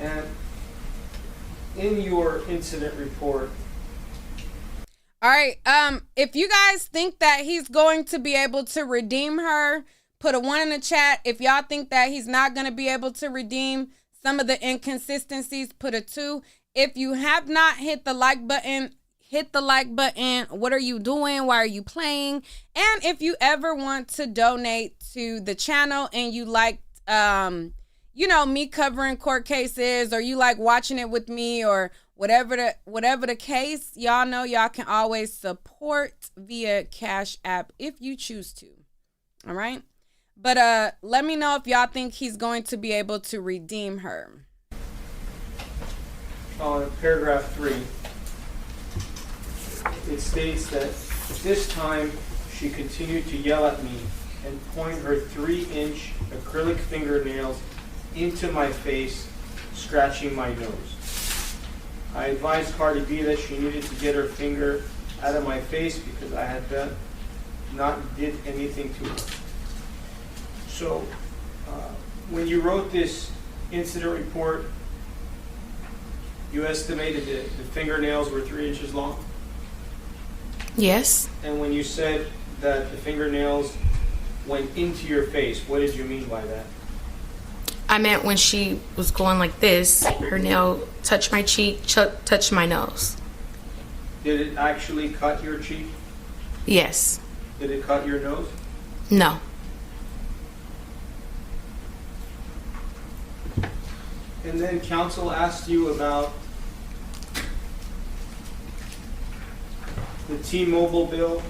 And in your incident report, All right, if you guys think that he's going to be able to redeem her, put a 1 in the chat. If y'all think that he's not going to be able to redeem some of the inconsistencies, put a 2. If you have not hit the like button, hit the like button. What are you doing? Why are you playing? And if you ever want to donate to the channel and you like, you know, me covering court cases, or you like watching it with me, or whatever the case, y'all know y'all can always support via Cash App if you choose to. All right. But let me know if y'all think he's going to be able to redeem her. On paragraph 3, it states that at this time she continued to yell at me and point her 3-inch acrylic fingernails into my face, scratching my nose. I advised Cardi B that she needed to get her finger out of my face because I had not did anything to her. So, when you wrote this incident report, you estimated that the fingernails were 3 inches long? Yes. And when you said that the fingernails went into your face, what did you mean by that? I meant when she was going like this, her nail touched my cheek, touched my nose. Did it actually cut your cheek? Yes. Did it cut your nose? No. And then counsel asked you about the T-Mobile bill.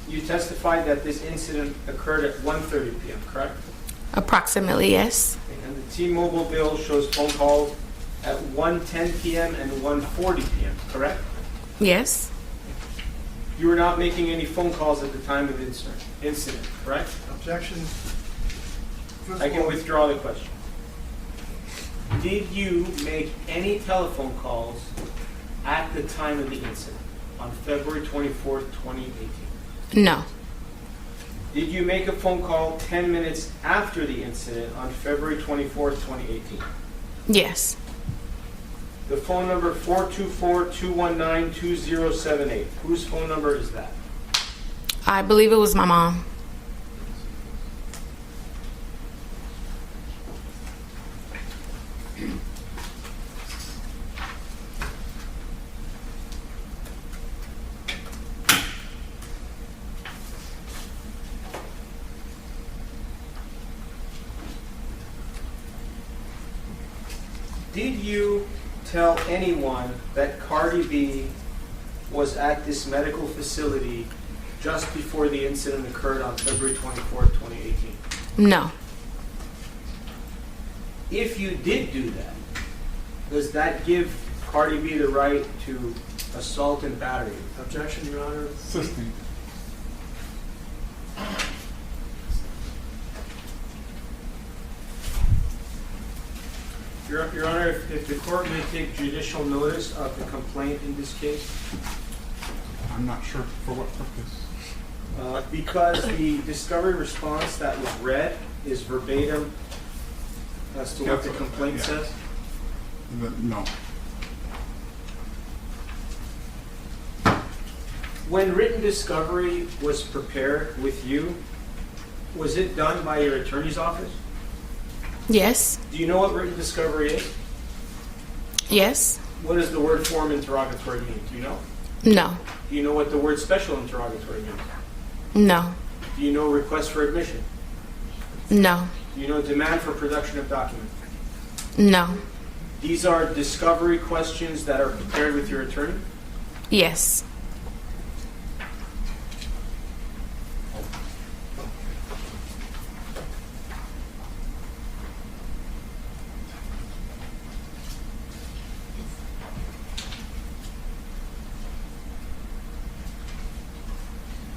You testified that this incident occurred at 1:30 p.m., correct? Approximately, yes. And the T-Mobile bill shows phone calls at 1:10 p.m. and 1:40 p.m., correct? Yes. You were not making any phone calls at the time of the incident, correct? Objection. First I of can all, withdraw the question. Did you make any telephone calls at the time of the incident on February 24th, 2018? No. Did you make a phone call 10 minutes after the incident on February 24th, 2018? Yes. The phone number 424-219-2078. Whose phone number is that? I believe it was my mom. Did you tell anyone that Cardi B was at this medical facility just before the incident occurred on February 24th, 2018? No. If you did do that, does that give Cardi B the right to assault and battery? objection, Your Honor. Assisting. Your Honor, if the court may take judicial notice of the complaint in this case. I'm not sure for what purpose. Because the discovery response that was read is verbatim as to what the complaint says. No. When written discovery was prepared with you, was it done by your attorney's office? Yes. Do you know what written discovery is? Yes. What does the word form interrogatory mean? Do you know? No. Do you know what the word special interrogatory means? No. Do you know request for admission? No. Do you know demand for production of documents? No. These are discovery questions that are prepared with your attorney? Yes.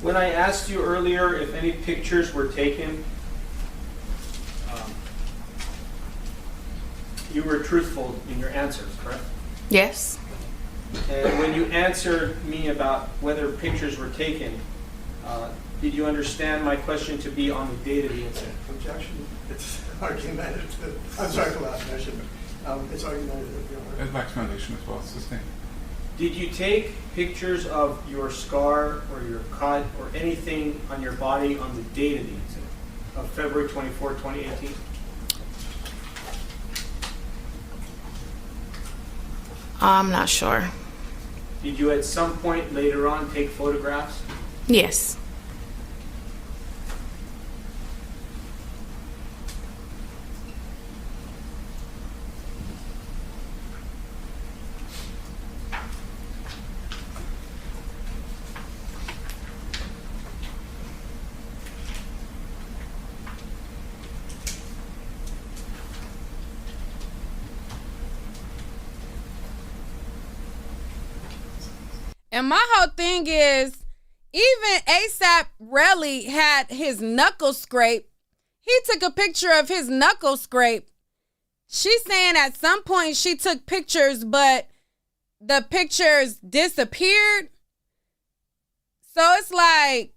When I asked you earlier if any pictures were taken, you were truthful in your answers, correct? Yes. And when you answered me about whether pictures were taken, did you understand my question to be on the date of the incident? Objection. It's argumentative. I'm sorry for last question. It's argumentative, Your Honor. Ed Black's foundation as well, sustained. Did you take pictures of your scar or your cut or anything on your body on the date of the incident of February 24, 2018? I'm not sure. Did you at some point later on take photographs? Yes. And my whole thing is, even ASAP Relly had his knuckle scrape. He took a picture of his knuckle scrape. She's saying at some point she took pictures, but the pictures disappeared. So it's like,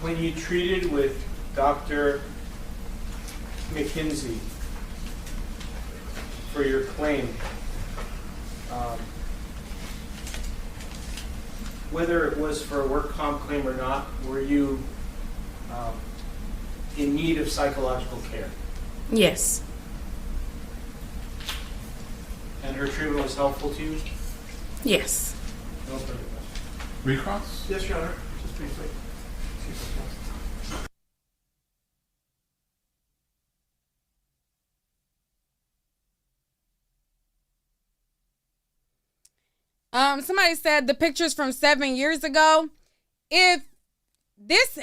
When you treated with Dr. McKinsey for your claim, whether it was for a work comp claim or not, were you in need of psychological care? Yes. And her treatment was helpful to you? Yes. No further questions. Recross? Yes, Your Honor, just briefly. Somebody said the pictures from 7 years ago. If this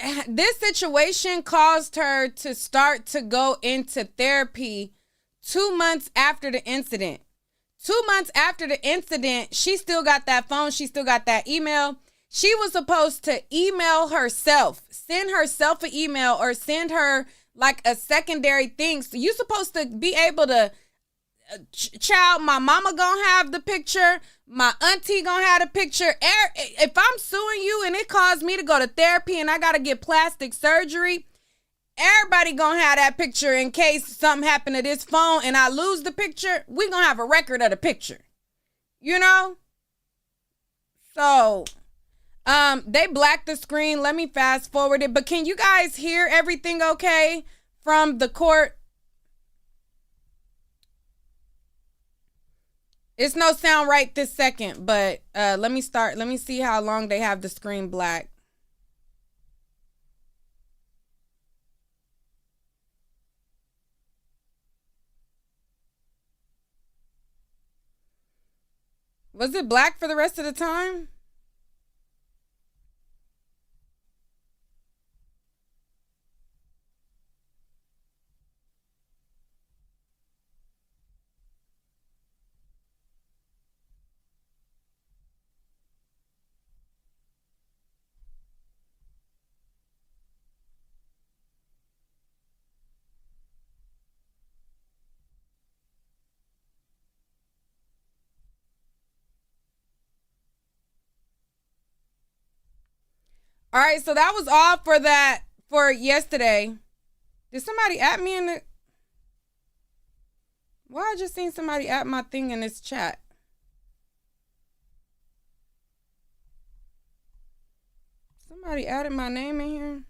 situation caused her to start to go into therapy 2 months after the incident. 2 months after the incident, she still got that phone. She still got that email. She was supposed to email herself, send herself an email or send her like a secondary thing. So you're supposed to be able to, child, my mama gonna have the picture. My auntie gonna have the picture. If I'm suing you and it caused me to go to therapy and I gotta get plastic surgery, everybody gonna have that picture in case something happened to this phone and I lose the picture. We gonna have a record of the picture, you know? So, they blacked the screen. Let me fast forward it. But can you guys hear everything okay from the court? It's no sound right this second, but let me start. Let me see how long they have the screen black. Was it black for the rest of the time? All right, so that was all for yesterday. Did somebody at me in the... Well, I just seen somebody at my thing in this chat. Somebody added my name in here.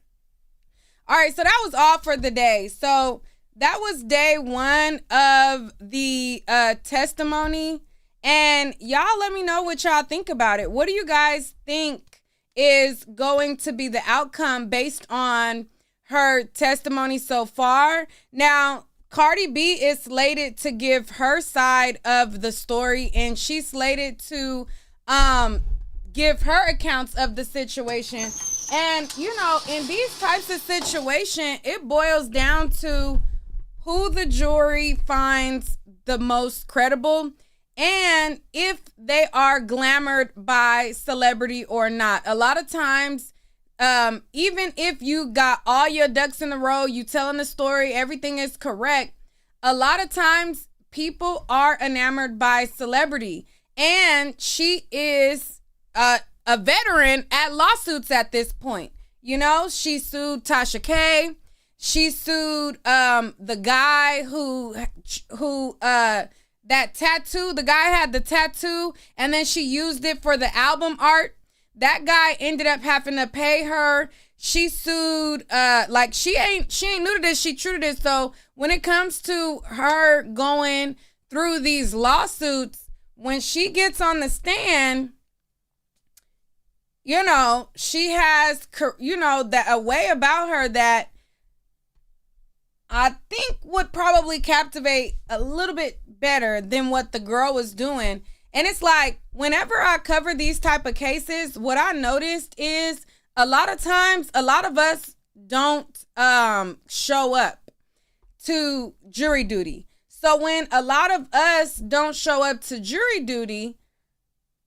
All right, so that was all for the day. So that was day one of the testimony. And y'all let me know what y'all think about it. What do you guys think is going to be the outcome based on her testimony so far? Now, Cardi B is slated to give her side of the story, and she's slated to give her accounts of the situation. And, you know, in these types of situations, it boils down to who the jury finds the most credible and if they are glamored by celebrity or not. A lot of times, even if you got all your ducks in a row, you telling the story, everything is correct, a lot of times people are enamored by celebrity. And she is a veteran at lawsuits at this point. You know, she sued Tasha K. She sued the guy who that tattoo, the guy had the tattoo and then she used it for the album art. That guy ended up having to pay her. She sued, like she ain't new to this, she true to this. So when it comes to her going through these lawsuits, when she gets on the stand, you know, she has, you know, that a way about her that I think would probably captivate a little bit better than what the girl was doing. And it's like, whenever I cover these type of cases, what I noticed is a lot of times, a lot of us don't show up to jury duty. So when a lot of us don't show up to jury duty,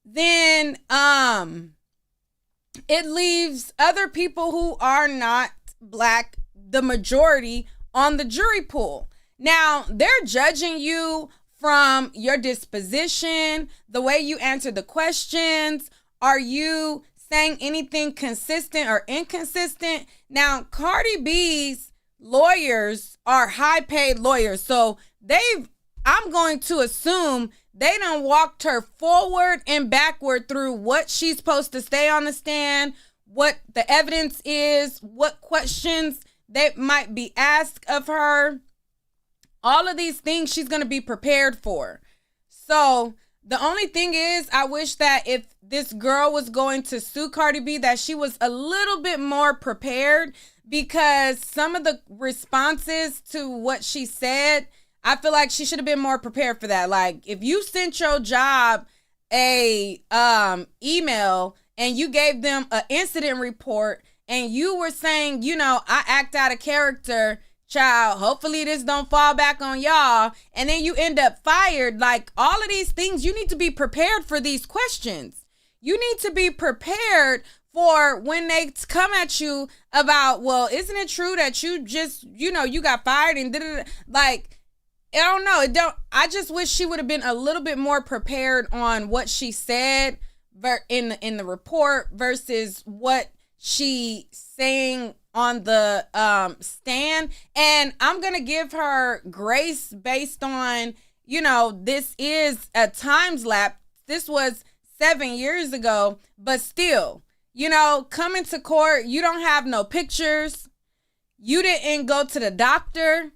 then it leaves other people who are not black, the majority, on the jury pool. Now, they're judging you from your disposition, the way you answer the questions. Are you saying anything consistent or inconsistent? Now, Cardi B's lawyers are high-paid lawyers, so I'm going to assume they done walked her forward and backward through what she's supposed to say on the stand, what the evidence is, what questions they might be asked of her. All of these things she's going to be prepared for. So the only thing is, I wish that if this girl was going to sue Cardi B, that she was a little bit more prepared, because some of the responses to what she said, I feel like she should have been more prepared for that. Like, if you sent your job a email and you gave them an incident report and you were saying, you know, I act out of character, child, hopefully this don't fall back on y'all, and then you end up fired. Like, all of these things, you need to be prepared for these questions. You need to be prepared for when they come at you about, well, isn't it true that you just, you know, you got fired and like, I don't know. I just wish she would have been a little bit more prepared on what she said in the report versus what she saying on the stand. And I'm gonna give her grace based on, you know, this is a time lapse. This was 7 years ago, but still, you know, coming to court, you don't have no pictures. You didn't go to the doctor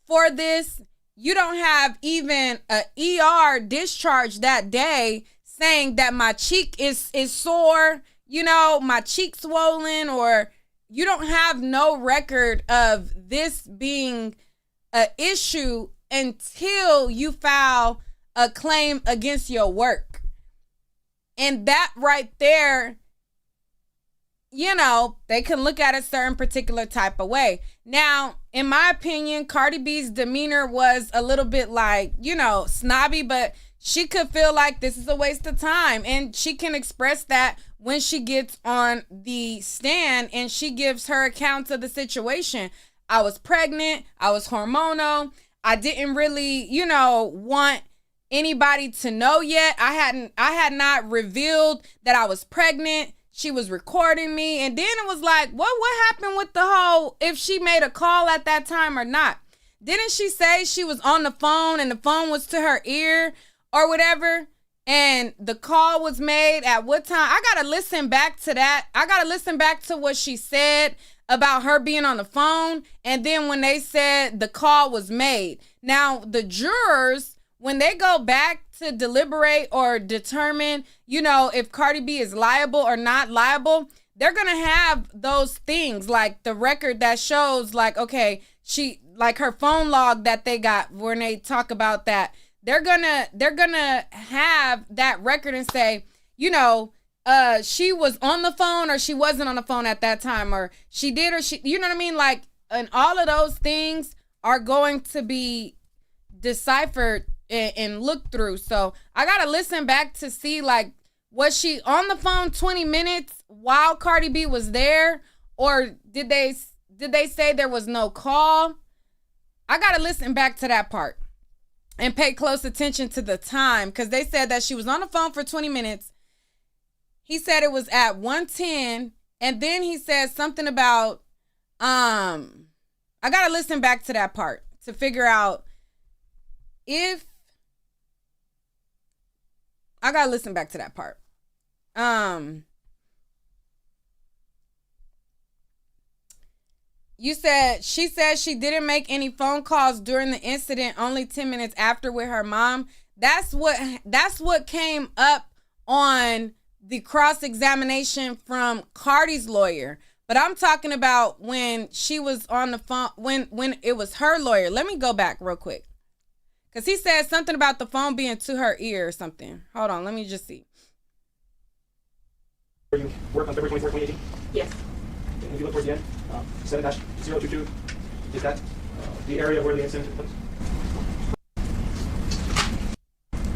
for this. You don't have even a ER discharge that day saying that my cheek is sore, you know, my cheek swollen, or you don't have no record of this being an issue until you file a claim against your work. And that right there, you know, they can look at a certain particular type of way. Now, in my opinion, Cardi B's demeanor was a little bit like, you know, snobby, but she could feel like this is a waste of time. And she can express that when she gets on the stand and she gives her account of the situation. I was pregnant. I was hormonal. I didn't really, you know, want anybody to know yet. I had not revealed that I was pregnant. She was recording me. And then it was like, what happened with the whole, if she made a call at that time or not? Didn't she say she was on the phone and the phone was to her ear or whatever? And the call was made at what time? I got to listen back to that. I got to listen back to what she said about her being on the phone. And then when they said the call was made. Now, the jurors, when they go back to deliberate or determine, you know, if Cardi B is liable or not liable, they're going to have those things like the record that shows like, okay, she, like her phone log that they got when they talk about that. They're gonna have that record and say, you know, she was on the phone or she wasn't on the phone at that time, or she did or she, you know what I mean? Like, and all of those things are going to be deciphered and looked through. So I gotta listen back to see, like, was she on the phone 20 minutes while Cardi B was there, or did they say there was no call? I gotta listen back to that part and pay close attention to the time, because they said that she was on the phone for 20 minutes. He said it was at 1:10, and then he said something about, I got to listen back to that part to figure out if I gotta listen back to that part. You said she didn't make any phone calls during the incident, only 10 minutes after with her mom. That's what came up on the cross-examination from Cardi's lawyer. But I'm talking about when she was on the phone, when it was her lawyer. Let me go back real quick. Because he said something about the phone being to her ear or something. Hold on, let me just see. You work on February 24th, 2018? Yes. And if you look towards the end, 7-022, is that the area where the incident took place?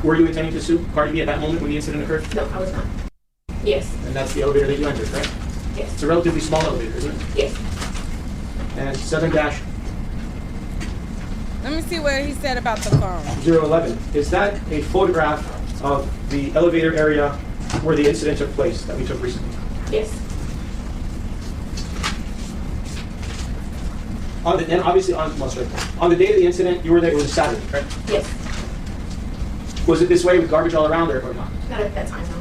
Were you intending to sue Cardi B at that moment when the incident occurred? No, I was not. Yes. And that's the elevator that you entered, right? Yes. It's a relatively small elevator, isn't it? Yes. And 7-011, Let me see what he said about the phone. is that a photograph of the elevator area where the incident took place that we took recently? Yes. And obviously on the day of the incident, you were there. It was a Saturday, right? Yes. Was it this way with garbage all around or not? Not at that time, no.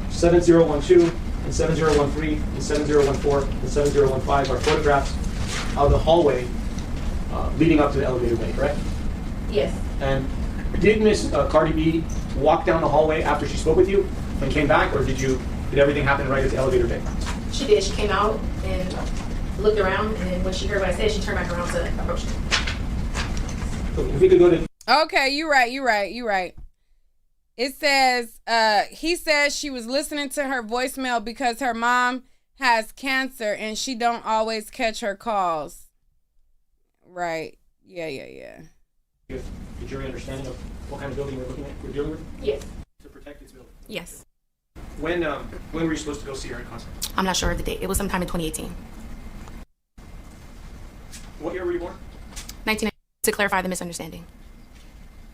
7012 and 7013 and 7014 and 7015 are photographs of the hallway leading up to the elevator bay, correct? Yes. And did Miss Cardi B walk down the hallway after she spoke with you and came back, or did everything happen right at the elevator bay? She did. She came out and looked around, and then when she heard what I said, she turned back around to approach me. So if we could go to... Okay, you're right. It says, he says she was listening to her voicemail because her mom has cancer and she don't always catch her calls. Right. Yeah. The jury understanding of what kind of building we're dealing with? Yes. To protect its building. Yes. When were you supposed to go see her in concert? I'm not sure of the date. It was sometime in 2018. What year were you born? 1990, to clarify the misunderstanding.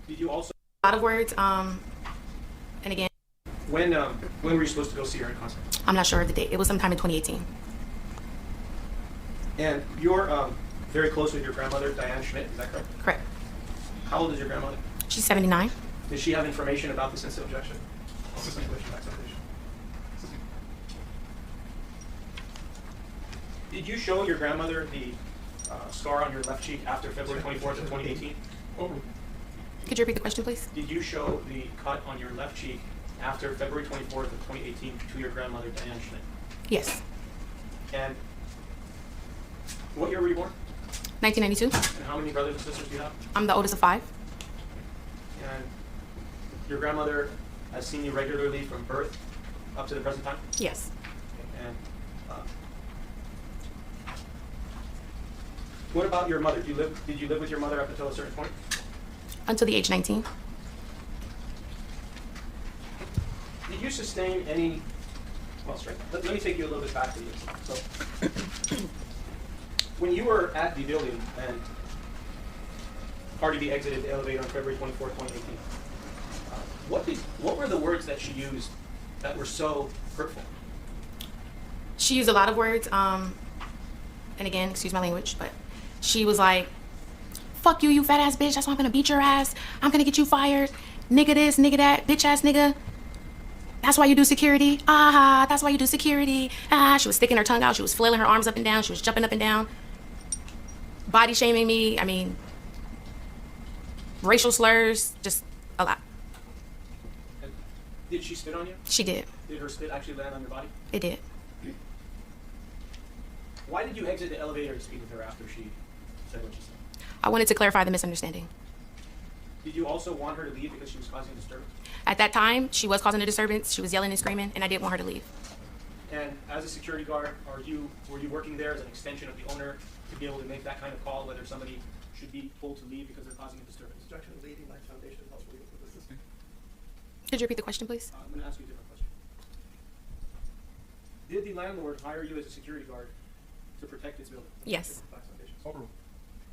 Did you also... A lot of words, and again, When were you supposed to go see her in concert? I'm not sure of the date. It was sometime in 2018. And you're very close with your grandmother, Diane Schmidt, is that correct? Correct. How old is your grandmother? She's 79. Did she have information about this incident objection? Did you show your grandmother the scar on your left cheek after February 24th of 2018? Could you repeat the question, please? Did you show the cut on your left cheek after February 24th of 2018 to your grandmother, Diane Schmidt? Yes. And what year were you born? 1992. And how many brothers and sisters do you have? I'm the oldest of 5. And your grandmother has seen you regularly from birth up to the present time? Yes. And what about your mother? Did you live with your mother up until a certain point? Until the age 19. Did you sustain any... Well, straight. Let me take you a little bit back to this. So, when you were at the building and Cardi B exited the elevator on February 24, 2018, what were the words that she used that were so hurtful? She used a lot of words, and again, excuse my language, but she was like, fuck you, you fat ass bitch, that's why I'm gonna beat your ass, I'm gonna get you fired, nigga this, nigga that, bitch ass nigga, that's why you do security, ah, that's why you do security, ah. She was sticking her tongue out, she was flailing her arms up and down, she was jumping up and down, body shaming me, I mean, racial slurs, just a lot. Did she spit on you? She did. Did her spit actually land on your body? It did. Why did you exit the elevator to speak with her after she said what she said? I wanted to clarify the misunderstanding. Did you also want her to leave because she was causing disturbance? At that time, she was causing a disturbance, she was yelling and screaming, and I didn't want her to leave. And as a security guard, were you working there as an extension of the owner to be able to make that kind of call, whether somebody should be told to leave because they're causing a disturbance? Instruction leading by foundation helps legal purposes. Could you repeat the question, please? I'm going to ask you a different question. Did the landlord hire you as a security guard to protect his building? Yes.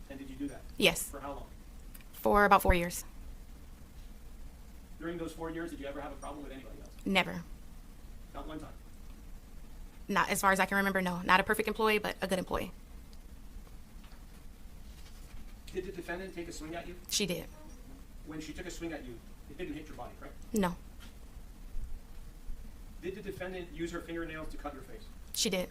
And did you do that? Yes. For how long? For about 4 years. During those 4 years, did you ever have a problem with anybody else? Never. Not one time? Not as far as I can remember, no. Not a perfect employee, but a good employee. Did the defendant take a swing at you? She did. When she took a swing at you, It didn't hit your body, correct? No, Did the defendant use her fingernails to cut your face? she did.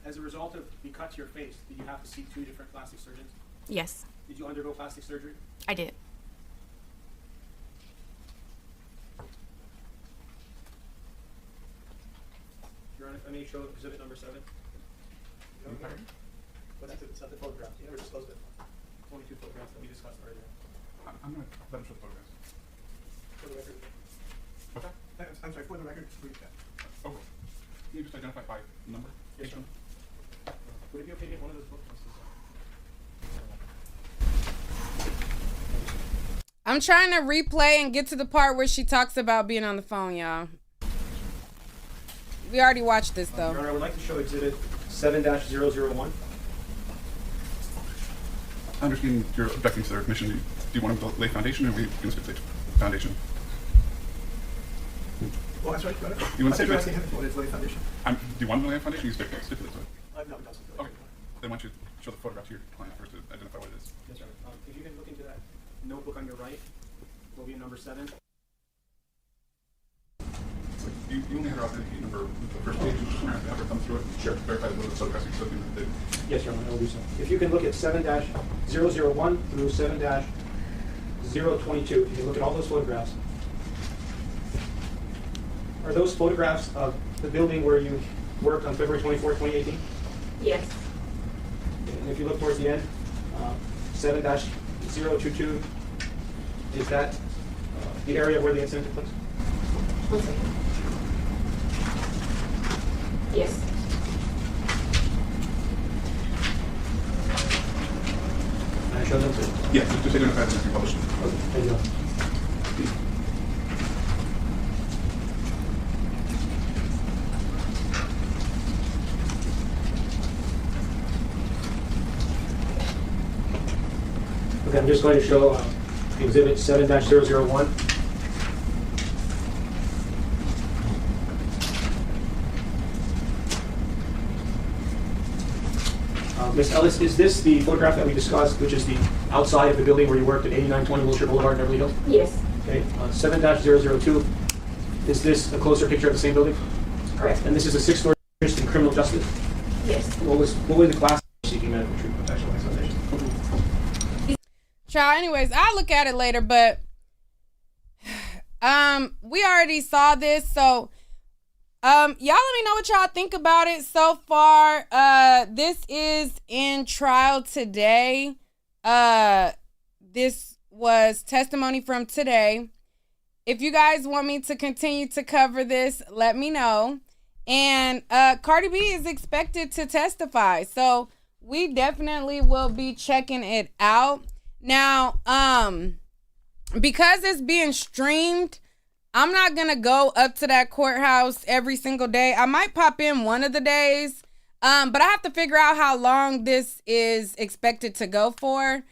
As a result of the cut to your face, did you have to see 2 different plastic surgeons? Yes, Did you undergo plastic surgery? I did. Your Honor, if I may show exhibit number 7. What's it? It's not the photograph. You never disclosed it. 22 photographs that we discussed earlier. I'm going to let him show the photographs. For the record. What's that? I'm sorry, for the record, read that. Oh, can you just identify by number? Yes, Your Honor. Would it be okay to get one of those photographs? I'm trying to replay and get to the part where she talks about being on the phone, y'all. We already watched this, though. Your Honor, I would like to show exhibit 7-001. I understand you're objecting to their admission. Do you want them to lay foundation, or are we going to stipulate foundation? Well, that's right, Your Honor. You want I to thought you were stipulate? asking him what is lay foundation. Do you want them to lay foundation, or you stipulate to it? No, it doesn't. Okay. Then why don't you show the photograph to your client first to identify what it is? Yes, Your Honor. If you can look into that notebook on your right, will be number 7. You only had her authenticate number the first page. You just want to have her come through it and verify that the photographs you took. Yes, Your Honor, I will do so. If you can look at 7-001 through 7-022, if you can look at all those photographs. Are those photographs of the building where you worked on February 24, 2018? Yes. And if you look towards the end, 7-022, is that the area where the incident took place? One second. Yes. Can I show them to? Yeah, just identify them if you publish them. Okay, thank you. Okay, I'm just going to show exhibit 7-001. Ms. Ellis, is this the photograph that we discussed, which is the outside of the building where you worked at 8920 Wilshire Boulevard, Beverly Hills? Yes. Okay, 7-002, is this a closer picture of the same building? Correct. And this is a 6th-story interest in criminal justice? Yes. What were the classes seeking medical treatment, actual examination? Child, anyways, I'll look at it later, but we already saw this, so y'all let me know what y'all think about it so far. This is in trial today. This was testimony from today. If you guys want me to continue to cover this, let me know. And Cardi B is expected to testify, so we definitely will be checking it out. Now, because it's being streamed, I'm not going to go up to that courthouse every single day. I might pop in one of the days, but I have to figure out how long this is expected to go for.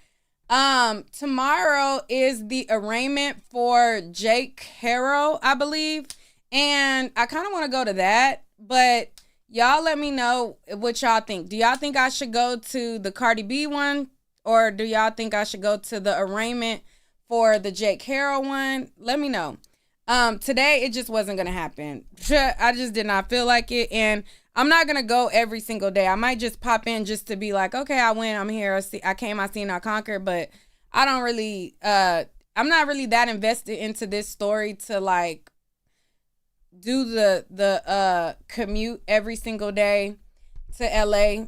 Tomorrow is the arraignment for Jake Harrow, I believe, and I kind of want to go to that, but y'all let me know what y'all think. Do y'all think I should go to the Cardi B one? Or do y'all think I should go to the arraignment for the Jake Harrow one? Let me know. Today, it just wasn't going to happen. I just did not feel like it. And I'm not going to go every single day. I might just pop in just to be like, okay, I went, I'm here. I came, I seen, I conquered. But I don't really, I'm not really that invested into this story to like do the commute every single day to LA.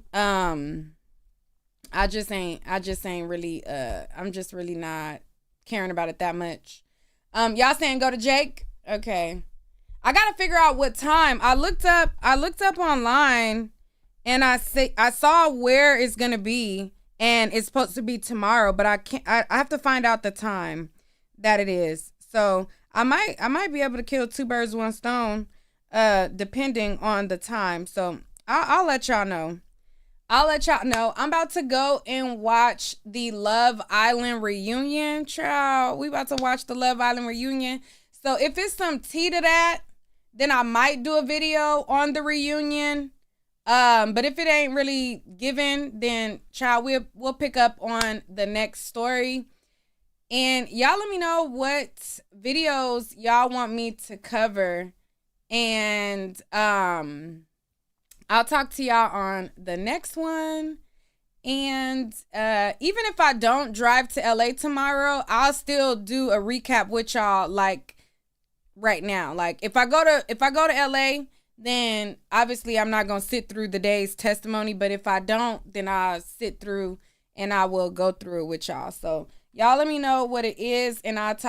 I just ain't really, I'm just really not caring about it that much. Y'all saying go to Jake? Okay. I gotta figure out what time. I looked up online and I saw where it's gonna be and it's supposed to be tomorrow, but I have to find out the time that it is. So I might be able to kill 2 birds, 1 stone, depending on the time. So I'll let y'all know. I'm about to go and watch the Love Island reunion, child. We about to watch the Love Island reunion. So if it's some tea to that, then I might do a video on the reunion. But if it ain't really given, then child, we'll pick up on the next story. And y'all let me know what videos y'all want me to cover. And I'll talk to y'all on the next one. And even if I don't drive to LA tomorrow, I'll still do a recap with y'all like right now. Like if I go to LA, then obviously I'm not going to sit through the day's testimony, but if I don't, then I'll sit through and I will go through it with y'all. So y'all let me know what it is, and I'll talk